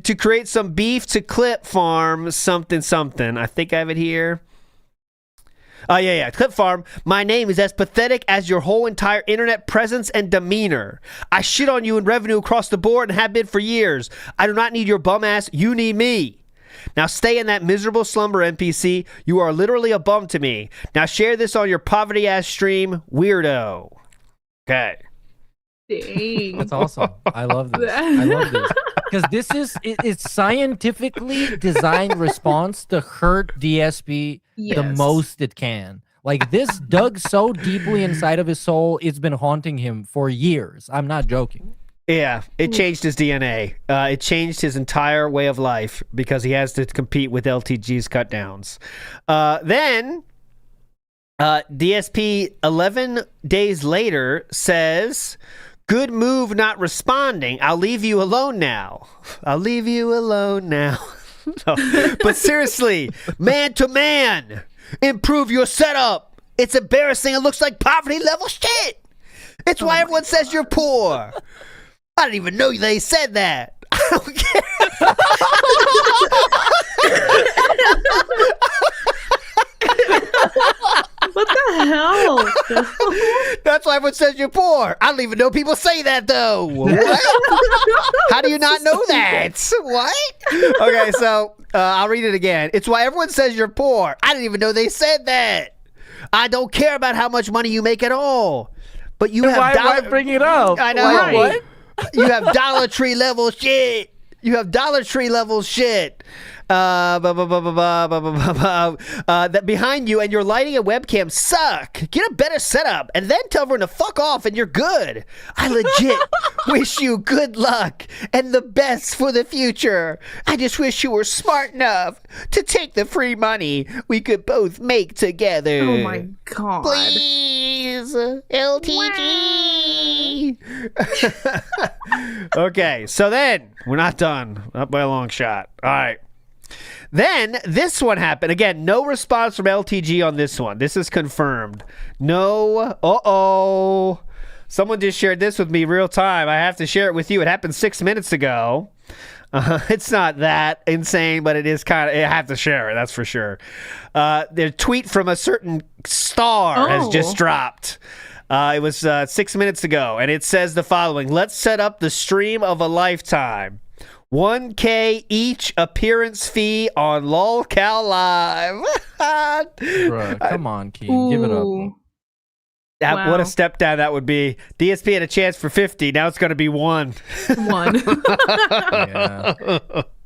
to create some beef to clip farm something. I think I have it here. Clip Farm. My name is as pathetic as your whole entire internet presence and demeanor. I shit on you in revenue across the board and have been for years. I do not need your bum ass. You need me. Now stay in that miserable slumber, NPC. You are literally a bum to me. Now share this on your poverty ass stream, weirdo. Okay. Dang. That's awesome. I love this. Because it's scientifically designed response to hurt DSP the most it can. Like, this dug so deeply inside of his soul, it's been haunting him for years. I'm not joking. Yeah, it changed his DNA. It changed his entire way of life because he has to compete with LTG's cutdowns. Then DSP 11 days later says, "Good move not responding. I'll leave you alone now." But seriously, man to man, improve your setup. It's embarrassing. It looks like poverty level shit. It's why everyone says you're poor. I didn't even know they said that. I don't care. What the hell? That's why everyone says you're poor. I don't even know people say that, though. What? How do you not know that? What? Okay, so I'll read it again. It's why everyone says you're poor. I didn't even know they said that. I don't care about how much money you make at all. But you have why bring it up? I know. Right. What? You have Dollar Tree level shit. that behind you and your lighting and webcam suck. Get a better setup and then tell everyone to fuck off and you're good. I legit wish you good luck and the best for the future. I just wish you were smart enough to take the free money we could both make together. Oh my god. Please, LTG. Okay, so then we're not done. Not by a long shot. All right. Then this one happened. Again, no response from LTG on this one. This is confirmed. No. Uh-oh. Someone just shared this with me real time. I have to share it with you. It happened 6 minutes ago. It's not that insane, but it is kind of. I have to share it. That's for sure. The tweet from a certain star has just dropped. It was 6 minutes ago, and it says the following. Let's set up the stream of a lifetime. 1K each appearance fee on LOLCal Live. Bruh, come on, Keen. Give it up. Wow. What a step down that would be. DSP had a chance for 50. Now it's going to be 1. Yeah.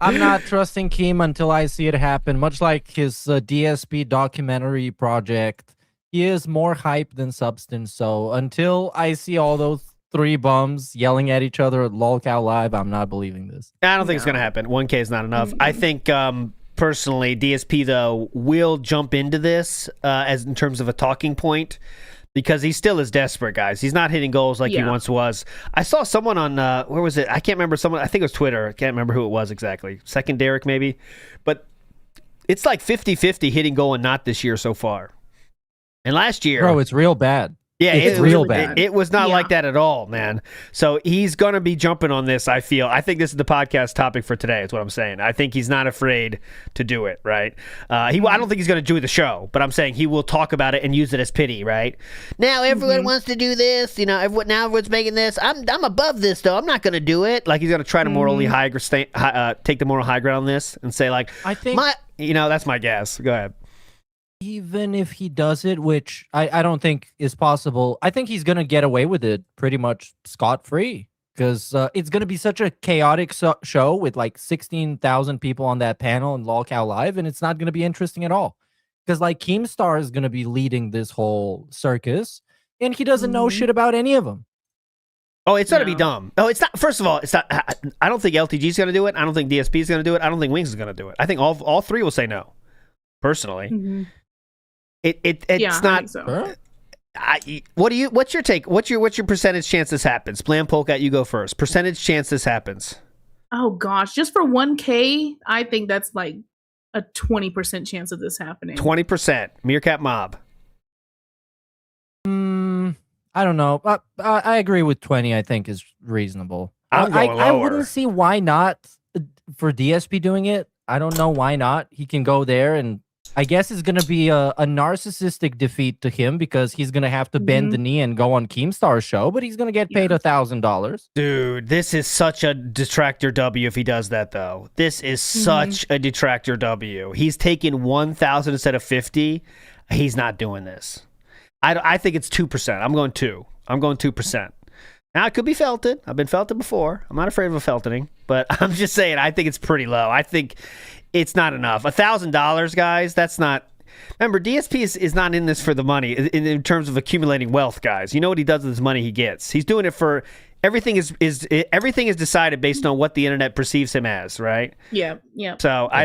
I'm not trusting Keem until I see it happen. Much like his DSP documentary project, he is more hype than substance. So until I see all those 3 bums yelling at each other at LOLCal Live, I'm not believing this. I don't think it's going to happen. 1K is not enough. I think personally, DSP though will jump into this as in terms of a talking point. Because he still is desperate, guys. He's not hitting goals like he once was. I saw someone on, where was it? I can't remember. I think it was Twitter. I can't remember who it was exactly. Second Derek, maybe. But it's like 50-50 hitting goal and not this year so far. And last year. Bro, it's real bad. Yeah, it's real bad. It was not like that at all, man. So he's going to be jumping on this, I feel. I think this is the podcast topic for today, is what I'm saying. I think he's not afraid to do it, right? I don't think he's going to do the show, but I'm saying he will talk about it and use it as pity, right? Now everyone wants to do this. You know, now everyone's making this. I'm above this, though. I'm not going to do it. Like, he's going to try to morally take the moral high ground on this and say, like, I think that's my guess. Go ahead. Even if he does it, which I don't think is possible, I think he's going to get away with it pretty much scot-free because it's going to be such a chaotic show with like 16,000 people on that panel in LOLCal Live, and it's not going to be interesting at all because like Keemstar is going to be leading this whole circus, and he doesn't know shit about any of them. Oh, it's going to be dumb. Oh, it's not. First of all, it's not. I don't think LTG is going to do it. I don't think DSP is going to do it. I don't think Wings is going to do it. I think all 3 will say no, personally. It's not. So. What's your take? What's your percentage chance this happens? Blam Polkat, you go first. Percentage chance this happens. Oh gosh, just for 1K, I think that's like a 20% chance of this happening. 20%. Meerkat Mob. I don't know. I agree with 20. I think is reasonable. I wouldn't see why not for DSP doing it. I don't know why not. He can go there and. I guess it's going to be a narcissistic defeat to him because he's going to have to bend the knee and go on Keemstar's show, but he's going to get paid $1,000. Dude, this is such a detractor W if he does that, though. This is such a detractor W. He's taking 1,000 instead of 50. He's not doing this. I think it's 2%. I'm going 2. I'm going 2%. Now, it could be felted. I've been felted before. I'm not afraid of a felting, but I'm just saying I think it's pretty low. I think it's not enough. $1,000, guys, that's not... Remember, DSP is not in this for the money in terms of accumulating wealth, guys. You know what he does with his money he gets. He's doing it for... Everything is decided based on what the internet perceives him as, right? Yeah. So I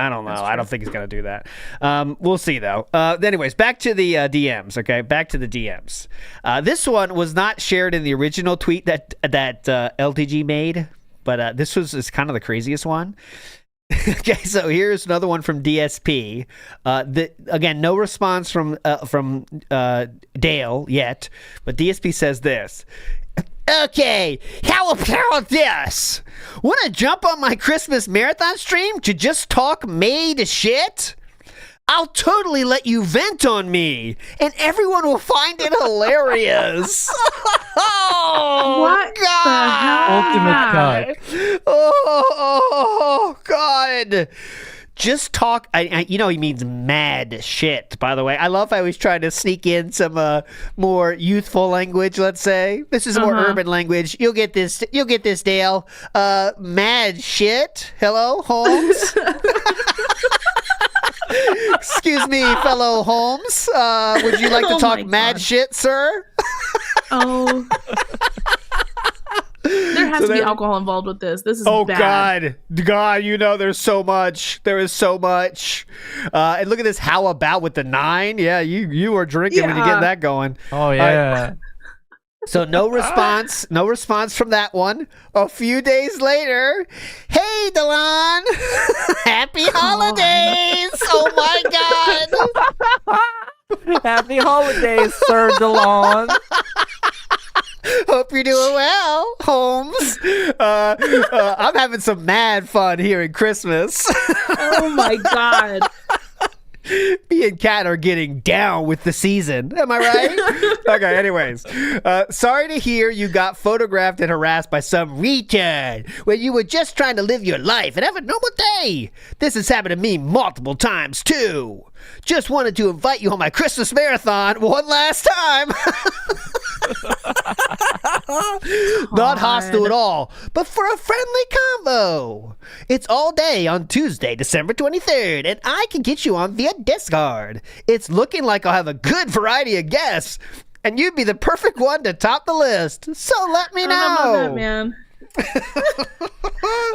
don't know. I don't think he's going to do that. We'll see, though. Anyways, back to the DMs, okay? Back to the DMs. This one was not shared in the original tweet that LTG made, but this is kind of the craziest one. Okay, so here's another one from DSP. Again, no response from Dale yet, but DSP says this. Okay, how about this? Want to jump on my Christmas marathon stream to just talk made shit? I'll totally let you vent on me, and everyone will find it hilarious. Oh, what God. Ultimate cut. Oh, God. just talk. You know he means mad shit, by the way. I love how he's trying to sneak in some more youthful language, let's say. This is more urban language. You'll get this, Dale. Mad shit. Hello, Holmes? Excuse me, fellow Holmes. Would you like to talk mad shit, sir? Oh. There has to be alcohol involved with this. This is bad. God, you know there's so much. There is so much. And look at this. How about with the 9? Yeah, you were drinking when you get that going. Oh yeah. So no response. No response from that one. A few days later, hey Delon, happy holidays. Oh my God. Happy holidays, Sir Delon. Hope you're doing well, Holmes. I'm having some mad fun here in Christmas. Oh my God. Me and Kat are getting down with the season. Am I right? Okay, anyways. Sorry to hear you got photographed and harassed by some retard when you were just trying to live your life and have a normal day. This has happened to me multiple times, too. Just wanted to invite you on my Christmas marathon one last time. Not hostile at all, but for a friendly combo. It's all day on Tuesday, December 23rd, and I can get you on via Discord. It's looking like I'll have a good variety of guests, and you'd be the perfect one to top the list. So let me know. I don't know about that, man.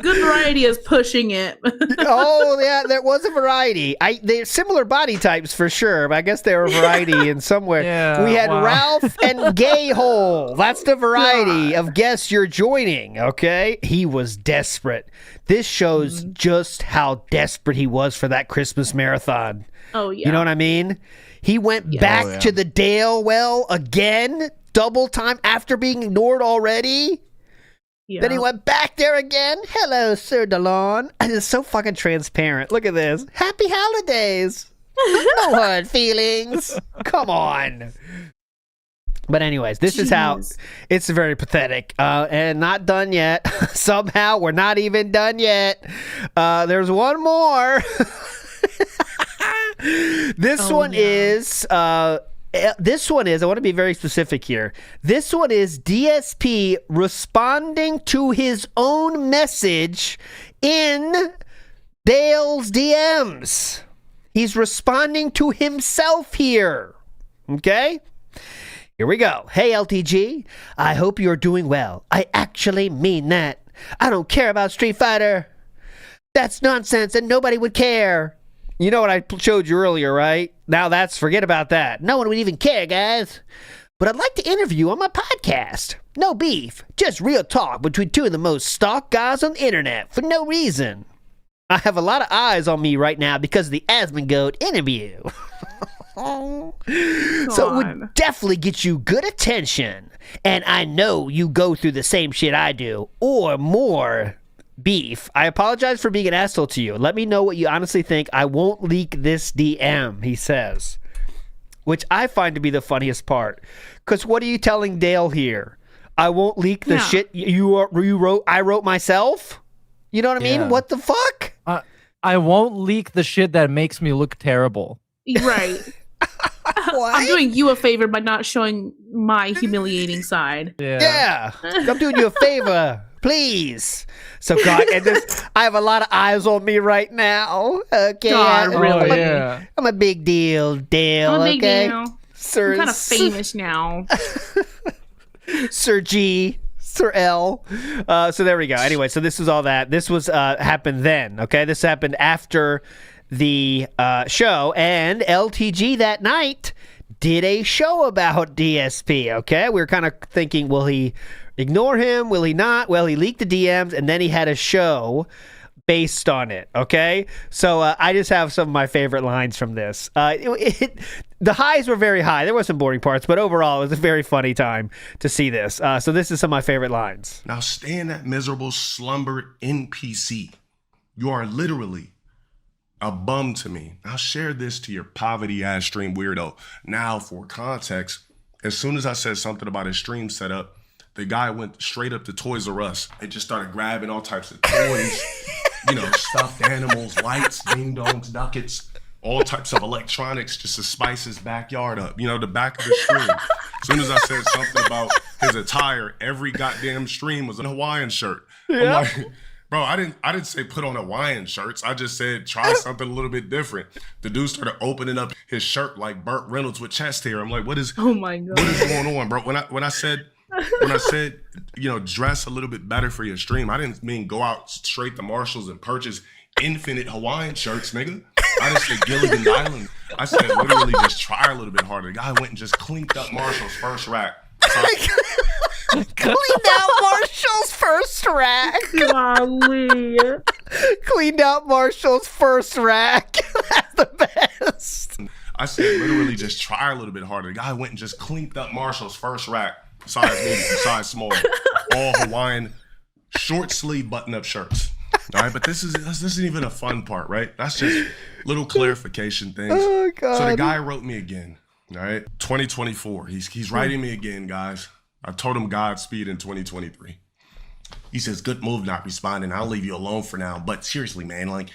Good variety is pushing it. Oh yeah, there was a variety. They're similar body types for sure, but I guess they're a variety in somewhere. Yeah, we had Ralph and Gay Hole. That's the variety of guests you're joining. Okay, he was desperate. This shows just how desperate he was for that Christmas marathon. Oh yeah, you know what I mean? He went back to the Dale well again, double time after being ignored already. Yeah. Then he went back there again. Hello, Sir Delon. It's so fucking transparent. Look at this. Happy holidays. No hard feelings. Come on. But anyways, this is how it's very pathetic. And not done yet. Somehow we're not even done yet. There's one more. This one is I want to be very specific here. This one is DSP responding to his own message in Dale's DMs. He's responding to himself here. Okay? Here we go. Hey, LTG. I hope you're doing well. I actually mean that. I don't care about Street Fighter. That's nonsense and nobody would care. You know what I showed you earlier, right? Now forget about that. No one would even care, guys. But I'd like to interview you on my podcast. No beef, just real talk between two of the most stalked guys on the internet for no reason. I have a lot of eyes on me right now because of the Asmongold interview. So it would definitely get you good attention. And I know you go through the same shit I do, or more. Beef, I apologize for being an asshole to you. Let me know what you honestly think. I won't leak this DM, he says. Which I find to be the funniest part. Because what are you telling Dale here? I won't leak the shit you wrote. I wrote myself? You know what I mean? What the fuck? I won't leak the shit that makes me look terrible. Right. I'm doing you a favor by not showing my humiliating side. Yeah. I'm doing you a favor. Please. So God, and I have a lot of eyes on me right now. Okay. God, really? I'm a big deal, Dale. I'm a big deal. Sir, I'm kind of famous now. Sir G. Sir L. So there we go. Anyway, so this was all that. This was happened then. Okay. This happened after the show, and LTG that night did a show about DSP. Okay. We were kind of thinking, will he ignore him? Will he not? Well, he leaked the DMs, and then he had a show based on it, okay? So I just have some of my favorite lines from this. The highs were very high. There were some boring parts, but overall, it was a very funny time to see this. So this is some of my favorite lines. Now stay in that miserable slumber NPC. You are literally a bum to me. Now share this to your poverty-ass stream weirdo. Now, for context, as soon as I said something about his stream setup, the guy went straight up to Toys R Us and just started grabbing all types of toys, stuffed animals, lights, ding-dongs, ducats, all types of electronics just to spice his backyard up. You know, the back of the stream. As soon as I said something about his attire, every goddamn stream was a Hawaiian shirt. I'm like, bro, I didn't say put on Hawaiian shirts. I just said try something a little bit different. The dude started opening up his shirt like Burt Reynolds with chest hair. I'm like, what is going on, bro? When I said, you know, dress a little bit better for your stream, I didn't mean go out straight to Marshalls and purchase infinite Hawaiian shirts, nigga. I didn't say Gilligan Island. I said literally just try a little bit harder. The guy went and just cleaned up Marshall's first rack. Cleaned out Marshall's first rack. Golly. Cleaned out Marshall's first rack. That's the best. I said literally just try a little bit harder. The guy went and just cleaned up Marshall's first rack. Size medium, size small. All Hawaiian short sleeve button up shirts. All right, but this isn't even a fun part, right? That's just little clarification things. Oh, God. So the guy wrote me again, all right? 2024. He's writing me again, guys. I told him Godspeed in 2023. He says, good move not responding. I'll leave you alone for now. But seriously, man, like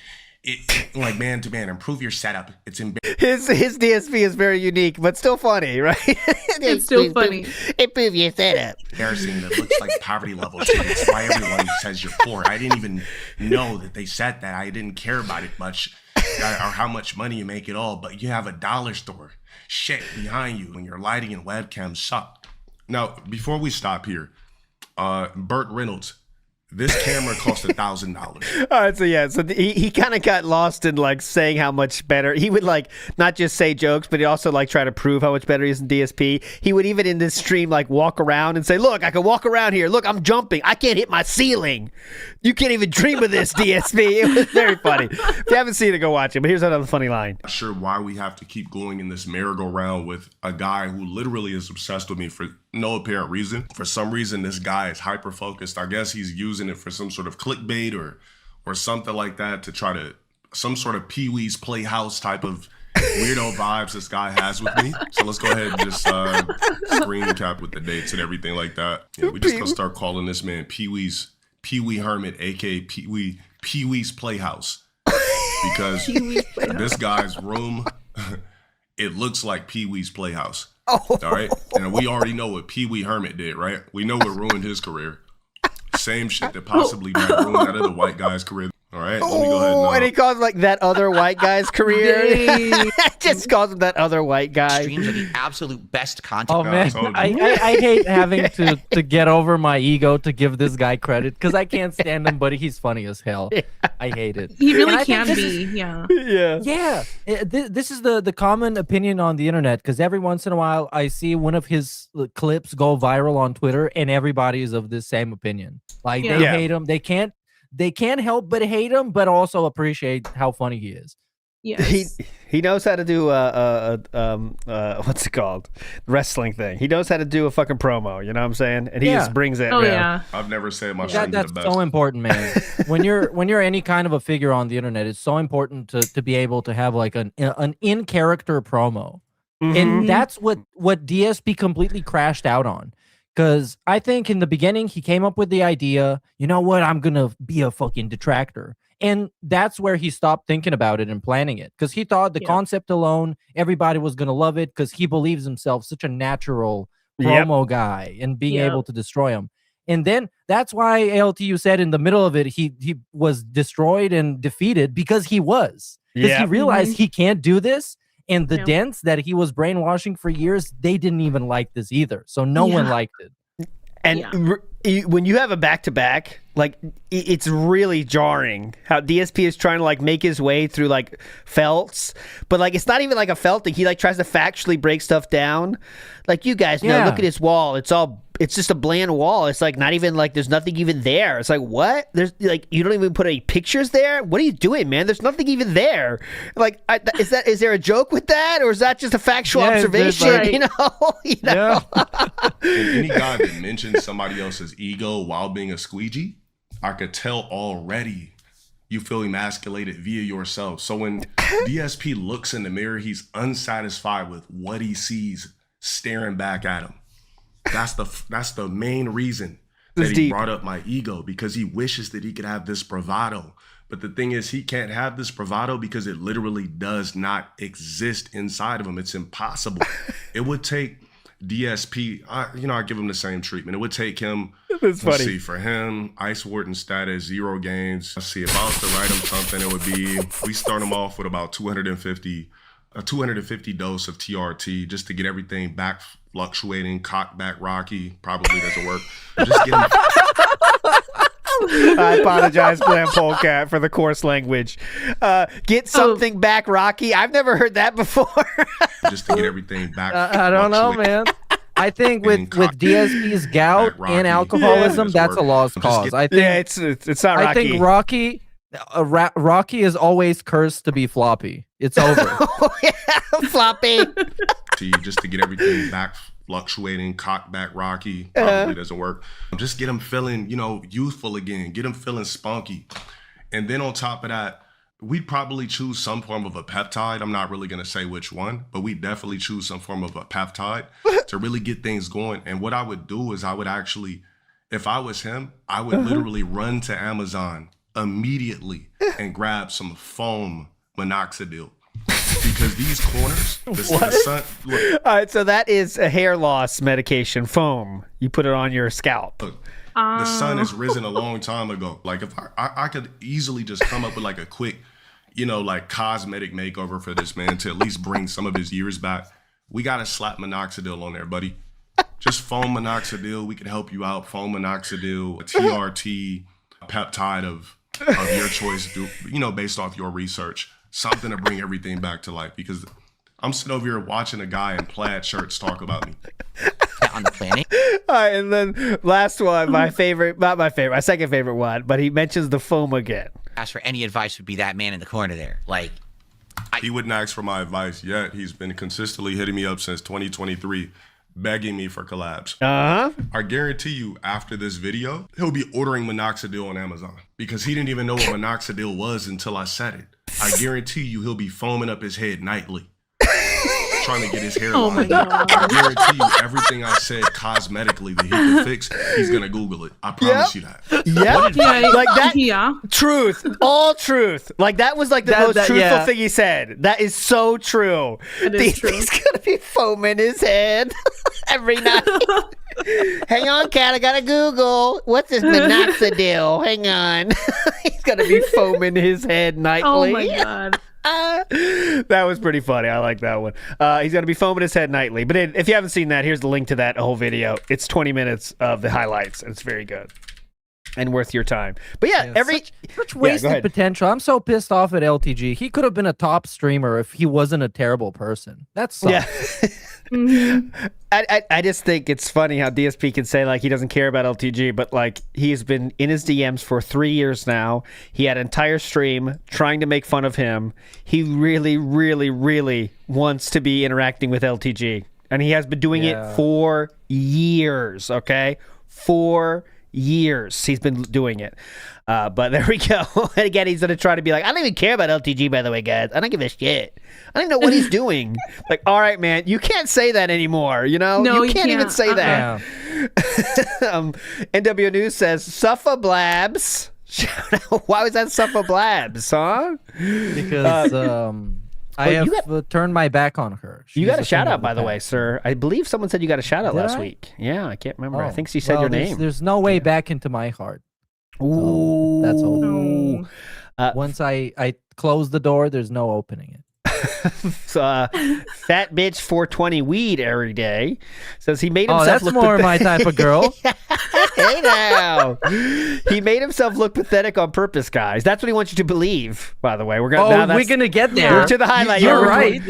man to man, improve your setup. It's embarrassing. His DSP is very unique, but still funny, right? It's still funny. Improve your setup. Embarrassing. That looks like poverty level. It's why everyone says you're poor. I didn't even know that they said that. I didn't care about it much or how much money you make at all. But you have a dollar store shit behind you and your lighting and webcam suck. Now, before we stop here, Burt Reynolds, this camera cost $1,000. All right, so he kind of got lost in like saying how much better he would like not just say jokes, but he also like try to prove how much better he is in DSP. He would even in this stream like walk around and say, "Look, I can walk around here. Look, I'm jumping. I can't hit my ceiling. You can't even dream of this, DSP." It was very funny. If you haven't seen it, go watch it. But here's another funny line. Not sure why we have to keep going in this merry-go-round with a guy who literally is obsessed with me for no apparent reason. For some reason, this guy is hyper-focused. I guess he's using it for some sort of clickbait or something like that to try to, some sort of Pee-wee's Playhouse type of weirdo vibes this guy has with me. So let's go ahead and just screen cap with the dates and everything like that. Yeah, we just gonna start calling this man Pee-wee Hermit, aka Pee-wee's Playhouse. Because this guy's room, it looks like Pee-wee's Playhouse. All right, and we already know what Pee-wee Hermit did, right? We know what ruined his career. Same shit that possibly might ruin that other white guy's career. All right, let me go ahead and he calls like that other white guy's career. Just calls him that other white guy. Streams are the absolute best content. Oh man, I hate having to get over my ego to give this guy credit because I can't stand him, but he's funny as hell. I hate it. He really can be. Yeah. This is the common opinion on the internet because every once in a while I see one of his clips go viral on Twitter and everybody is of this same opinion. Like they hate him. They can't help but hate him, but also appreciate how funny he is. Yes. He knows how to do what's it called? Wrestling thing. He knows how to do a fucking promo, you know what I'm saying? And he just brings it. I've never said my streams that's the best. so important, man. when you're any kind of a figure on the internet, it's so important to be able to have like an in character promo. And that's what DSP completely crashed out on. Because I think in the beginning, he came up with the idea, you know what, I'm going to be a fucking detractor. And that's where he stopped thinking about it and planning it. Because he thought the concept alone, everybody was going to love it because he believes himself such a natural promo guy and being able to destroy him. And then that's why ALTU said in the middle of it, he was destroyed and defeated because he was. Because he realized he can't do this. And the dents that he was brainwashing for years, they didn't even like this either. So no one liked it. And when you have a back-to-back, like, it's really jarring how DSP is trying to, like, make his way through, like, felts. But, like, it's not even, like, a felt thing. He, like, tries to factually break stuff down. Like, you guys know, look at his wall. It's just a bland wall. It's, like, not even, like, there's nothing even there. It's like, what? There's, like, you don't even put any pictures there? What are you doing, man? There's nothing even there. Like, is there a joke with that? Or is that just a factual observation? You know? And any guy that mentions somebody else's ego while being a squeegee, I could tell already you feel emasculated via yourself. So when DSP looks in the mirror, he's unsatisfied with what he sees staring back at him. That's the main reason that he brought up my ego, because he wishes that he could have this bravado. But the thing is, he can't have this bravado because it literally does not exist inside of him. It's impossible. It would take DSP, I give him the same treatment. It would take him, That's funny. see, for him, Ice Warden status, 0 gains. Let's see, if I was to write him something, it would be, we start him off with about 250 dose of TRT just to get everything back fluctuating, cock back Rocky. Probably doesn't work. Just get him. I apologize, Glam Polecat, for the coarse language. Get something back, Rocky. I've never heard that before. Just to get everything back. I don't know, man. I think with DSP's gout and alcoholism, that's a lost cause. I think it's not Rocky. I think Rocky is always cursed to be floppy. It's over. Floppy. Just to get everything back fluctuating, cock back Rocky. Probably doesn't work. Just get him feeling, youthful again. Get him feeling spunky. And then on top of that, we'd probably choose some form of a peptide. I'm not really going to say which one, but we definitely choose some form of a peptide to really get things going. And what I would do is I would actually, if I was him, I would literally run to Amazon immediately and grab some foam minoxidil. Because these corners, the sun, look. All right, so that is a hair loss medication, foam. You put it on your scalp. Look, the sun has risen a long time ago. Like, if I could easily just come up with like a quick, cosmetic makeover for this man to at least bring some of his years back. We got to slap minoxidil on there, buddy. Just foam minoxidil. We can help you out. Foam minoxidil, a TRT, a peptide of your choice, based off your research. Something to bring everything back to life, because I'm sitting over here watching a guy in plaid shirts talk about me. On the planet. All right, and then last one, my second favorite one, but he mentions the foam again. Ask for any advice would be that man in the corner there. Like, he wouldn't ask for my advice yet. He's been consistently hitting me up since 2023, begging me for collabs. I guarantee you, after this video, he'll be ordering minoxidil on Amazon because he didn't even know what minoxidil was until I said it. I guarantee you he'll be foaming up his head nightly, trying to get his hair lined up. I guarantee you everything I said cosmetically that he can fix, he's going to Google it. I promise you that. Like that. Truth. All truth. Like, that was like the most truthful thing he said. That is so true. He's going to be foaming his head every night. Hang on, cat. I got to Google. What's this minoxidil? Hang on. He's going to be foaming his head nightly. Oh, my God. That was pretty funny. I like that one. He's going to be foaming his head nightly. But if you haven't seen that, here's the link to that whole video. It's 20 minutes of the highlights, and it's very good and worth your time. But such wasted potential. I'm so pissed off at LTG. He could have been a top streamer if he wasn't a terrible person. That sucks. I just think it's funny how DSP can say like he doesn't care about LTG, but like he's been in his DMs for 3 years now. He had an entire stream trying to make fun of him. He really, really, really wants to be interacting with LTG, and he has been doing it for years. Okay, 4 years he's been doing it. But there we go. And again, he's gonna try to be like, I don't even care about LTG, by the way, guys. I don't give a shit. I don't even know what he's doing. Like, all right, man, you can't say that anymore. No, you can't even say that. NW News says Suffa Blabs. Why was that Suffa Blabs, huh? Because I have turned my back on her. You got a shout out, by the way, sir. I believe someone said you got a shout out last week. Yeah, I can't remember. I think she said your name. There's no way back into my heart. Ooh. So that's all. Once I close the door, there's no opening it. Fat bitch 420 weed every day says he made himself that's look more my type of girl. Hey now, he made himself look pathetic on purpose, guys. That's what he wants you to believe. By the way, we're gonna get there. We're to the highlight. You're right.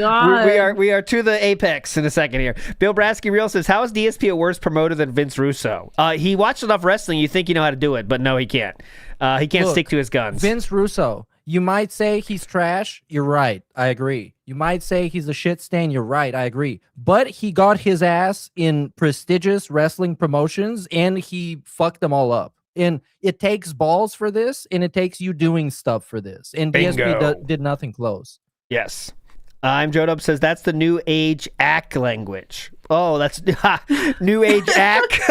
We are to the apex in a second here. Bill Brasky Real says, how is DSP a worse promoter than Vince Russo? He watched enough wrestling. You think you know how to do it, but no, he can't. He can't stick to his guns. Vince Russo. You might say he's trash. You're right. I agree. You might say he's a shit stain. You're right. I agree. But he got his ass in prestigious wrestling promotions, and he fucked them all up. And it takes balls for this, and it takes you doing stuff for this. And DSP did nothing close. Yes. I'm Joe Dub says that's the new age act language. Oh, that's New Age act.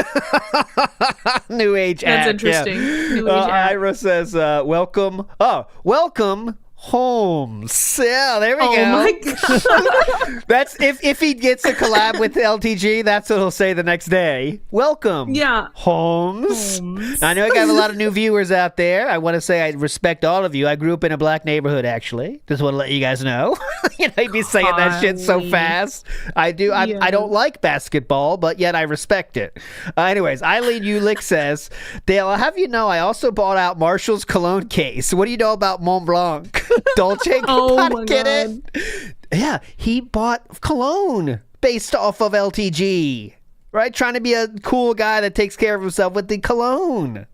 New Age That's act. interesting. Yeah. New Age act. Ira says, welcome. Oh, welcome Holmes. Yeah, there we go. Oh my god. That's if he gets a collab with LTG, that's what he'll say the next day. Welcome. Yeah. Holmes. I know I got a lot of new viewers out there. I want to say I respect all of you. I grew up in a black neighborhood, actually. Just want to let you guys know. He'd be saying that shit so fast. I do. I don't like basketball, but yet I respect it. Anyways, Eileen Ulick says, Dale, I'll have you know I also bought out Marshall's cologne case. What do you know about Mont Blanc? Dolce? Oh my Get god. it? Yeah, he bought cologne based off of LTG. Right? Trying to be a cool guy that takes care of himself with the cologne.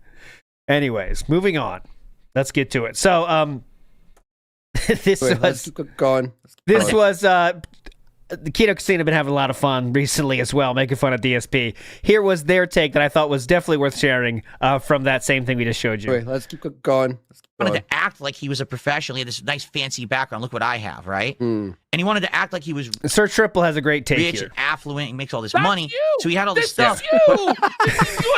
Anyways, moving on. Let's get to it. So, let's keep going. This was the Keto Casino have been having a lot of fun recently as well, making fun of DSP. Here was their take that I thought was definitely worth sharing from that same thing we just showed you. Wait, let's keep going. He wanted to act like he was a professional. He had this nice fancy background. Look what I have, right? And he wanted to act like he was Sir Triple has a great take rich here. and affluent. He makes all this money. So he had all this This stuff. is you!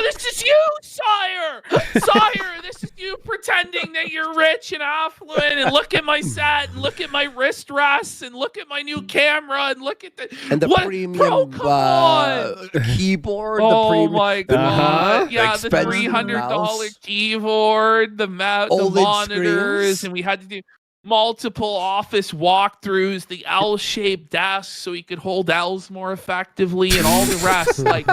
This is you, sire! Sire, this is you pretending that you're rich and affluent, and look at my set, and look at my wrist rests, and look at my new camera, and look at the... And the premium keyboard. Oh the premium, my god! Yeah, the expensive $300 mouse. keyboard, the OLED monitors, screens. and we had to do multiple office walkthroughs, the L-shaped desk so he could hold L's more effectively, and all the rest. Like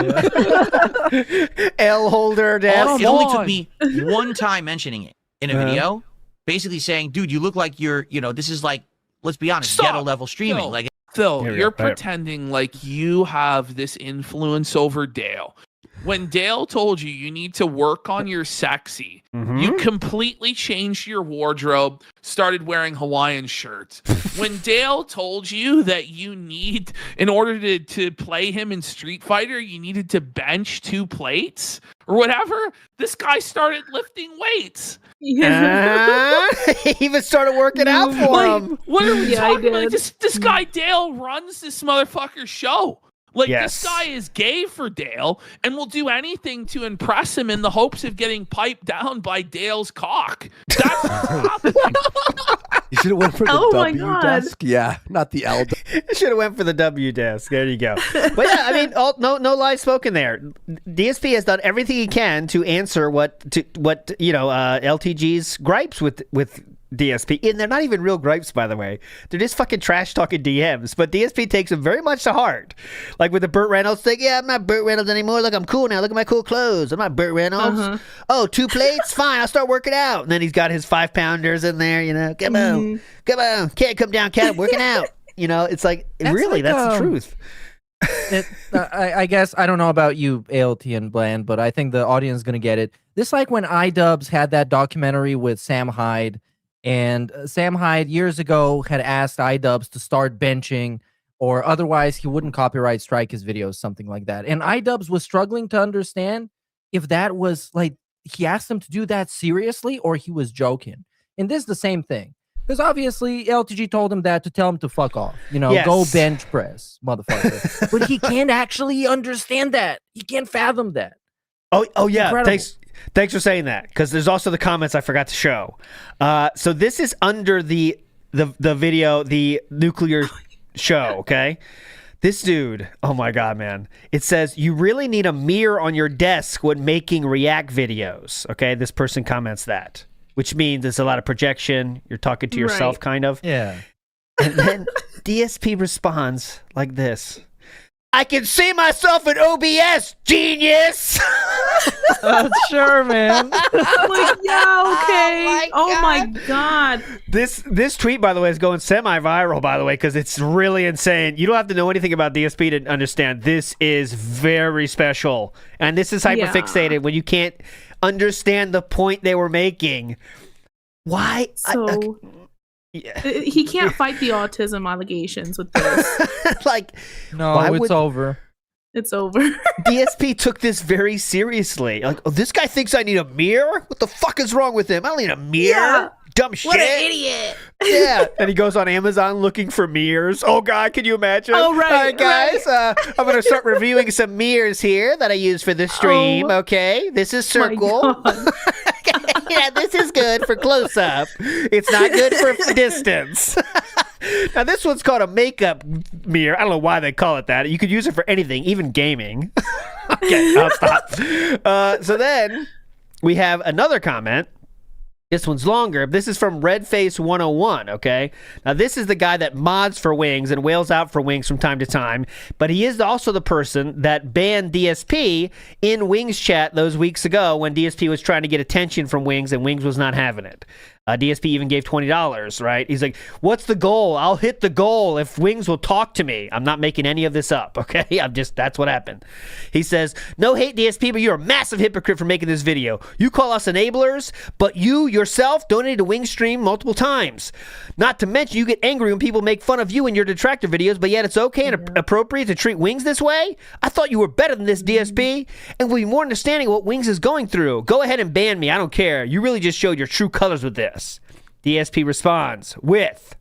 L holder desk. It only took me one time mentioning it in a video, basically saying, "Dude, you look like you're, this is like, let's be honest, ghetto level streaming." Phil, Like, Phil, Here we you're go. Right. pretending like you have this influence over Dale. When Dale told you you need to work on your sexy, you completely changed your wardrobe, started wearing Hawaiian shirts. When Dale told you that you need, in order to play him in Street Fighter, you needed to bench 2 plates or whatever, this guy started lifting weights. He even started working out for him. What are we talking about? Like, this guy Dale runs this motherfucker's show. Like, this guy is gay for Dale and will do anything to impress him in the hopes of getting piped down by Dale's cock. That's what's happening. You should have went for the Oh my W God. desk. Yeah, not the L. Should have went for the W desk. There you go. But yeah, I mean, no lies spoken there. DSP has done everything he can to answer what LTG's gripes with DSP, and they're not even real gripes, by the way. They're just fucking trash talking DMs. But DSP takes them very much to heart. Like with the Burt Reynolds thing. Yeah, I'm not Burt Reynolds anymore. Look, I'm cool now. Look at my cool clothes. I'm not Burt Reynolds. Oh, 2 plates? Fine, I'll start working out. And then he's got his 5-pounders in there. Come on, can't come down, cat. I'm working out. It's like that's the truth. I guess I don't know about you, ALT and Bland, but I think the audience is gonna get it. This like when iDubbbz had that documentary with Sam Hyde. And Sam Hyde years ago had asked iDubbbz to start benching, or otherwise he wouldn't copyright strike his videos, something like that. And iDubbbz was struggling to understand if that was like he asked him to do that seriously or he was joking. And this is the same thing. Because obviously LTG told him that to tell him to fuck off. Go bench press, motherfucker. But he can't actually understand that. He can't fathom that. Oh yeah. Incredible. Thanks for saying that, because there's also the comments I forgot to show. So this is under the video, the nuclear show, okay? This dude, oh my God, man. It says, you really need a mirror on your desk when making react videos, okay? This person comments that, which means it's a lot of projection. You're talking to yourself, kind of. Yeah. And then DSP responds like this. I can see myself in OBS, genius! Sure, man. Like, yeah, okay. Oh my god. This tweet, by the way, is going semi-viral, by the way, because it's really insane. You don't have to know anything about DSP to understand. This is very special. And this is hyperfixated when you can't understand the point they were making. Why? So... He can't fight the autism allegations with this. Like, no, it's over. It's over. DSP took this very seriously. Like, oh, this guy thinks I need a mirror? What the fuck is wrong with him? I don't need a mirror. Yeah. Dumb shit. What an idiot. Yeah. And he goes on Amazon looking for mirrors. Oh, God, can you imagine? Oh, right. All right, guys, I'm going to start reviewing some mirrors here that I use for the stream. Oh, okay. This is circle. Yeah, this is good for close-up. It's not good for distance. Now, this one's called a makeup mirror. I don't know why they call it that. You could use it for anything, even gaming. Okay, I'll stop. So then we have another comment. This one's longer. This is from Redface101, okay? Now, this is the guy that mods for Wings and wails out for Wings from time to time, but he is also the person that banned DSP in Wings chat those weeks ago when DSP was trying to get attention from Wings and Wings was not having it. DSP even gave $20, right? He's like, what's the goal? I'll hit the goal if Wings will talk to me. I'm not making any of this up, okay? That's what happened. He says, no hate DSP, but you're a massive hypocrite for making this video. You call us enablers, but you yourself donated to Wings stream multiple times. Not to mention, you get angry when people make fun of you in your detractor videos, but yet it's okay and appropriate to treat Wings this way? I thought you were better than this, DSP, and will be more understanding of what Wings is going through. Go ahead and ban me. I don't care. You really just showed your true colors with this. DSP responds with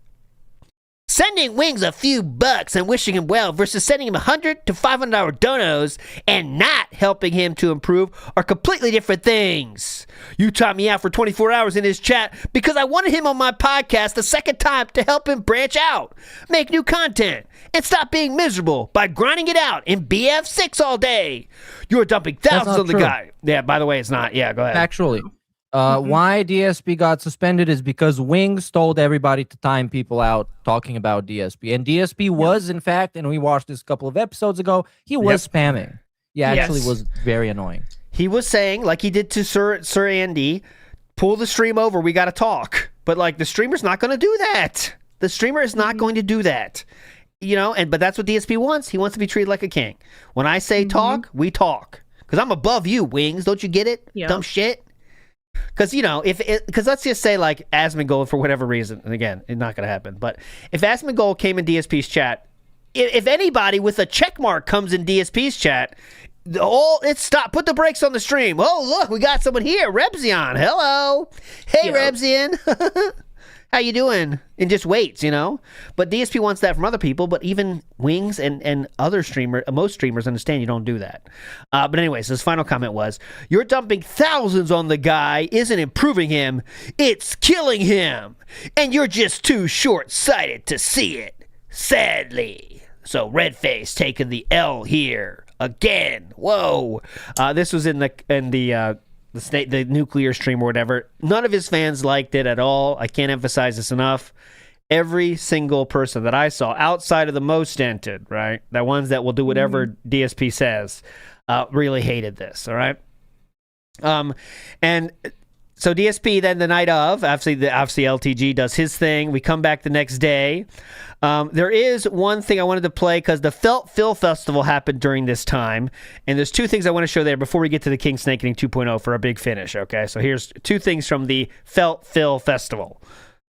sending Wings a few bucks and wishing him well versus sending him $100 to $500 donos and not helping him to improve are completely different things. You taught me out for 24 hours in his chat because I wanted him on my podcast the second time to help him branch out, make new content, and stop being miserable by grinding it out in BF6 all day. You're dumping thousands on the guy. Yeah, by the way, it's not. Yeah, go ahead. Actually. Why DSP got suspended is because Wings told everybody to time people out talking about DSP. And DSP was, in fact, and we watched this a couple of episodes ago, he was spamming. Yeah, actually was very annoying. He was saying, like he did to Sir Andy, pull the stream over, we got to talk. But like the streamer's not going to do that. The streamer is not going to do that. You know, but that's what DSP wants. He wants to be treated like a king. When I say talk, we talk. Because I'm above you, Wings. Don't you get it? Dumb shit. Because, you know, because let's just say, like, Asmongold, for whatever reason, and again, it's not going to happen, but if Asmongold came in DSP's chat, if anybody with a check mark comes in DSP's chat, it's stop, put the brakes on the stream. Oh, look, we got someone here, Rebzion. Hello. Hey, Rebzion. How you doing? And just waits, you know? But DSP wants that from other people, but even Wings and other most streamers understand you don't do that. But anyways, his final comment was, you're dumping thousands on the guy isn't improving him, it's killing him. And you're just too short-sighted to see it, sadly. So Redface taking the L here again. Whoa. This was in the nuclear stream or whatever. None of his fans liked it at all. I can't emphasize this enough. Every single person that I saw outside of the most dented, right? The ones that will do whatever DSP says, really hated this. All right. And so DSP then the night of, obviously LTG does his thing. We come back the next day. There is one thing I wanted to play because the Felt Phil Festival happened during this time. And there's two things I want to show there before we get to the Kingsnake 2.0 for a big finish. Okay, so here's two things from the Felt Phil Festival.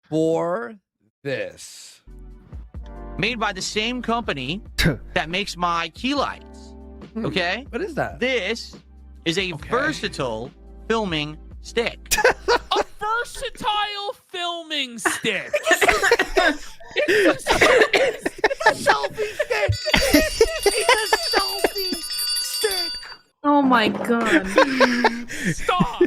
For this. Made by the same company that makes my key lights. Okay? What is that? This is a versatile filming stick. A versatile filming stick. It's a selfie stick. It's a selfie stick. Oh my god. Stop.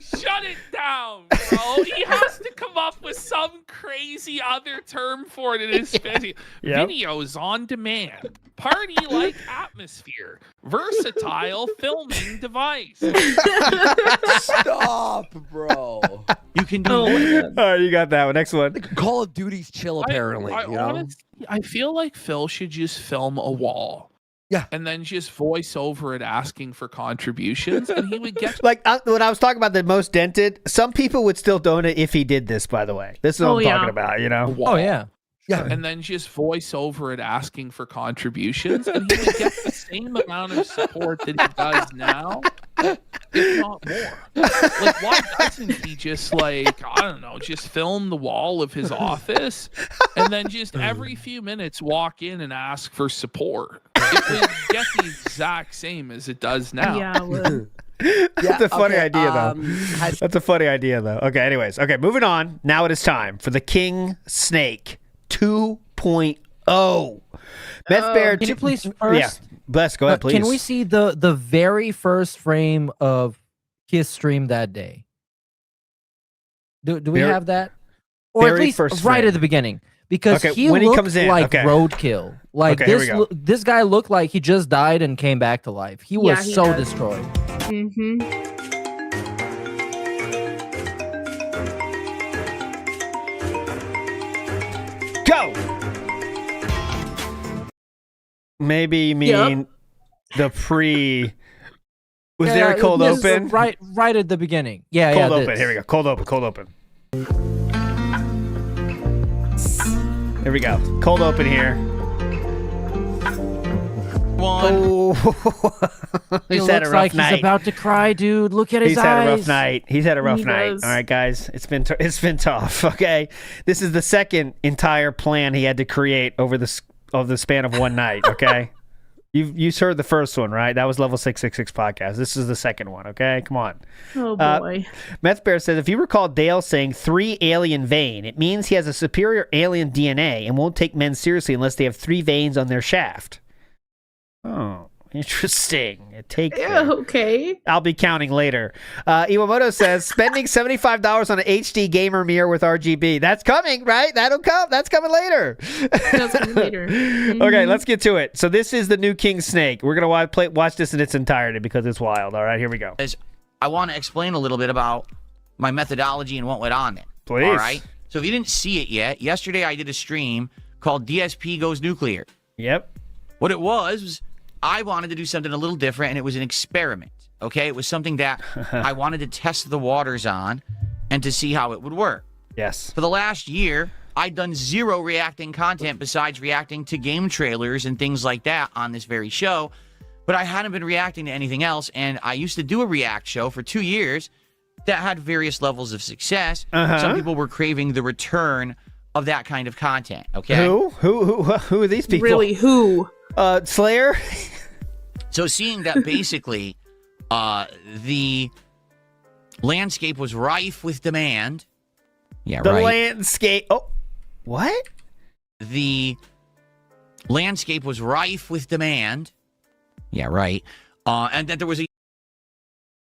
Shut it down, bro. He has to come up with some crazy other term for it in his videos on demand. Party-like atmosphere. Versatile filming device. Stop, bro. You can do All right, you got that one. Next one. Call of Duty's chill, apparently. I feel like Phil should just film a wall. Yeah. And then just voice over it asking for contributions, and he would get... Like, when I was talking about the most dented, some people would still donate if he did this, by the way. This is what I'm talking about, you know? Oh, yeah. Yeah. And then just voice over it asking for contributions, and he would get the same amount of support that he does now, if not more. Like, why doesn't he just, like, I don't know, just film the wall of his office, and then just every few minutes walk in and ask for support? it would get the exact same as it does now. Yeah, it would. That's a funny okay, idea, though. That's a funny idea, though. Okay, anyways. Okay, moving on. Now it is time for the Kingsnake 2.0. Meth Bear, can you please first? Yeah, Bless, go ahead, please. Can we see the very first frame of his stream that day? Do we have that? Or at least right frame. at the beginning. Because he when looked he comes in, like roadkill. Like this guy looked like he just died and came back to life. He was so destroyed. Mm-hmm. Go! Maybe you mean the pre... Was there a cold open? Right at the beginning. Yeah, cold open. Here we go. Cold open. Here we go. Cold open here. Oh, he's it had a looks rough like night. he's about to cry, dude. Look at his eyes. He's had a rough night. He's had a rough He night. does. All right, guys. It's been tough. Okay, this is the second entire plan he had to create over the span of one night. Okay, you heard the first one, right? That was Level 666 podcast. This is the second one. Okay, come on. Oh boy. Meth Bear says, if you recall Dale saying 3 alien vein, it means he has a superior alien DNA and won't take men seriously unless they have 3 veins on their shaft. Oh, interesting. Okay. I'll be counting later. Iwamoto says, spending $75 on an HD gamer mirror with RGB. That's coming, right? That'll come. That's coming later. That's coming later. Mm-hmm. Okay, let's get to it. So this is the new Kingsnake. We're going to watch this in its entirety because it's wild. All right, here we go. I want to explain a little bit about my methodology and what went on it. Please. All right? So if you didn't see it yet, yesterday I did a stream called DSP Goes Nuclear. Yep. What it was I wanted to do something a little different, and it was an experiment, okay? It was something that I wanted to test the waters on and to see how it would work. Yes. For the last year, I'd done 0 reacting content besides reacting to game trailers and things like that on this very show, but I hadn't been reacting to anything else, and I used to do a react show for 2 years that had various levels of success. Some people were craving the return of that kind of content, okay? Who are these people? Really, who? Slayer? So seeing that basically the landscape was rife with demand. Yeah, the right. landscape. Oh, what? The landscape was rife with demand. Yeah, right. And that there was a...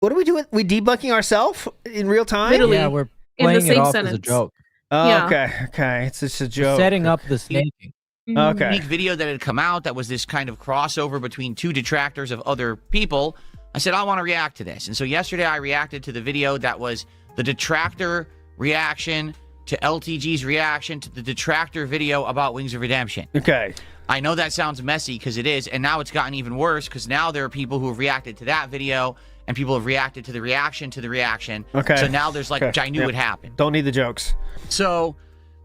What do we do? We debunking ourselves in real time? Literally, Yeah, we're in the playing it same off sentence. as a joke. Oh, Yeah. okay. It's just a joke. Setting up the snaking. Okay. unique video that had come out that was this kind of crossover between 2 detractors of other people. I said, I want to react to this. And so yesterday I reacted to the video that was the detractor reaction to LTG's reaction to the detractor video about Wings of Redemption. Okay. I know that sounds messy because it is, and now it's gotten even worse because now there are people who have reacted to that video and people have reacted to the reaction to the reaction. Okay. So now there's like, which I knew would happen. Don't need the jokes. So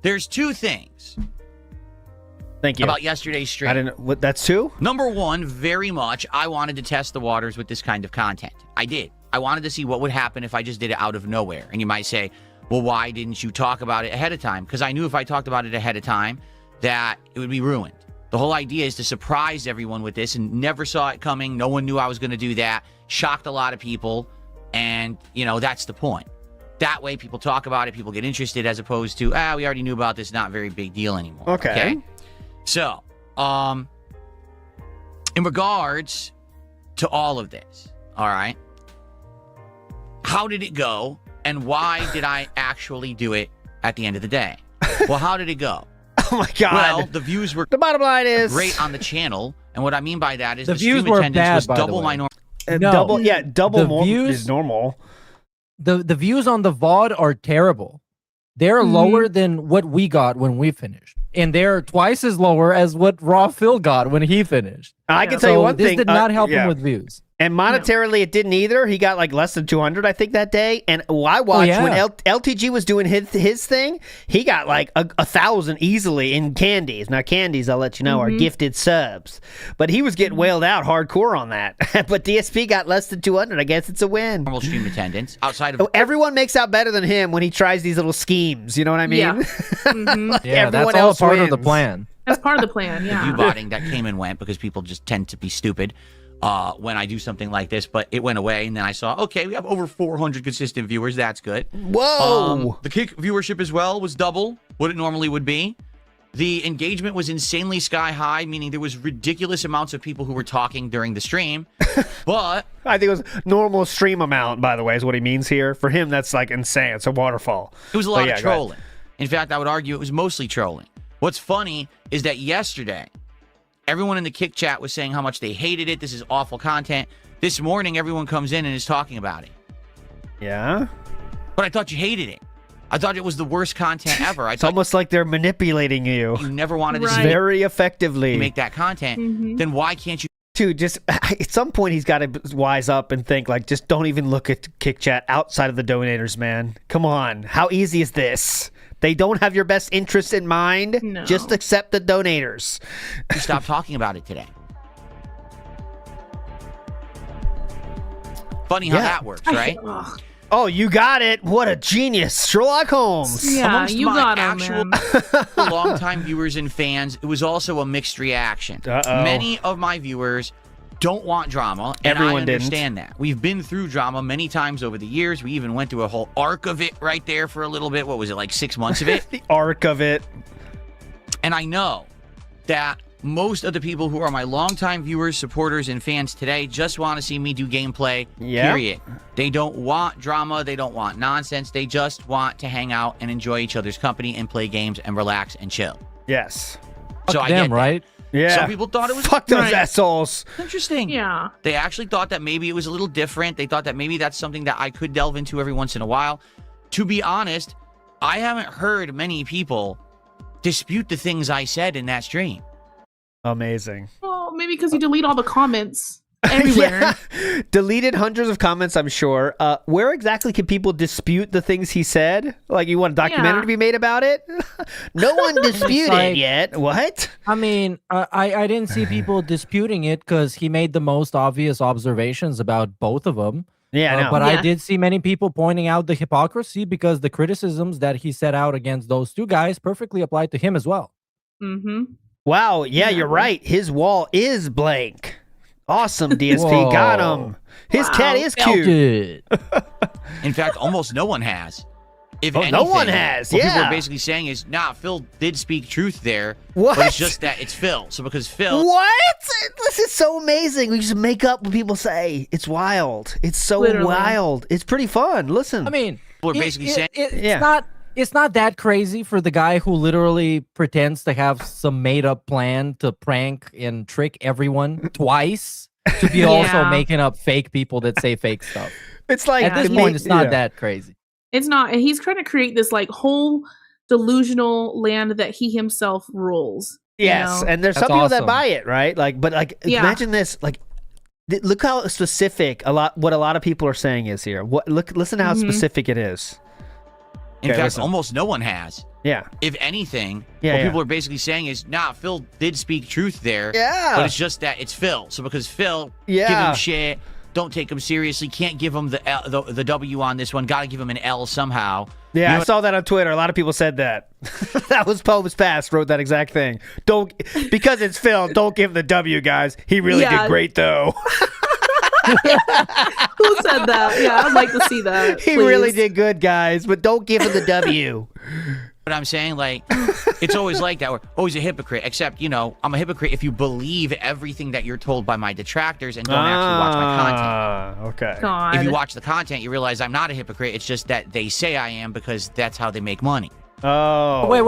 there's 2 things. Thank you. About yesterday's stream. I didn't. What? That's 2. Number 1, very much, I wanted to test the waters with this kind of content. I did. I wanted to see what would happen if I just did it out of nowhere. And you might say, well, why didn't you talk about it ahead of time? Because I knew if I talked about it ahead of time, that it would be ruined. The whole idea is to surprise everyone with this, and never saw it coming. No one knew I was going to do that. Shocked a lot of people. And, that's the point. That way, people talk about it, people get interested, as opposed to, we already knew about this, not very big deal anymore. Okay. So, in regards to all of this, all right, how did it go, and why did I actually do it at the end of the day? Well, how did it go? Oh my God. Well, the views were the bottom line is great on the channel, and what I mean by that is The the views stream were attendance bad, was by the double way. my normal. double views- is normal. The views on the VOD are terrible. They're lower than what we got when we finished. And they're twice as lower as what Raw Phil got when he finished. I can tell you one this thing. did not help him with views. And monetarily, it didn't either. He got like less than 200, I think, that day. And I watched when LTG was doing his thing, he got like 1,000 easily in candies. Now, candies, I'll let you know, are gifted subs. But he was getting wailed out hardcore on that. But DSP got less than 200. I guess it's a win. Normal stream attendance outside of everyone makes out better than him when he tries these little schemes. You know what I mean? Yeah, Everyone that's all else part of the wins. plan. That's part of the plan, The yeah. view botting that came and went because people just tend to be stupid when I do something like this, but it went away, and then I saw, okay, we have over 400 consistent viewers. That's good. Whoa! The Kick viewership as well was double what it normally would be. The engagement was insanely sky high, meaning there was ridiculous amounts of people who were talking during the stream. But I think it was normal stream amount, by the way, is what he means here. For him, that's like insane. It's a waterfall. It was a lot of trolling. In fact, I would argue it was mostly trolling. What's funny is that yesterday, everyone in the Kick chat was saying how much they hated it. This is awful content. This morning, everyone comes in and is talking about it. Yeah? But I thought you hated it. I thought it was the worst content ever. It's almost like they're manipulating you. You never wanted to see very effectively make that content. Then why can't you? Dude, just at some point he's got to wise up and think like, just don't even look at Kick Chat outside of the donators, man. Come on, how easy is this? They don't have your best interests in mind. No. Just accept the donators. You stop talking about it today. Funny how that works, right? Oh, you got it. What a genius. Sherlock Holmes. Yeah, Amongst you my got him, actual man. longtime viewers and fans, it was also a mixed reaction. Uh-oh. Many of my viewers don't want drama, and Everyone I understand that. We've been through drama many times over the years. We even went through a whole arc of it right there for a little bit. What was it, like 6 months of it? The arc of it. And I know that most of the people who are my longtime viewers, supporters, and fans today just want to see me do gameplay, period. They don't want drama. They don't want nonsense. They just want to hang out and enjoy each other's company and play games and relax and chill. Yes. So I them, get that. right? Yeah. Some people thought it was Fuck those assholes. interesting. Yeah. They actually thought that maybe it was a little different. They thought that maybe that's something that I could delve into every once in a while. To be honest, I haven't heard many people dispute the things I said in that stream. Amazing. Well, maybe because you delete all the comments everywhere. Yeah. Deleted hundreds of comments, I'm sure. Where exactly can people dispute the things he said? Like, you want a documentary to be made about it? No one disputed yet. What? I mean, I didn't see people disputing it because he made the most obvious observations about both of them. Yeah, I know. But I did see many people pointing out the hypocrisy because the criticisms that he set out against those two guys perfectly applied to him as well. Mm-hmm. Wow, yeah, you're right. His wall is blank. Awesome, DSP. Whoa. Got him. His cat is cute. In fact, almost no one has. If no anything, one has, what people yeah. are basically saying is, nah, Phil did speak truth there. What? But it's just that it's Phil. So because Phil... What? This is so amazing. We just make up what people say. It's wild. It's so wild. It's pretty fun. Listen. I mean, people are basically saying... It's not that crazy for the guy who literally pretends to have some made-up plan to prank and trick everyone twice to be also making up fake people that say fake stuff. It's like at this point, it's not that crazy. It's not. And he's trying to create this like whole delusional land that he himself rules. Yes, and there's some people that buy it, right? Like, but like, imagine this. Like, look how specific what a lot of people are saying is here. Listen to how specific it is. In fact, almost no one has. Yeah. If anything, what people are basically saying is, nah, Phil did speak truth there. Yeah. But it's just that it's Phil. So because Phil, give him shit, don't take him seriously, can't give him the W on this one, got to give him an L somehow. Yeah, You know I saw that on Twitter. A lot of people said that. That was Pope's Past wrote that exact thing. Because it's Phil, don't give him the W, guys. He really did great, though. Who said that? Yeah, I'd like to see that. He really did good, guys, but don't give him the W. But I'm saying, like, it's always like that. Oh, he's a hypocrite. Except, you know, I'm a hypocrite if you believe everything that you're told by my detractors and don't actually watch my content. Okay. God. If you watch the content, you realize I'm not a hypocrite. It's just that they say I am because that's how they make money. Oh. Wait.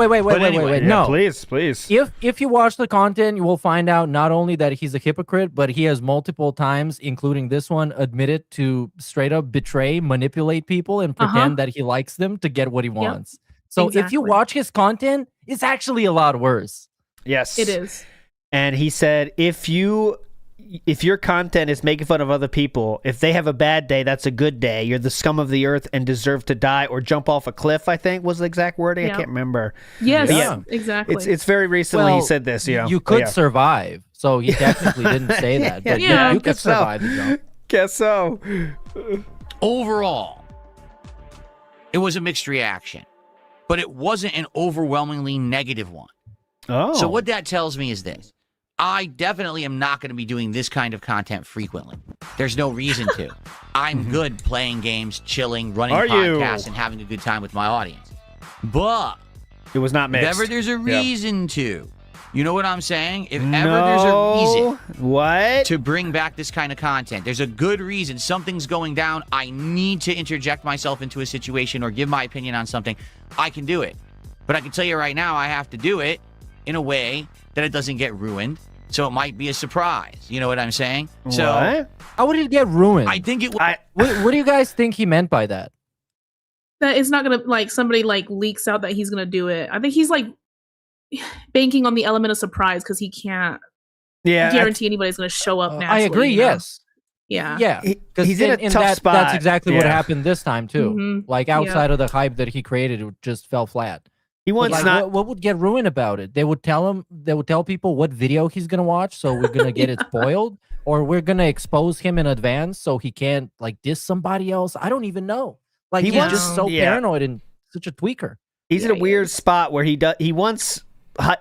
Anyway, No. Please. If you watch the content, you will find out not only that he's a hypocrite, but he has multiple times, including this one, admitted to straight up betray, manipulate people, and pretend that he likes them to get what he wants. So if you watch his content, it's actually a lot worse. Yes. It is. And he said, if your content is making fun of other people, if they have a bad day, that's a good day. You're the scum of the earth and deserve to die or jump off a cliff, I think was the exact wording. I can't remember. Yes, exactly. It's very recently he said this. You could survive. So he technically didn't say that. But you could survive the jump. Guess so. Overall, it was a mixed reaction, but it wasn't an overwhelmingly negative one. Oh. So what that tells me is this. I definitely am not going to be doing this kind of content frequently. There's no reason to. I'm good playing games, chilling, running podcasts, and having a good time with my audience. But it was not mixed. If ever there's a reason to, you know what I'm saying? If ever there's a reason to bring back this kind of content, there's a good reason, something's going down, I need to interject myself into a situation or give my opinion on something, I can do it. But I can tell you right now, I have to do it in a way that it doesn't get ruined. So it might be a surprise. You know what I'm saying? So how would it get ruined? I think it. What do you guys think he meant by that? That it's not gonna like somebody like leaks out that he's gonna do it. I think he's like banking on the element of surprise because he can't guarantee anybody's gonna show up. Naturally, I agree. you know? Yes. Yeah. He's in a tough spot. That's exactly what happened this time too. Mhm. Like outside of the hype that he created, it just fell flat. He wants what would get ruined about it? They would tell people what video he's gonna watch, so we're gonna get it spoiled, or we're gonna expose him in advance so he can't like diss somebody else. I don't even know. Like he's just so paranoid and such a tweaker. He's in a weird spot where he wants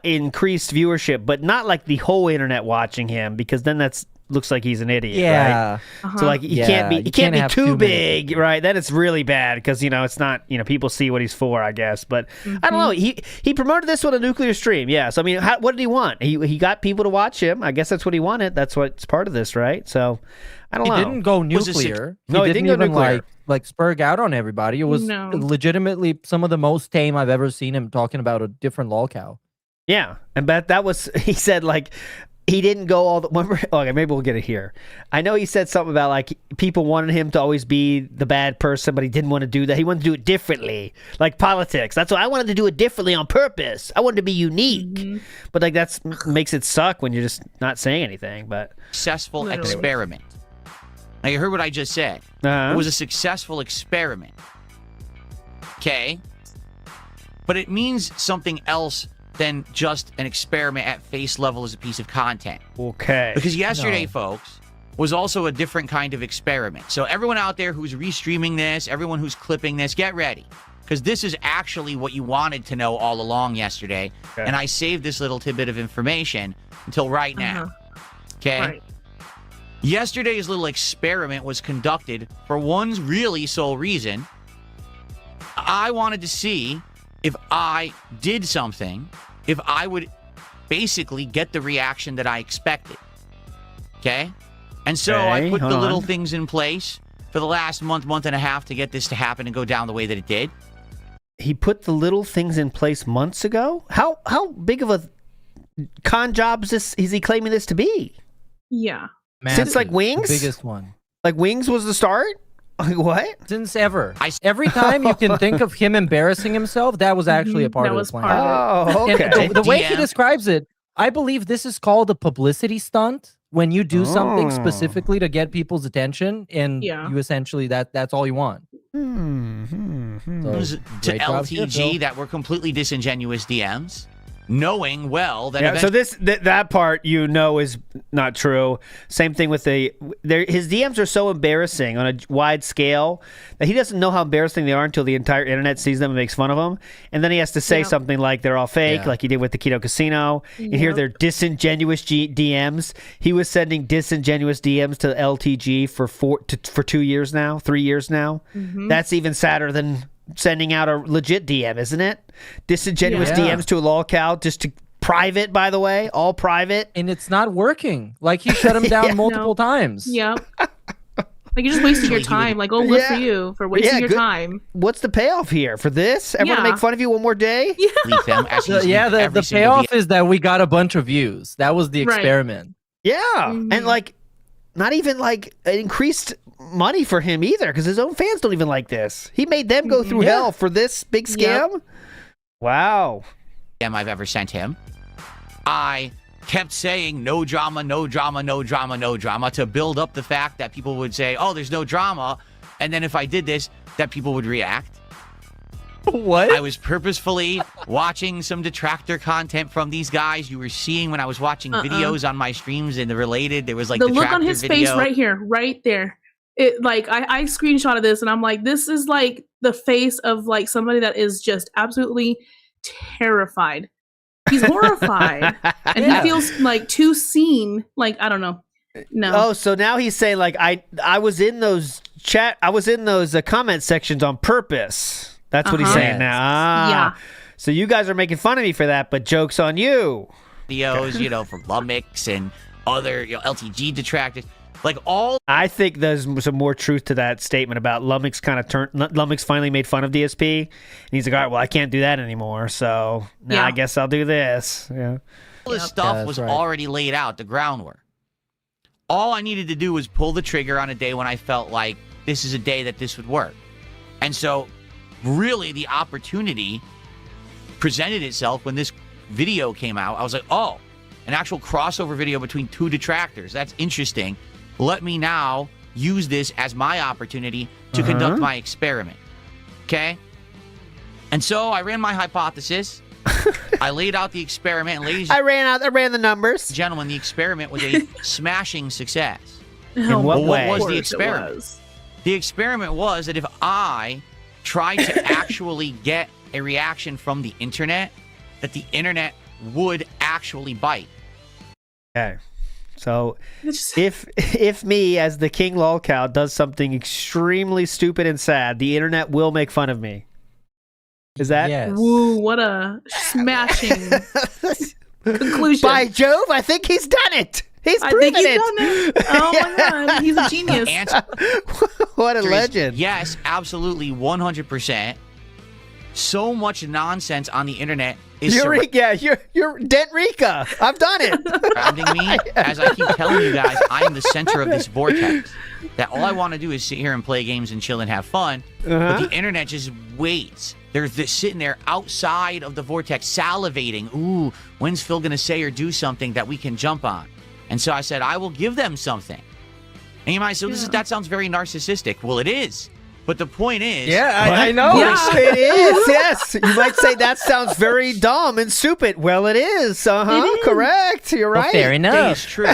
increased viewership, but not like the whole internet watching him, because then that's looks like he's an idiot, right? So like he can't be have too big, right? Then it's really bad because it's not people see what he's for, I guess. But I don't know. He promoted this on a nuclear stream, yeah. So I mean, what did he want? He got people to watch him. I guess that's what he wanted. That's what's part of this, right? So I don't know. He didn't go nuclear. No, he didn't go even nuclear. like spurg out on everybody. It was legitimately some of the most tame I've ever seen him talking about a different lolcow. Yeah, and that was he said like. He didn't go all the... Okay, maybe we'll get it here. I know he said something about, like, people wanted him to always be the bad person, but he didn't want to do that. He wanted to do it differently. Like politics. That's why I wanted to do it differently on purpose. I wanted to be unique. But, like, that makes it suck when you're just not saying anything, but... Successful experiment. Now, you heard what I just said. It was a successful experiment. Okay? But it means something else than just an experiment at face level as a piece of content. Okay. Because yesterday, folks, was also a different kind of experiment. So everyone out there who's restreaming this, everyone who's clipping this, get ready. Because this is actually what you wanted to know all along yesterday. Okay. And I saved this little tidbit of information until right now. Okay? Right. Yesterday's little experiment was conducted for one really sole reason. I wanted to see if I did something, if I would basically get the reaction that I expected. Okay? And so I put the little things in place for the last month and a half to get this to happen and go down the way that it did. He put the little things in place months ago? How big of a con job is he claiming this to be? Yeah. Since like Wings? The biggest one. Like Wings was the start? Like what? Since ever. Every time you can think of him embarrassing himself, that was actually a part of the plan. Oh, okay. And the way he describes it, I believe this is called a publicity stunt. When you do something specifically to get people's attention, and you essentially that's all you want. So, to LTG that were completely disingenuous DMs, knowing well that so that part is not true. Same thing with his DMs are so embarrassing on a wide scale that he doesn't know how embarrassing they are until the entire internet sees them and makes fun of them, and then he has to say something like they're all fake, like he did with the Keto Casino. And here they're disingenuous DMs. He was sending disingenuous DMs to LTG for 2 years now, 3 years now. That's even sadder than sending out a legit DM, isn't it? Disingenuous DMs to a lolcow, just to private, by the way, all private. And it's not working. Like, he shut him down multiple times. Yep. Like, you just wasted your time. Like, good for you for wasting your time. What's the payoff here for this? Everyone to make fun of you one more day? The payoff is that we got a bunch of views. That was the experiment. Yeah. And like, not even like increased money for him either, because his own fans don't even like this. He made them go through hell for this big scam. Wow. I've ever sent him. I kept saying no drama, no drama, no drama, no drama to build up the fact that people would say, oh, there's no drama. And then if I did this, that people would react. What? I was purposefully watching some detractor content from these guys. You were seeing when I was watching videos on my streams and there was like the look on his face right here, right there. It like I screenshotted this and I'm like, this is like the face of like somebody that is just absolutely terrified He's horrified. And he feels like too seen. Like, I don't know. No. Oh, so now he's saying like I was in those comment sections on purpose. That's what he's saying now. Yeah. So you guys are making fun of me for that, but joke's on you. Videos, from Lumix and other LTG detractors. I think there's some more truth to that statement about Lumix Lumix finally made fun of DSP, and he's like, all right, well, I can't do that anymore, so now I guess I'll do this. Yeah. All this stuff was already laid out, the groundwork. All I needed to do was pull the trigger on a day when I felt like this is a day that this would work. And so, really, the opportunity presented itself when this video came out. I was like, oh, an actual crossover video between two detractors. That's interesting. Let me now use this as my opportunity to conduct my experiment. Okay? And so I ran my hypothesis. I laid out the experiment. And ladies, I ran the numbers. Gentlemen, the experiment was a smashing success. In what way? What was the experiment? The experiment was that if I tried to actually get a reaction from the internet, that the internet would actually bite. Okay. So if me as the King Lolcow does something extremely stupid and sad, the internet will make fun of me. Is that? Yes. Woo, what a smashing conclusion. By Jove, I think he's done it. He's proven it. Oh my God, he's a genius. What a legend. Yes, absolutely, 100%. So much nonsense on the internet is you're Dent Rika. I've done it. Surrounding me, as I keep telling you guys, I am the center of this vortex. That all I want to do is sit here and play games and chill and have fun. But the internet just waits. They're sitting there outside of the vortex, salivating. Ooh, when's Phil going to say or do something that we can jump on? And so I said, I will give them something. And you might say, that sounds very narcissistic. Well, it is. But the point is... Yeah, I know. Yes, it is. Yes. You might say that sounds very dumb and stupid. Well, it is. Correct. You're right. Well, fair enough. It's true.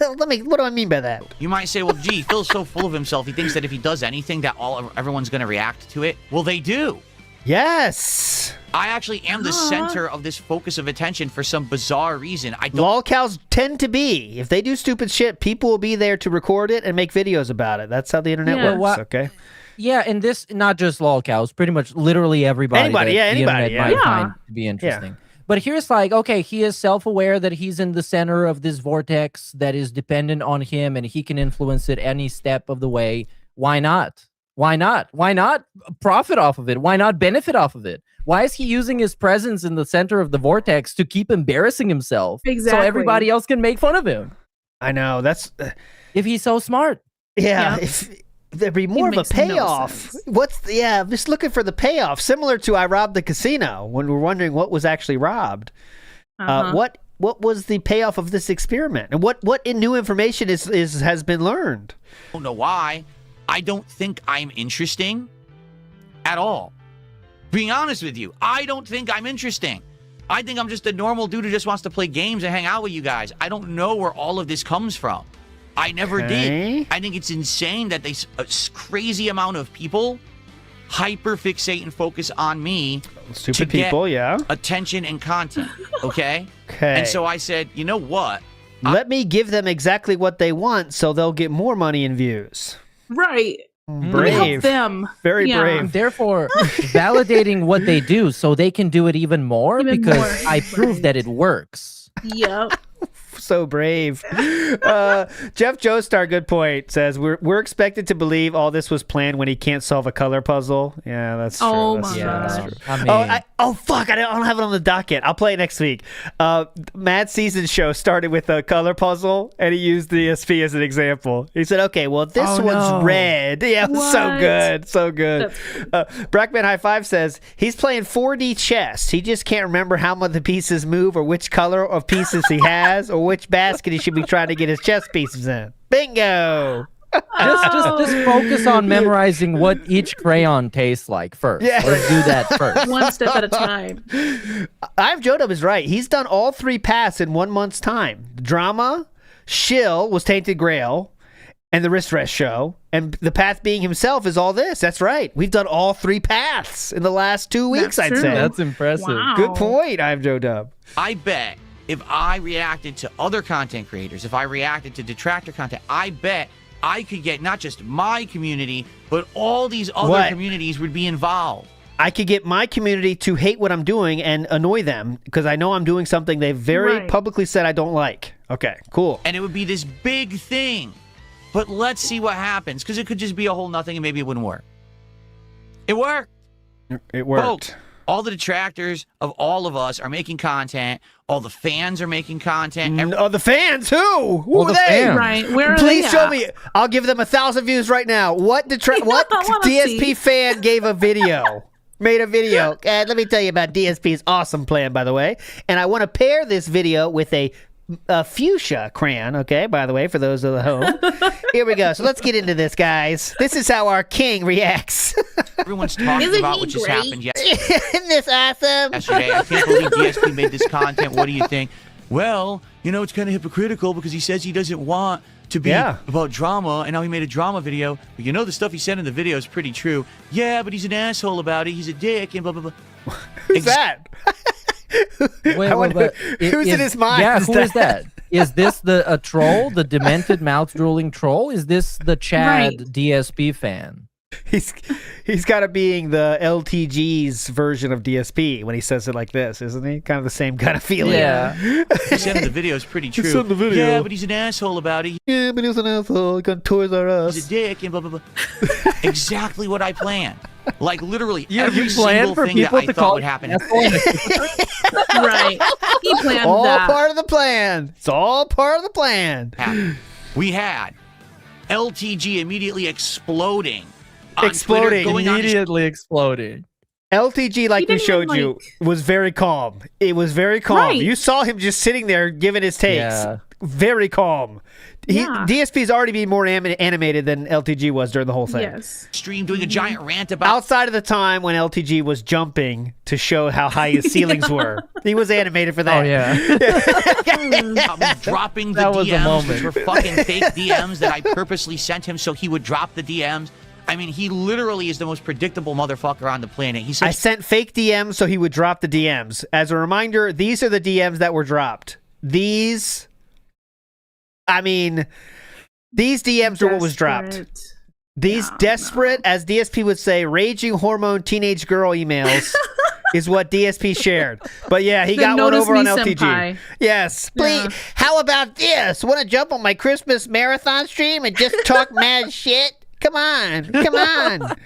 What do I mean by that? You might say, well, gee, Phil's so full of himself. He thinks that if he does anything, that everyone's going to react to it. Well, they do. Yes. I actually am the center of this focus of attention for some bizarre reason. Lolcows tend to be. If they do stupid shit, people will be there to record it and make videos about it. That's how the internet works, okay? Yeah, and this, not just lolcows, pretty much literally everybody. Anybody, the internet might find to be interesting. But here's like, okay, he is self-aware that he's in the center of this vortex that is dependent on him and he can influence it any step of the way. Why not? Why not? Why not profit off of it? Why not benefit off of it? Why is he using his presence in the center of the vortex to keep embarrassing himself so everybody else can make fun of him? I know. That's if he's so smart. Yeah. If there'd be more of a payoff. Just looking for the payoff. Similar to I robbed the casino when we're wondering what was actually robbed. What was the payoff of this experiment? And what new information has been learned? I don't know why. I don't think I'm interesting at all. Being honest with you, I don't think I'm interesting. I think I'm just a normal dude who just wants to play games and hang out with you guys. I don't know where all of this comes from. I never did. I think it's insane that a crazy amount of people hyper-fixate and focus on me to get attention and content, okay? And so I said, you know what? Let me give them exactly what they want so they'll get more money and views. Right. Brave. Help them. Very brave. Therefore, validating what they do so they can do it even more because I proved that it works. Yep. So brave. Jeff Joestar, good point, says we're expected to believe all this was planned when he can't solve a color puzzle. Yeah, that's true. Oh that's my true. God. That's true. I mean, Fuck! I don't have it on the docket. I'll play it next week. Mad Season's show started with a color puzzle, and he used the ESP as an example. He said, "Okay, well, this one's red." Yeah, it was so good, so good. Brackman High Five says he's playing 4D chess. He just can't remember how much the pieces move, or which color of pieces he has, or which basket he should be trying to get his chess pieces in. Bingo. Just focus on memorizing what each crayon tastes like first. Yeah. Let's do that first. One step at a time. Jodub is right. He's done all 3 paths in 1 month's time. Drama, Shill was Tainted Grail, and the wrist rest show, and the path being himself is all this. That's right. We've done all 3 paths in the last 2 weeks, That's I'd true. say. That's impressive. Wow. Good point, I'm Joe Dub. I bet if I reacted to other content creators, if I reacted to detractor content, I bet I could get not just my community, but all these other communities would be involved. I could get my community to hate what I'm doing and annoy them because I know I'm doing something they very publicly said I don't like. Okay, cool. And it would be this big thing. But let's see what happens, because it could just be a whole nothing and maybe it wouldn't work. It worked. It worked. Folks, all the detractors of all of us are making content. All the fans are making content. The fans? Who? Who are they? Fans. Right. Where are Please they show at? me. I'll give them 1,000 views right now. What DSP fan gave a video? Made a video. And let me tell you about DSP's awesome plan, by the way. And I want to pair this video with a fuchsia crayon, okay, by the way, for those of the home. Here we go. So let's get into this, guys. This is how our king reacts. Everyone's talking about what just happened Isn't this awesome? yesterday. I can't believe DSP made this content. What do you think? Well, it's kind of hypocritical because he says he doesn't want to be about drama, and now he made a drama video. But the stuff he said in the video is pretty true. Yeah, but he's an asshole about it. He's a dick, and blah, blah, blah. Who's that? Who's in his mind? Yeah, who is that? Is this a troll, the demented mouth drooling troll? Is this the Chad DSP fan? He's got to being the LTG's version of DSP when he says it like this, isn't he? Kind of the same kind of feeling. Yeah. He said in the video is pretty true. He said in the video. Yeah, but he's an asshole about it. Yeah, but he's an asshole. He got Toys R Us. He's a dick and blah, blah, blah. Exactly what I planned. Like, literally, You every planned single for thing that people I to thought call would happen. Right. He planned all that. part of the plan. It's all part of the plan. We had LTG immediately exploding. Exploding. Immediately exploding. LTG, like we showed you, was very calm. It was very calm. Right. You saw him just sitting there giving his takes. Yeah. Very calm. DSP's already been more animated than LTG was during the whole thing. Yes. Stream doing a giant rant about Outside of the time when LTG was jumping to show how high his ceilings were. He was animated for that. Oh, yeah. dropping the That was a DMs, moment. which were fucking fake DMs that I purposely sent him so he would drop the DMs. I mean, he literally is the most predictable motherfucker on the planet. He said, I sent fake DMs so he would drop the DMs. As a reminder, these are the DMs that were dropped. These DMs are what was dropped. These desperate, as DSP would say, raging hormone teenage girl emails is what DSP shared. But yeah, he got one over on LTG. Senpai. Yes, please. Yeah. How about this? Want to jump on my Christmas marathon stream and just talk mad shit? Come on.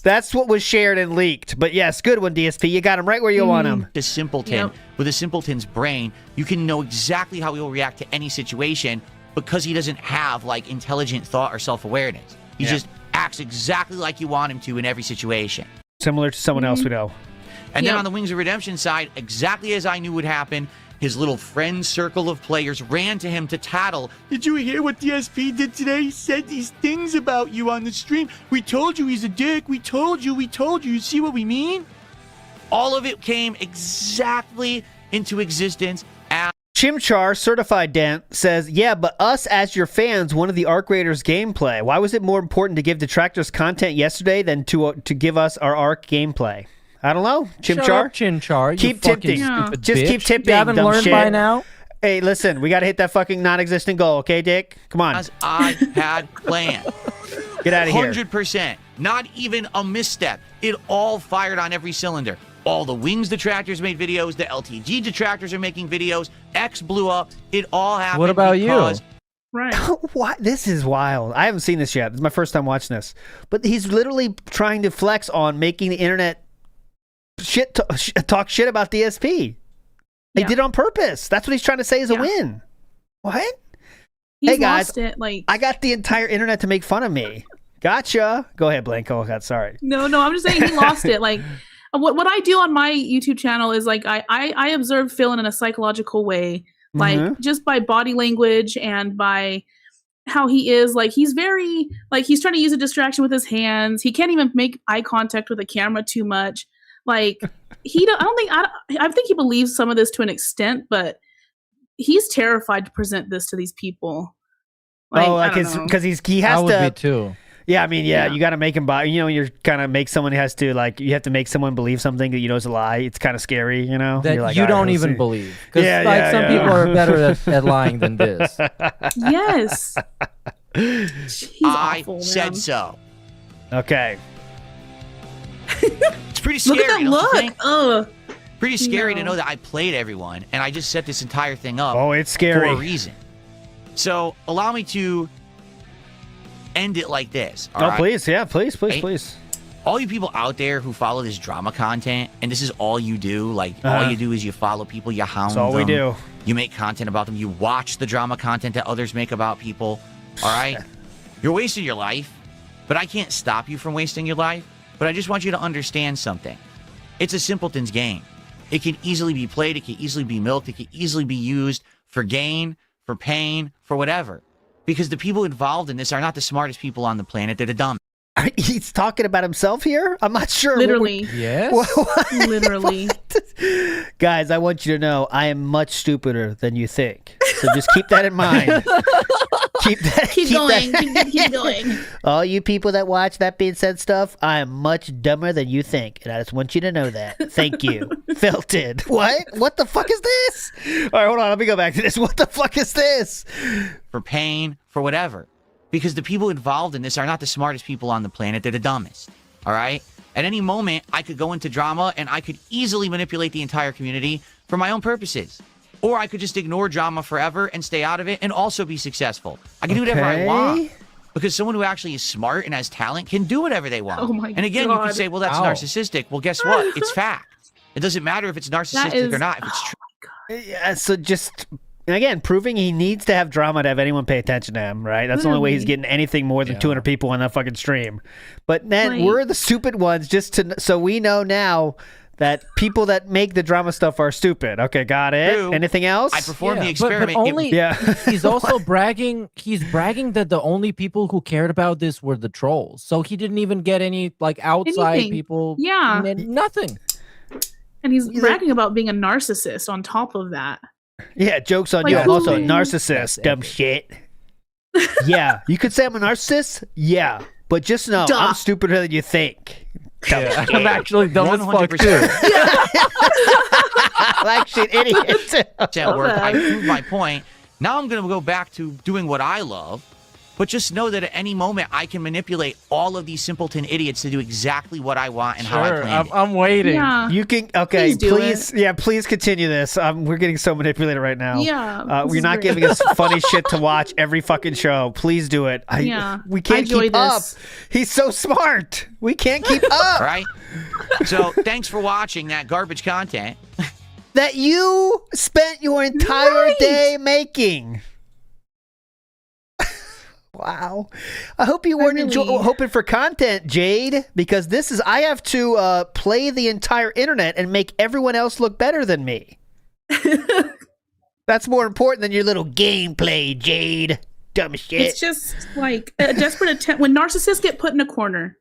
That's what was shared and leaked. But yes, good one, DSP. You got him right where you want him. the simpleton, with a simpleton's brain, you can know exactly how he will react to any situation because he doesn't have, intelligent thought or self-awareness. He just acts exactly like you want him to in every situation. Similar to someone else we know. And then on the Wings of Redemption side, exactly as I knew would happen, his little friend circle of players ran to him to tattle. Did you hear what DSP did today? He said these things about you on the stream. We told you he's a dick. We told you. You see what we mean? All of it came exactly into existence. Chimchar, certified Dent, says, yeah, but us as your fans wanted the Arc Raiders gameplay. Why was it more important to give detractors content yesterday than to give us our Arc gameplay? I don't know. Chimchar? Shut up, Chimchar. Keep tipping. Just keep tipping. You haven't dumb learned shit. by now? Hey, listen, we got to hit that fucking non-existent goal, okay, Dick? Come on. As I had planned. Get out of here. 100%. Not even a misstep. It all fired on every cylinder. All the Wings detractors made videos. The LTG detractors are making videos. X blew up. It all happened. What about because you? Right. What? This is wild. I haven't seen this yet. This is my first time watching this. But he's literally trying to flex on making the internet talk shit about DSP. He did it on purpose. That's what he's trying to say is a win. What? He's hey guys, lost it, I got the entire internet to make fun of me. Gotcha. Go ahead, Blanco. Oh, God, sorry. No, I'm just saying he lost it. What I do on my YouTube channel is I observe Phil in a psychological way, just by body language and by how he is. He's very he's trying to use a distraction with his hands. He can't even make eye contact with the camera too much. I think he believes some of this to an extent, but he's terrified to present this to these people. because he has I would to. be too. Yeah, I mean, Yeah. you got to make him buy. You're kind of make someone has to you have to make someone believe something that you know is a lie. It's kind of scary, That You're like, you "All right, don't let's even see." believe. Because some people are better at lying than this. Yes. He's I awful, said man. so. Okay. It's pretty scary. Look at that don't you look. think? Ugh. Pretty scary to No. know that I played everyone and I just set this entire thing up. Oh, it's scary. For a reason. So allow me to end it like this. all right? Please, yeah, please. All you people out there who follow this drama content, and this is all you do, all you do is you follow people, you hound That's all them. we do. You make content about them. You watch the drama content that others make about people. All right? You're wasting your life, but I can't stop you from wasting your life. But I just want you to understand something. It's a simpleton's game. It can easily be played. It can easily be milked. It can easily be used for gain, for pain, for whatever. Because the people involved in this are not the smartest people on the planet. They're the dumb. He's talking about himself here? I'm not sure. Literally. Yes. Literally. Guys, I want you to know I am much stupider than you think. So just keep that in mind. Keep going. All you people that watch That Being Said stuff, I am much dumber than you think. And I just want you to know that. Thank you. Felted. What? What the fuck is this? All right, hold on. Let me go back to this. What the fuck is this? For pain, for whatever. Because the people involved in this are not the smartest people on the planet. They're the dumbest. All right? At any moment, I could go into drama and I could easily manipulate the entire community for my own purposes. Or I could just ignore drama forever and stay out of it and also be successful. I can do whatever I want. Because someone who actually is smart and has talent can do whatever they want. Oh my and again, you God. can say, well, that's narcissistic. Well, guess what? It's fact. It doesn't matter if it's narcissistic or not. If it's true. Yeah, so just, again, proving he needs to have drama to have anyone pay attention to him, right? That's the only way he's getting anything more than 200 people on that fucking stream. But then we're the stupid ones so we know now that people that make the drama stuff are stupid. Okay, got it. True. Anything else? I performed the experiment. But only, he's also bragging. He's bragging that the only people who cared about this were the trolls. So he didn't even get any outside Anything. people. Yeah. Nothing. And he's bragging about being a narcissist on top of that. Yeah, joke's on Like, you. I'm also a who- narcissist, dumb shit. Yeah, you could say I'm a narcissist? Yeah, but just know Duh. I'm stupider than you think. Dumb shit. I'm actually dumb as fuck 100%. too. I'm actually an idiot. At work, I proved my point. Now I'm going to go back to doing what I love. But just know that at any moment, I can manipulate all of these simpleton idiots to do exactly what I want and how I planned it. I'm waiting. Yeah. You can okay. Please do Please continue this. We're getting so manipulated right now. Yeah, this you're is not great. giving us funny shit to watch every fucking show. Please do it. We can't enjoy keep up. this. He's so smart. We can't keep up. All right? So thanks for watching that garbage content. That you spent your entire day making. Wow. I hope you weren't hoping for content, Jade, because I have to play the entire internet and make everyone else look better than me. That's more important than your little gameplay, Jade. Dumb shit. It's just like a desperate attempt. When narcissists get put in a corner,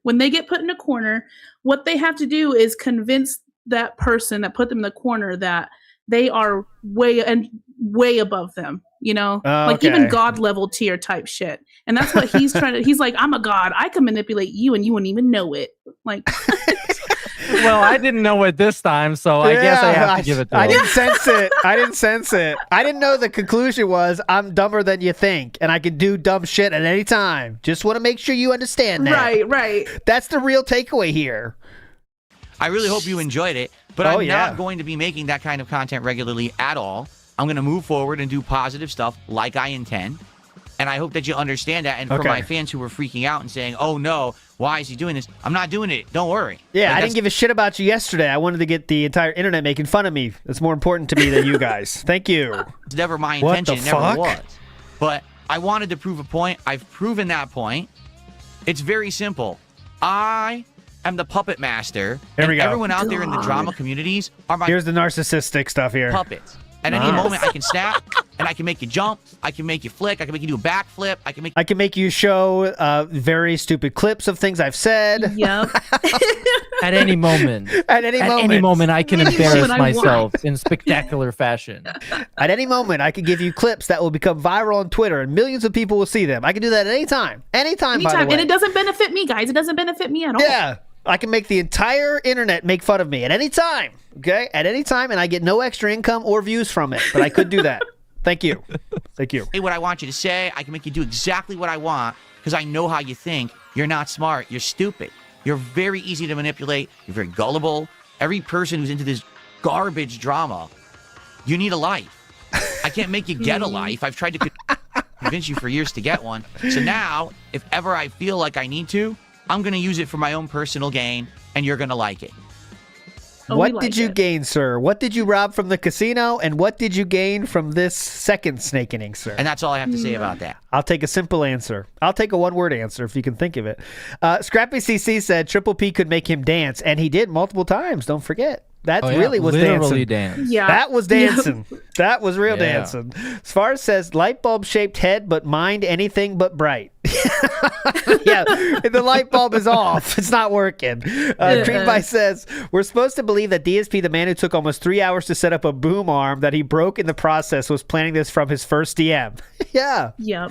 what they have to do is convince that person that put them in the corner that they are way above them, even God level tier type shit. And that's what he's trying to, he's like, I'm a god. I can manipulate you and you wouldn't even know it. Like, Well, I didn't know it this time, so I guess I have to give it to him. I didn't sense it. I didn't know the conclusion was I'm dumber than you think, and I can do dumb shit at any time. Just want to make sure you understand that. Right. That's the real takeaway here. I really hope you enjoyed it, but I'm not going to be making that kind of content regularly at all. I'm going to move forward and do positive stuff like I intend. And I hope that you understand that. And for my fans who were freaking out and saying, oh no, why is he doing this? I'm not doing it. Don't worry. Yeah, I didn't give a shit about you yesterday. I wanted to get the entire internet making fun of me. That's more important to me than you guys. Thank you. It's never my What intention. the It never fuck? was. But I wanted to prove a point. I've proven that point. It's very simple. I am the puppet master. Here we go. Everyone out there in the drama communities are my Here's the narcissistic stuff here. puppets. At any moment, I can snap and I can make you jump, I can make you flick, I can make you do a backflip, I can make you show very stupid clips of things I've said. Yep. At any moment. At any moment. I can embarrass myself in spectacular fashion. At any moment, I can give you clips that will become viral on Twitter, and millions of people will see them. I can do that at any time. Anytime, by the way. And it doesn't benefit me, guys. It doesn't benefit me at all. Yeah. I can make the entire internet make fun of me at any time. Okay? At any time, and I get no extra income or views from it. But I could do that. Thank you. Thank you. Say what I want you to say. I can make you do exactly what I want because I know how you think. You're not smart. You're stupid. You're very easy to manipulate. You're very gullible. Every person who's into this garbage drama, you need a life. I can't make you get a life. I've tried to convince you for years to get one. So now, if ever I feel like I need to, I'm going to use it for my own personal gain, and you're going to like it. What did you gain, sir? What did you rob from the casino, and what did you gain from this second snake inning, sir? And that's all I have to say about that. I'll take a simple answer. I'll take a one-word answer if you can think of it. Scrappy CC said Triple P could make him dance, and he did multiple times. Don't forget. That really was literally dancing. Dance. Yeah. That was dancing. That was real dancing. As far as says, light bulb shaped head, but mind anything but bright. Yeah, the light bulb is off. It's not working. Creamby says, we're supposed to believe that DSP, the man who took almost 3 hours to set up a boom arm that he broke in the process, was planning this from his first DM. Yeah. Yep.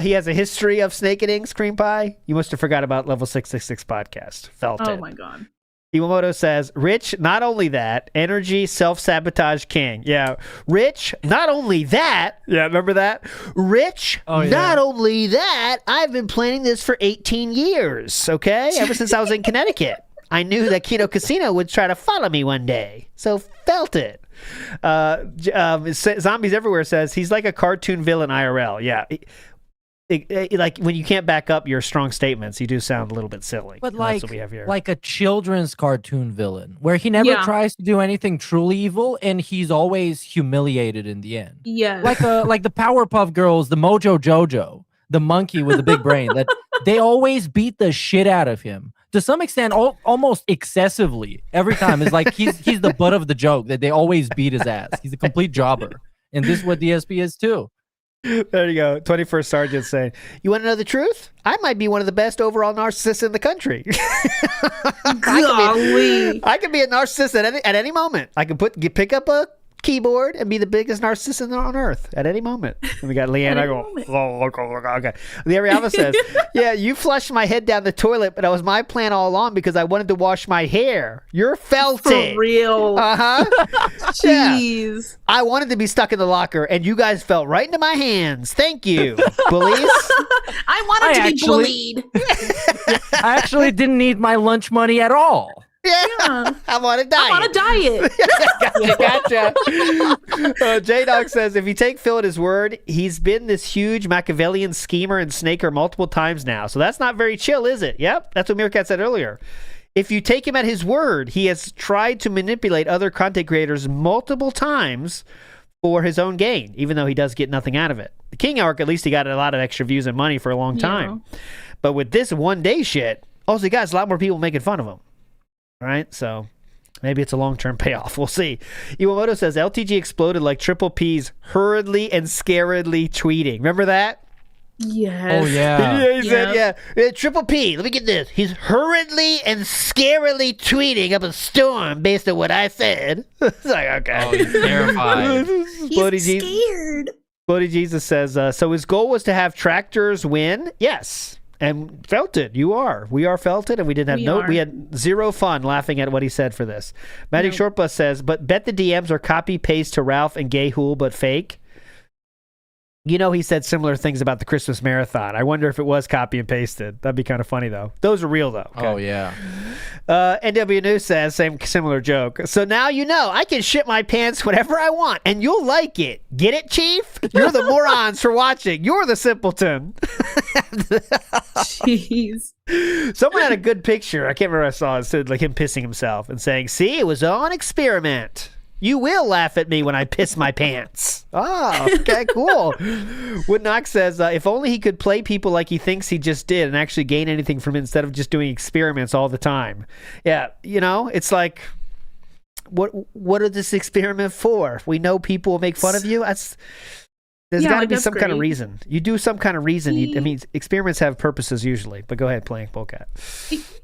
He has a history of snake innings, Cream Pie. You must have forgot about Level 666 podcast. Felt it. Oh my God. Iwamoto says, Rich, not only that, energy, self-sabotage king. Yeah. Rich, not only that. Yeah, remember that? Rich, not only that, I've been planning this for 18 years, okay? Ever since I was in Connecticut. I knew that Kino Casino would try to follow me one day. So felt it. Zombies Everywhere says, he's like a cartoon villain IRL. Yeah. Like when you can't back up your strong statements, you do sound a little bit silly. But that's what we have here. like a children's cartoon villain, where he never tries to do anything truly evil, and he's always humiliated in the end. Yeah, like the Powerpuff Girls, the Mojo Jojo, the monkey with the big brain. That they always beat the shit out of him to some extent, almost excessively. Every time it's like he's the butt of the joke. That they always beat his ass. He's a complete jobber, and this is what DSP is too. There you go. 21st Sergeant saying, you want to know the truth? I might be one of the best overall narcissists in the country. I could be a narcissist at any moment. I can pick up a keyboard and be the biggest narcissist on earth at any moment. And we got Leanna going, okay. The Ariama says, yeah, you flushed my head down the toilet, but that was my plan all along because I wanted to wash my hair. You're felted. For real. Uh-huh. Jeez. Yeah. I wanted to be stuck in the locker, and you guys fell right into my hands. Thank you, bullies. I wanted to be bullied. I actually didn't need my lunch money at all. Yeah. I'm on a diet. I'm on a diet. Gotcha. J-Dog says, if you take Phil at his word, he's been this huge Machiavellian schemer and snaker multiple times now. So that's not very chill, is it? Yep. That's what Meerkat said earlier. If you take him at his word, he has tried to manipulate other content creators multiple times for his own gain, even though he does get nothing out of it. The King arc, at least he got a lot of extra views and money for a long time. But with this one-day shit, also he got a lot more people making fun of him. Right? So maybe it's a long-term payoff. We'll see. Iwamoto says, LTG exploded like Triple P's hurriedly and scaredly tweeting. Remember that? Yes. Oh, yeah. He said, Triple P, let me get this. He's hurriedly and scarily tweeting up a storm based on what I said. It's like, okay. Oh, he's terrified. He's scared. Bloody Jesus says, so his goal was to have tractors win? Yes. And felt it. You are. We are felt it, and we didn't have we had zero fun laughing at what he said for this. Magic Short Bus says, but bet the DMs are copy paste to Ralph and Gayhool, but fake. You know, he said similar things about the Christmas marathon. I wonder if it was copy and pasted. That'd be kind of funny, though. Those are real, though. Okay. Oh, yeah. NW News says, similar joke. So now you know I can shit my pants whenever I want, and you'll like it. Get it, Chief? You're the morons for watching. You're the simpleton. Jeez. Someone had a good picture. I can't remember what I saw. It said like him pissing himself and saying, see, it was all an experiment. You will laugh at me when I piss my pants. Oh, okay, cool. Woodnock says, if only he could play people like he thinks he just did and actually gain anything from it instead of just doing experiments all the time. Yeah, you know, it's like, what is this experiment for? We know people will make fun of you. There's Yeah, got to like, be that's some kind of great. reason. You do some kind of reason. I mean, experiments have purposes usually. But go ahead, playing Polecat.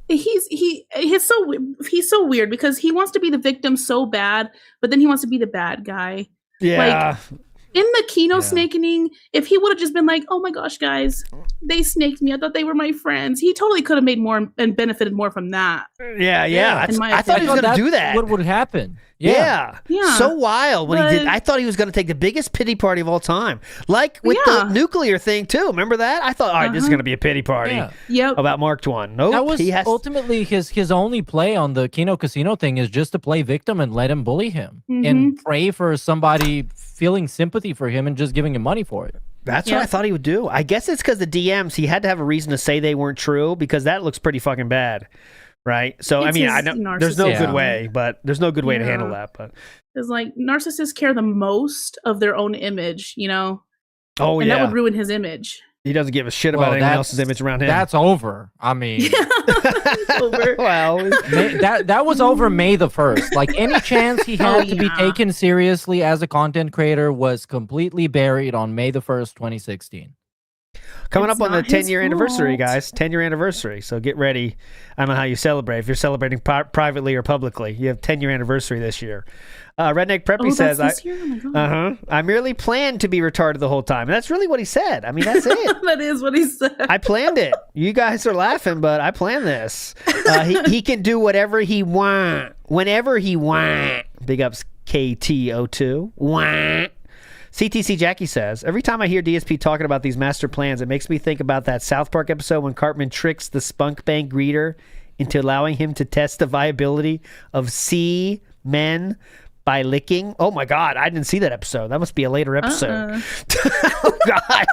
He's so weird because he wants to be the victim so bad, but then he wants to be the bad guy. Yeah. Like in the Kino snaking, if he would have just been like, "Oh my gosh, guys, they snaked me. I thought they were my friends." He totally could have made more and benefited more from that. Yeah. I thought he was going to do that. What would happen? Yeah. Yeah. So wild when he did. But- I thought he was going to take the biggest pity party of all time. Like with the nuclear thing, too. Remember that? I thought, all right, this is going to be a pity party about Mark Twain. Nope. That was he has ultimately his only play on the Kino Casino thing is just to play victim and let him bully him and pray for somebody feeling sympathy for him and just giving him money for it. That's what I thought he would do. I guess it's because the DMs, he had to have a reason to say they weren't true because that looks pretty fucking bad. Right? So, I It's mean, his I know there's no good way, but there's no good way to handle that. But Because like narcissists care the most of their own image, you know? Oh, and yeah. that would ruin his image. He doesn't give a shit about anyone else's image around him. That's over. I mean, well, that was over May the 1st. Like any chance he had to be taken seriously as a content creator was completely buried on May the 1st, 2016. Coming It's up on the not his 10-year anniversary, fault. guys. 10-year anniversary. So get ready. I don't know how you celebrate. If you're celebrating privately or publicly, you have 10-year anniversary this year. Redneck Preppy says, this year? Oh my God. I merely planned to be retarded the whole time. And that's really what he said. I mean, that's it. That is what he said. I planned it. You guys are laughing, but I planned this. He can do whatever he want, whenever he want. Big ups KTO2. Want. CTC Jackie says, every time I hear DSP talking about these master plans, it makes me think about that South Park episode when Cartman tricks the spunk bank greeter into allowing him to test the viability of sea men by licking. Oh my God, I didn't see that episode. That must be a later episode. Oh God,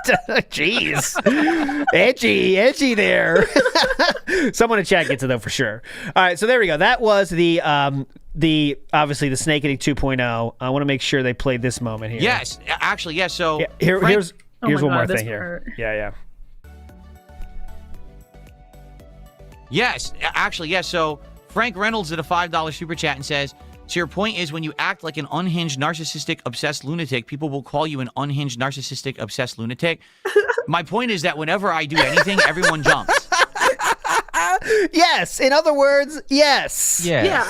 jeez. Edgy there. Someone in chat gets it though for sure. All right, so there we go. That was the obviously the Snake Eating 2.0. I want to make sure they played this moment here. Yes, actually, yes. So here's Oh my one God, more this thing here. part. Yeah. Yes, actually, yes. So Frank Reynolds did a $5 super chat and says, so your point is when you act like an unhinged, narcissistic, obsessed lunatic, people will call you an unhinged, narcissistic, obsessed lunatic. My point is that whenever I do anything, everyone jumps. Yes. In other words, yes. Yeah.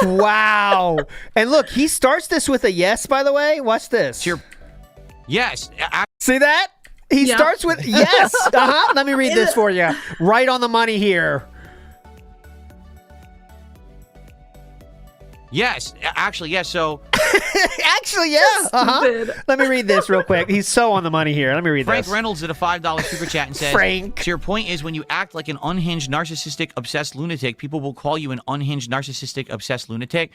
Wow. And look, he starts this with a yes, by the way. Watch this. Yes. See that? He starts with yes. Let me read this for you. Right on the money here. Yes, actually, yes. So actually, yeah. Let me read this real quick. He's so on the money here. Let me read Frank this. Reynolds did a $5 super chat and says, Frank. so your point is when you act like an unhinged, narcissistic, obsessed lunatic, people will call you an unhinged, narcissistic, obsessed lunatic.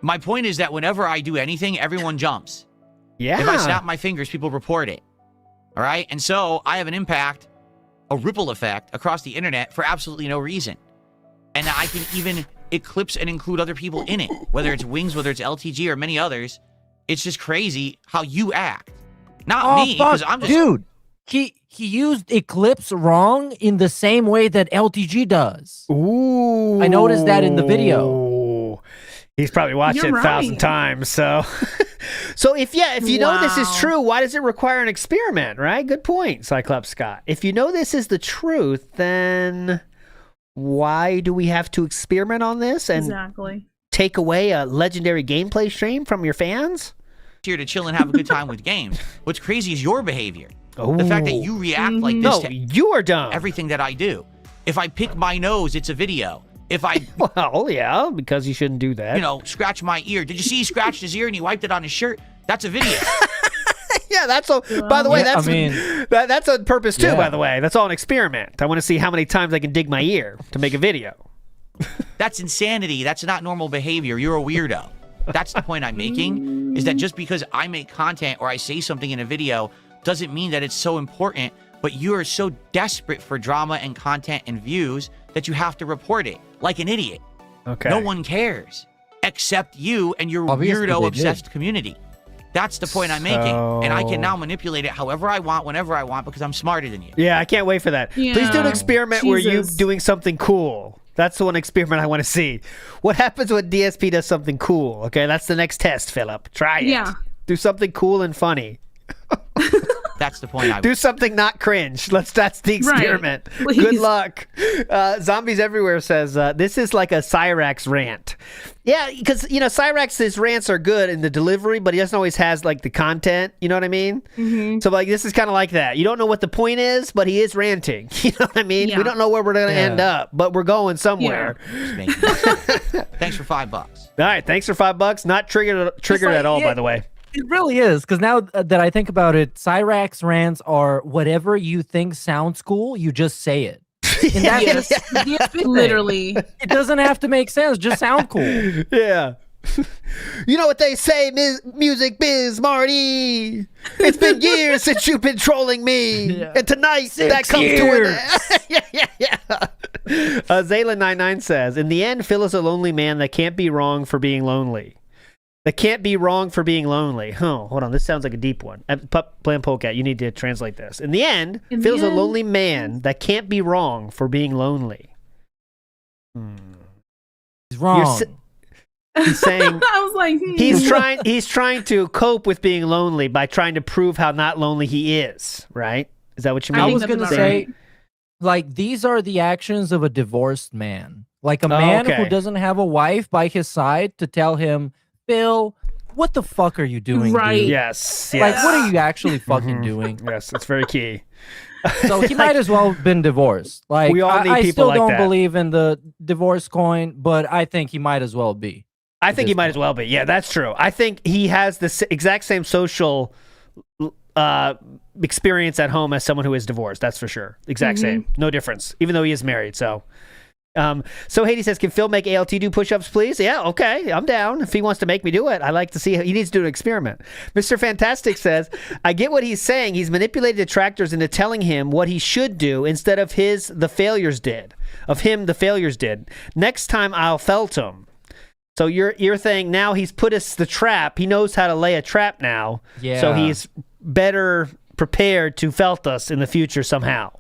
My point is that whenever I do anything, everyone jumps. Yeah. If I snap my fingers, people report it. All right? And so I have an impact, a ripple effect across the internet for absolutely no reason. And I can even eclipse and include other people in it, whether it's Wings, whether it's LTG, or many others. It's just crazy how you act. Not me, because I'm just... Dude, he used Eclipse wrong in the same way that LTG does. Ooh. I noticed that in the video. He's probably watched it 1,000 times, so... So if you know this is true, why does it require an experiment, right? Good point, Cyclops Scott. If you know this is the truth, then why do we have to experiment on this and take away a legendary gameplay stream from your fans? Here to chill and have a good time with games. What's crazy is your behavior. The fact that you react like this to you are dumb. Everything that I do. If I pick my nose, it's a video. If I well, yeah, because you shouldn't do that. You know, scratch my ear. Did you see he scratched his ear and he wiped it on his shirt? That's a video. Yeah, that's a. By the way, that's on purpose too. By the way, that's all an experiment. I want to see how many times I can dig my ear to make a video. That's insanity. That's not normal behavior. You're a weirdo. That's the point I'm making. Is that just because I make content or I say something in a video doesn't mean that it's so important. But you are so desperate for drama and content and views that you have to report it like an idiot. Okay. No one cares except you and your Obviously weirdo they obsessed community. That's the point I'm making. And I can now manipulate it however I want, whenever I want, because I'm smarter than you. Yeah, I can't wait for that. Yeah. Please do an experiment where you're Jesus. doing something cool. That's the one experiment I want to see. What happens when DSP does something cool? Okay, that's the next test, Philip. Try it. Yeah. Do something cool and funny. That's the point. Do something not cringe. That's the experiment. Right. Good luck. Zombies Everywhere says this is like a Cyrax rant. Yeah, because Cyrax's rants are good in the delivery, but he doesn't always has like the content. You know what I mean? Mm-hmm. So like this is kind of like that. You don't know what the point is, but he is ranting. You know what I mean? Yeah. We don't know where we're gonna end up, but we're going somewhere. Thanks for $5. All right, thanks for $5. Not triggered at all, by the way. It really is, because now that I think about it, Cyrax rants are whatever you think sounds cool, you just say it. And that's Yes. just the DSP thing. Literally. It doesn't have to make sense, just sound cool. Yeah. You know what they say, music biz, Marty. It's been years since you've been trolling me. Yeah. And tonight, 6 that comes years. to an end. Zayla99 says, in the end, Phil is a lonely man that can't be wrong for being lonely. That can't be wrong for being lonely. Oh, hold on. This sounds like a deep one. Plan Polecat, you need to translate this. In the end, Phil's a lonely man that can't be wrong for being lonely. He's wrong. He's saying I was like, he's trying to cope with being lonely by trying to prove how not lonely he is, right? Is that what you mean? I was going to say, like, these are the actions of a divorced man. Like a man who doesn't have a wife by his side to tell him, Phil, what the fuck are you doing? Right. Dude? Yes. Like, what are you actually fucking doing? Yes, that's very key. So he might as well have been divorced. Like, We all need I people still like don't that. believe in the divorce coin, but I think he might as well be. I think he might as well be. Yeah, that's true. I think he has the exact same social experience at home as someone who is divorced. That's for sure. Exact same. No difference. Even though he is married. So Haiti says, can Phil make ALT do push-ups, please? Yeah, okay. I'm down. If he wants to make me do it, I like to see. He needs to do an experiment. Mr. Fantastic says, I get what he's saying. He's manipulated detractors into telling him what he should do instead of the failures did. Next time I'll felt him. So you're saying now he's put us the trap. He knows how to lay a trap now. Yeah. So he's better prepared to felt us in the future somehow.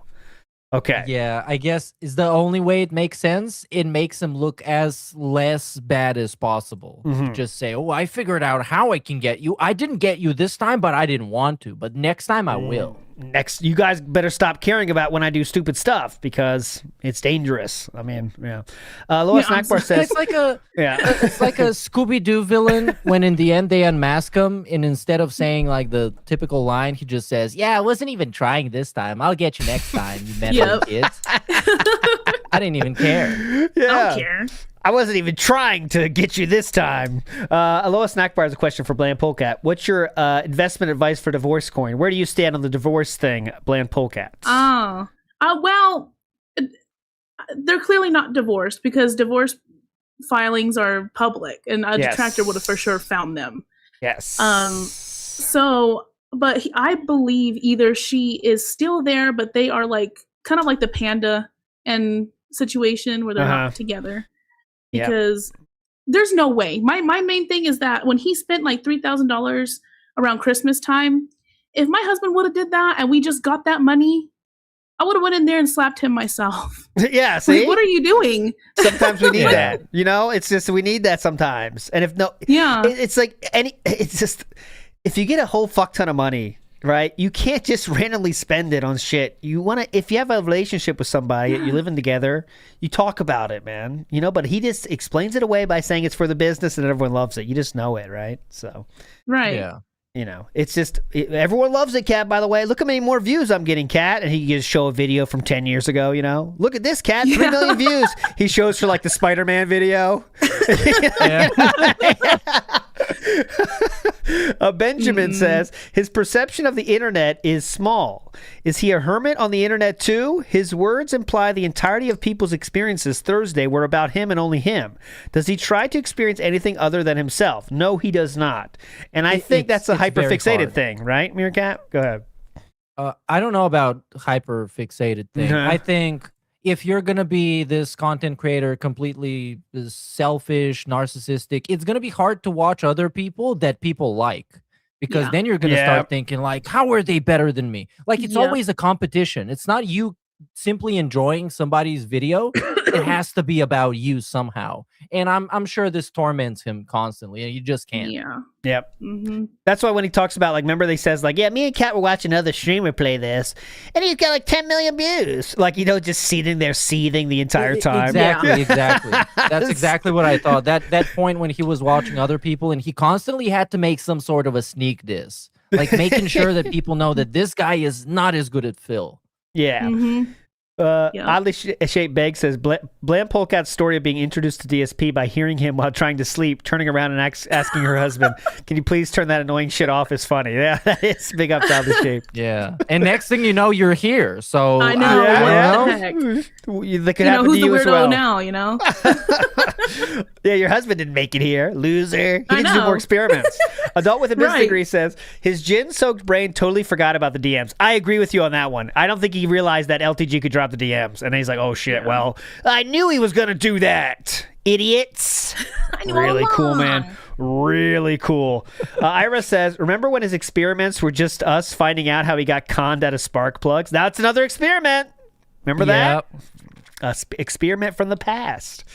Okay. Yeah, I guess is the only way it makes sense. It makes him look as less bad as possible. To just say, oh, I figured out how I can get you. I didn't get you this time, but I didn't want to. But next time I will. Next, you guys better stop caring about when I do stupid stuff because it's dangerous. I mean, yeah. Lois Nakbar says it's like a Scooby-Doo villain when in the end they unmask him, and instead of saying like the typical line, he just says, "Yeah, I wasn't even trying this time. I'll get you next time, you meddling kids." I didn't even care. Yeah. I don't care. I wasn't even trying to get you this time. Aloha Snackbar has a question for Bland Polecat. What's your investment advice for divorce coin? Where do you stand on the divorce thing, Bland Polecat? Well, they're clearly not divorced because divorce filings are public, and a detractor would have for sure found them. Yes. So, but I believe either she is still there, but they are like kind of like the Panda and situation where they're not together. Because there's no way. My main thing is that when he spent like $3,000 around Christmas time, if my husband would have did that and we just got that money, I would have went in there and slapped him myself. Yeah, see? Like, what are you doing? Sometimes we need that. You know, it's just we need that sometimes. And if no, it's like it's just if you get a whole fuck ton of money, right? You can't just randomly spend it on shit. You want to, if you have a relationship with somebody, you're living together, you talk about it, man. You know, but he just explains it away by saying it's for the business and everyone loves it. You just know it, right? So, right. Yeah. You know, it's just, everyone loves it, Cat, by the way. Look how many more views I'm getting, Cat. And he just show a video from 10 years ago, you know. Look at this, Cat, 3 million views. He shows for like the Spider-Man video. Benjamin says, his perception of the internet is small. Is he a hermit on the internet too? His words imply the entirety of people's experiences Thursday were about him and only him. Does he try to experience anything other than himself? No, he does not. And I think that's a hyper-fixated thing, right, Meerkat? Go ahead. I don't know about hyper-fixated thing. I think if you're going to be this content creator completely selfish, narcissistic, it's going to be hard to watch other people that people like. Because then you're going to start thinking like, how are they better than me? Like it's always a competition. It's not you simply enjoying somebody's video. it has to be about you somehow. And I'm sure this torments him constantly, and you just can't. Yeah. Yep. Mm-hmm. That's why when he talks about, like, remember they says, like, yeah, me and Kat were watching another streamer play this, and he's got like 10 million views. Like, just sitting there seething the entire time. Exactly. That's exactly what I thought. That point when he was watching other people, and he constantly had to make some sort of a sneak diss, like making sure that people know that this guy is not as good at Phil. Yeah. Mm-hmm. Oddly Shaped Beg says, Bland Polkat's story of being introduced to DSP by hearing him while trying to sleep, turning around and asking her husband, can you please turn that annoying shit off, is funny. Yeah, that is big up to Oddly Shaped. Yeah. And next thing you know, you're here. So I know. What the heck? That could happen who's to you the as weirdo well. now, you know? Yeah, your husband didn't make it here. Loser. He I needs to do know. more experiments. Adult with a business Right. degree says, his gin-soaked brain totally forgot about the DMs. I agree with you on that one. I don't think he realized that LTG could drop the DMs. And then he's like, oh, shit, well, I knew he was going to do that. Idiots. Really cool, man. Really cool. Ira says, remember when his experiments were just us finding out how he got conned out of spark plugs? That's another experiment. Remember that? Experiment from the past.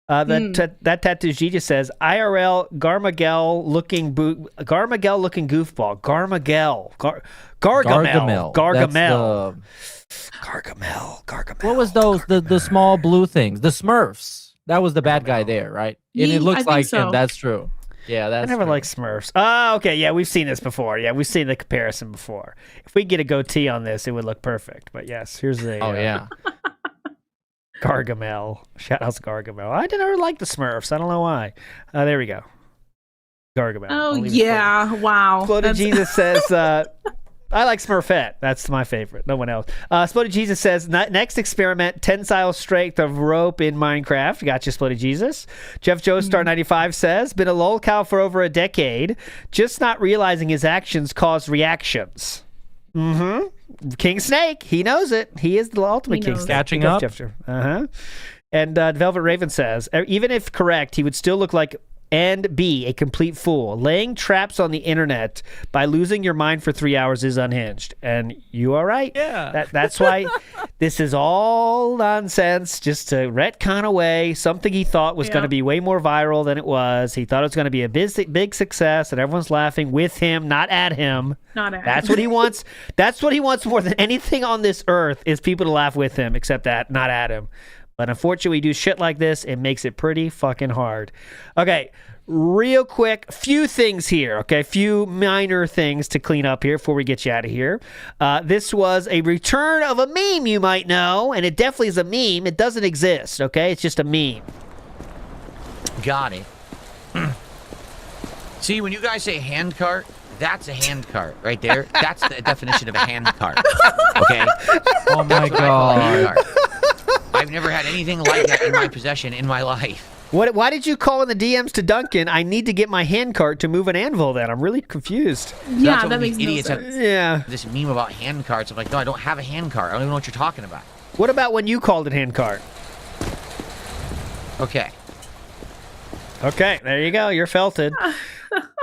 That tattoo G just says IRL Gargamel looking goofball. Gargamel. What was those? The small blue things. The Smurfs. That was the bad guy there, right? And it looks like him. That's true. Yeah, that's. I never liked Smurfs. Oh, okay. Yeah, we've seen this before. Yeah, we've seen the comparison before. If we get a goatee on this, it would look perfect. But yes, here's the. Oh yeah. Gargamel. Shout out to Gargamel. I never like the Smurfs. I don't know why. There we go. Gargamel. Oh, yeah. Wow. Floated Jesus says, I like Smurfette. That's my favorite. No one else. Sploded Jesus says, next experiment, tensile strength of rope in Minecraft. Gotcha, Sploded Jesus. Jeff Joestar 95 says, been a lolcow for over a decade, just not realizing his actions cause reactions. Mm-hmm. Kingsnake, he knows it. He is the ultimate Kingsnake. Catching up. Uh-huh. And Velvet Raven says, even if correct, he would still look like and be a complete fool. Laying traps on the internet by losing your mind for 3 hours is unhinged. And you are right. Yeah. That's why this is all nonsense, just to retcon away something he thought was going to be way more viral than it was. He thought it was going to be a big success, and everyone's laughing with him, not at him. That's what he wants. That's what he wants more than anything on this earth, is people to laugh with him, except that, not at him. But unfortunately, we do shit like this. It makes it pretty fucking hard. Okay, real quick, few things here, okay? Few minor things to clean up here before we get you out of here. This was a return of a meme you might know, and it definitely is a meme. It doesn't exist, okay? It's just a meme. Got it. See, when you guys say hand cart, that's a hand cart right there. That's the definition of a hand cart. Okay? Oh my God. I've never had anything like that in my possession in my life. Why did you call in the DMs to Duncan, I need to get my hand cart to move an anvil then? I'm really confused. Yeah, that makes no sense. Yeah. This meme about hand carts. I'm like, no, I don't have a hand cart. I don't even know what you're talking about. What about when you called it hand cart? Okay. Okay, there you go. You're felted.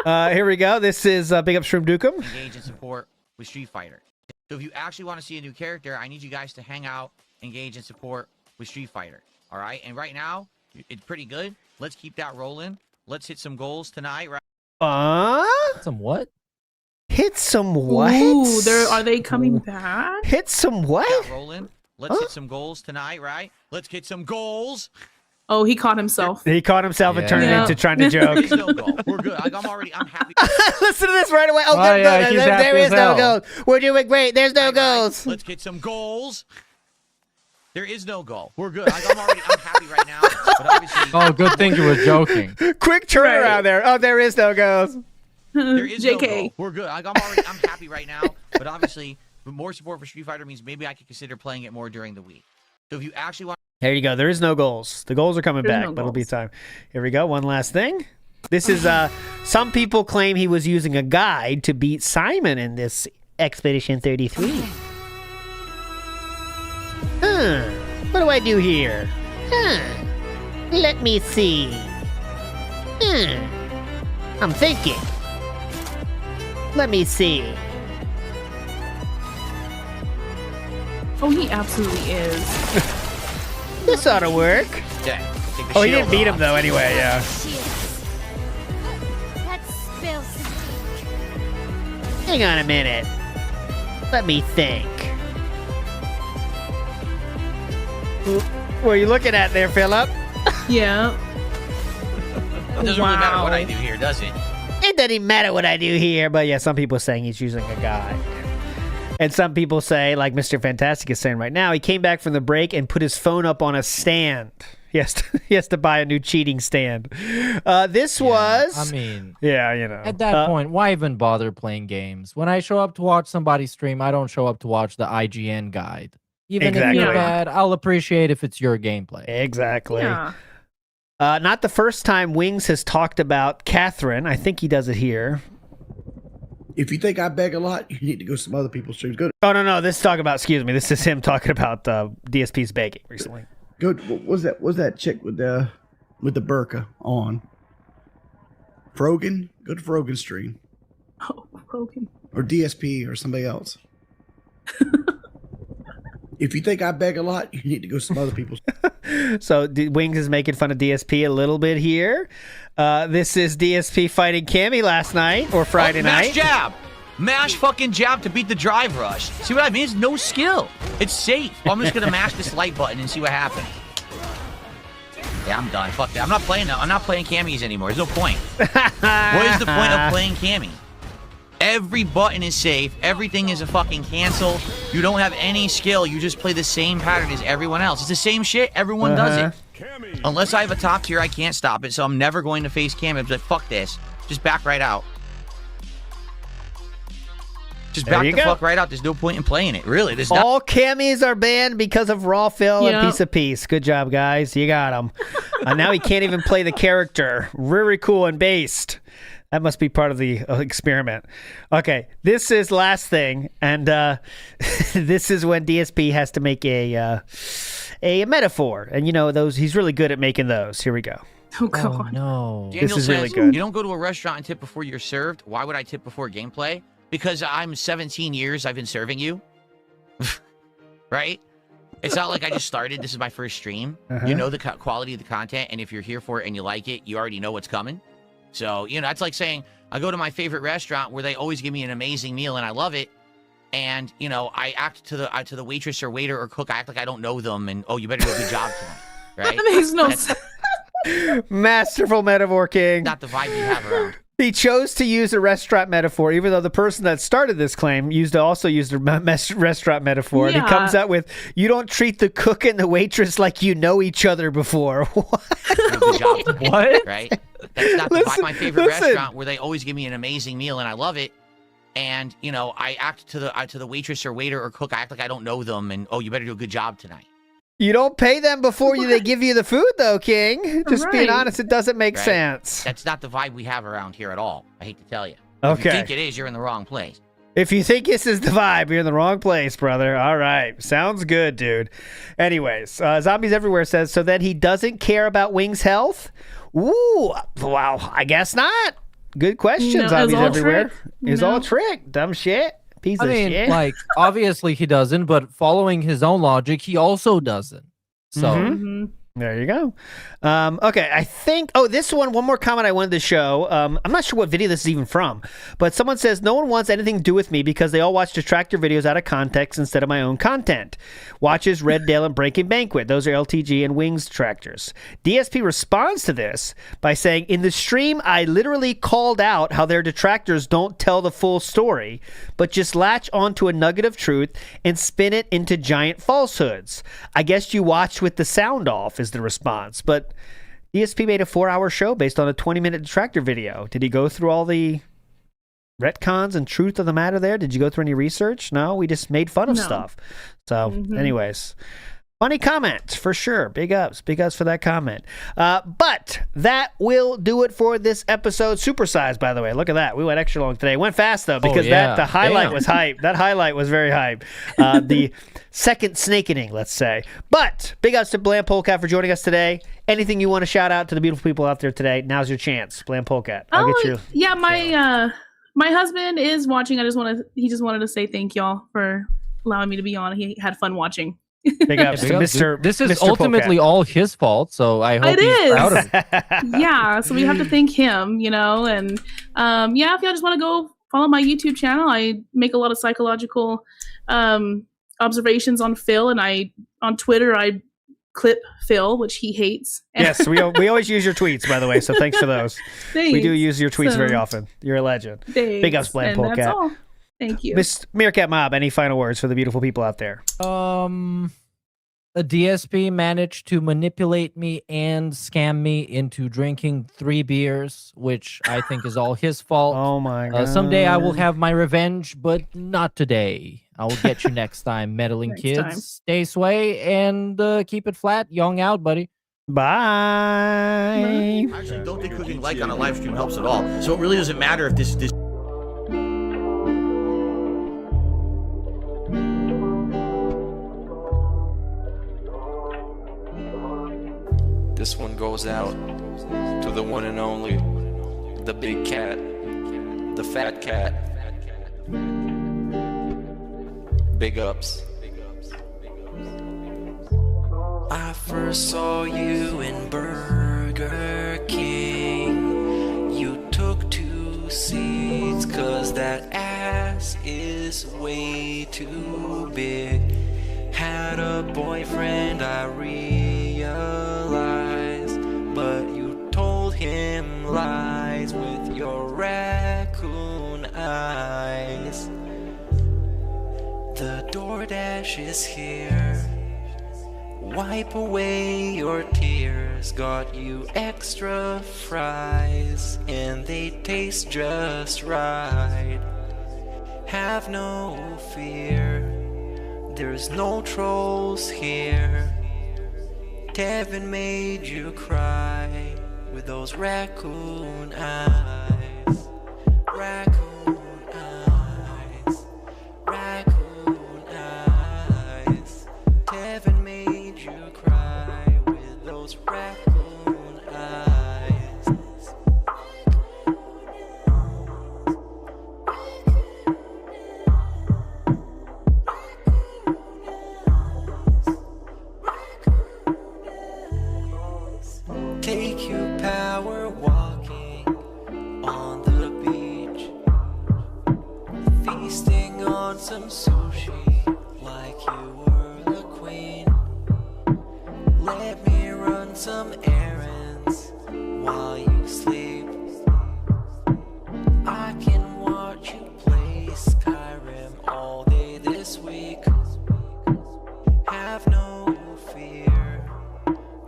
Here we go. This is Big Up Shroom Dukem. Engage and support with Street Fighter. So if you actually want to see a new character, I need you guys to hang out, engage, and support with Street Fighter. All right? And right now, it's pretty good. Let's keep that rolling. Let's hit some goals tonight, right? Some what? Hit some what? Ooh, are they coming back? Hit some what? Rolling. Let's hit some goals tonight, right? Let's get some goals. Oh, he caught himself. He caught himself and turned it into trying to joke. There is no goal. We're good. I'm happy. Listen to this right away. Oh, yeah, there is no goals. We're doing great. There's no goals. Let's get some goals. There is no goal. We're good. I'm happy right now. But obviously, oh, good thing you were joking. Quick turnaround there. Oh, there is no goals. There is JK. no goal. We're good. I'm happy right now. But obviously, more support for Street Fighter means maybe I could consider playing it more during the week. So if you actually want. There you go. There is no goals. The goals are coming back, but it'll be time. Here we go. One last thing. This is some people claim he was using a guide to beat Simon in this Expedition 33. What do I do here? Let me see. I'm thinking. Let me see. Oh, he absolutely is. This ought to work. Yeah. Oh, he didn't beat him though. Anyway, yeah. That spells Hang on a minute. Let me think. What are you looking at there, Philip? Yeah. It doesn't really matter what I do here, does it? It doesn't matter what I do here, but yeah, some people are saying he's using a guide. And some people say, like Mr. Fantastic is saying right now, he came back from the break and put his phone up on a stand. He has to buy a new cheating stand. This was... I mean... Yeah, you know. At that point, why even bother playing games? When I show up to watch somebody stream, I don't show up to watch the IGN guide. Even if you're bad, I'll appreciate if it's your gameplay. Exactly. Yeah. Not the first time Wings has talked about Catherine. I think he does it here. If you think I beg a lot, you need to go to some other people's streams. Go. Oh, no. This is him talking about DSP's begging recently. Good. What was that chick with the burqa on? Frogan? Go to Frogan's stream. Oh, Frogan. Or DSP or somebody else. If you think I beg a lot, you need to go to some other people's. So Wings is making fun of DSP a little bit here. This is DSP fighting Cammy last night or Friday night. Mash jab. Mash fucking jab to beat the drive rush. See what I mean? It's no skill. It's safe. I'm just going to mash this light button and see what happens. Yeah, I'm done. Fuck that. I'm not playing now. I'm not playing Cammies anymore. There's no point. What is the point of playing Cammy? Every button is safe. Everything is a fucking cancel. You don't have any skill. You just play the same pattern as everyone else. It's the same shit. Everyone does it. Unless I have a top tier, I can't stop it. So I'm never going to face Cammy. I'm like, fuck this. Just back right out. Just back the fuck right out. There's no point in playing it. Really. There's not. All Cammies are banned because of raw fill and piece of piece. Good job, guys. You got him. Now he can't even play the character. Very cool and based. That must be part of the experiment. Okay, this is last thing, and this is when DSP has to make a metaphor, and you know those. He's really good at making those. Here we go. Oh God, oh, no! Daniel this is says, really good. You don't go to a restaurant and tip before you're served. Why would I tip before gameplay? Because I'm 17 years. I've been serving you, right? It's not like I just started. This is my first stream. You know the quality of the content, and if you're here for it and you like it, you already know what's coming. So, you know, that's like saying I go to my favorite restaurant where they always give me an amazing meal and I love it. And, you know, I act to the waitress or waiter or cook. I act like I don't know them and, oh, you better do a good job tonight. Right? That makes no sense. Masterful metaphor, King. Not the vibe you have around. He chose to use a restaurant metaphor, even though the person that started this claim also used a restaurant metaphor. And he comes out with, you don't treat the cook and the waitress like you know each other before. What? Right? That's not my favorite restaurant where they always give me an amazing meal and I love it. And, you know, I act to the waitress or waiter or cook. I act like I don't know them and, oh, you better do a good job tonight. You don't pay them before they give you the food, though, King. Just being honest, it doesn't make sense. That's not the vibe we have around here at all. I hate to tell you. Okay. If you think it is, you're in the wrong place. If you think this is the vibe, you're in the wrong place, brother. All right. Sounds good, dude. Anyways, Zombies Everywhere says, so then he doesn't care about Wings' health? Ooh, wow. I guess not. Good question, Zombies Everywhere. It's all trick. Dumb shit. Piece of shit. Like, obviously he doesn't, but following his own logic, he also doesn't. So there you go. Okay, I think. Oh, this one more comment I wanted to show. I'm not sure what video this is even from, but someone says no one wants anything to do with me because they all watch detractor videos out of context instead of my own content. Watches Red Dale and Breaking Banquet. Those are LTG and Wings detractors. DSP responds to this by saying, in the stream, I literally called out how their detractors don't tell the full story, but just latch onto a nugget of truth and spin it into giant falsehoods. I guess you watched with the sound off, is the response. But DSP made a 4-hour show based on a 20-minute detractor video. Did he go through all the retcons and truth of the matter there? Did you go through any research? No, we just made fun of stuff. So anyways, funny comment for sure. Big ups for that comment. But that will do it for this episode. Supersized, by the way. Look at that. We went extra long today. Went fast though, because the highlight was hype. That highlight was very hype. The second snakening, let's say. But big ups to Bland Polecat for joining us today. Anything you want to shout out to the beautiful people out there today? Now's your chance. Bland Polecat. I'll get you. Yeah, my husband is watching. He just wanted to say thank y'all for allowing me to be on. He had fun watching. Big ups to Mr. This is Mr. ultimately Polecat. all his fault, so I hope It he's is. proud of it. Yeah, so we have to thank him, and yeah, if y'all just want to go follow my YouTube channel, I make a lot of psychological observations on Phil, and on Twitter I clip Phil, which he hates. Yes, we always use your tweets, by the way, so thanks for those. We do use your tweets very often. You're a legend. Thanks. Big ups, Bland And that's Polecat. all. Thank you. Miss Meerkat Mob, any final words for the beautiful people out there? A DSP managed to manipulate me and scam me into drinking 3 beers, which I think is all his fault. Oh my god. Someday I will have my revenge, but not today. I will get you next time, meddling Next kids. time. Stay sway and keep it flat. Young out, buddy. Bye. I actually don't think clicking like on a live stream helps at all. So it really doesn't matter if this. This one goes out to the one and only, the big cat, the fat cat. Big ups. I first saw you in Burger King. You took 2 seats, cause that ass is way too big. Had a boyfriend, I realized, but you told him lies with your raccoon eyes. The DoorDash is here. Wipe away your tears. Got you extra fries, and they taste just right. Have no fear, there's no trolls here. Kevin made you cry with those raccoon eyes. Raccoon eyes. Raccoon eyes. Kevin made you cry with those raccoon eyes. Take you power walking on the beach, feasting on some sushi like you were the queen. Let me run some errands while you sleep. I can watch you play Skyrim all day this week. Have no fear,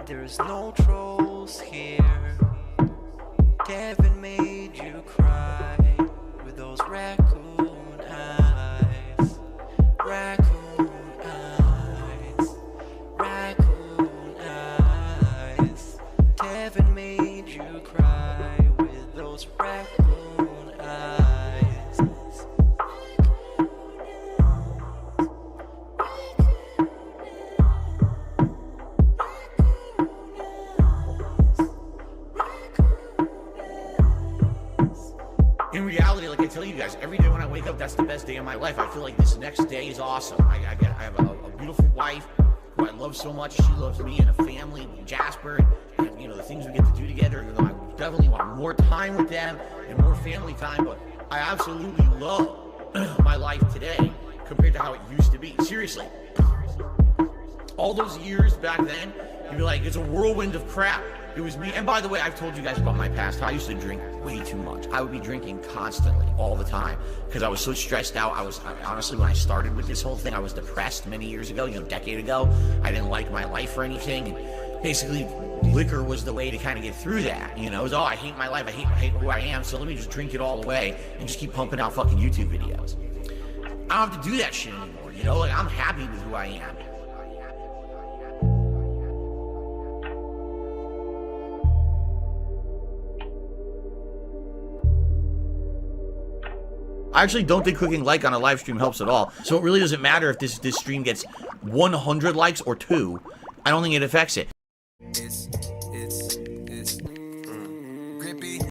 there's no trolls here. Kevin made you cry with those raccoon eyes. Raccoon eyes. Raccoon eyes. Kevin made you cry with those raccoon eyes. In reality, like I tell you guys, every day when I wake up, that's the best day of my life. I feel like this next day is awesome. I have a beautiful wife who I love so much. She loves me and a family, Jasper, and the things we get to do together. I definitely want more time with them and more family time. But I absolutely love my life today compared to how it used to be. Seriously, all those years back then, you'd be like, it's a whirlwind of crap. It was me. And by the way, I've told you guys about my past. I used to drink way too much. I would be drinking constantly, all the time, because I was so stressed out. Honestly, when I started with this whole thing, I was depressed many years ago, a decade ago. I didn't like my life or anything. And basically, liquor was the way to kind of get through that. It was, I hate my life. I hate who I am. So let me just drink it all away and just keep pumping out fucking YouTube videos. I don't have to do that shit anymore. I'm happy with who I am. I actually don't think clicking like on a live stream helps at all. So it really doesn't matter if this stream gets 100 likes or 2. I don't think it affects it. It's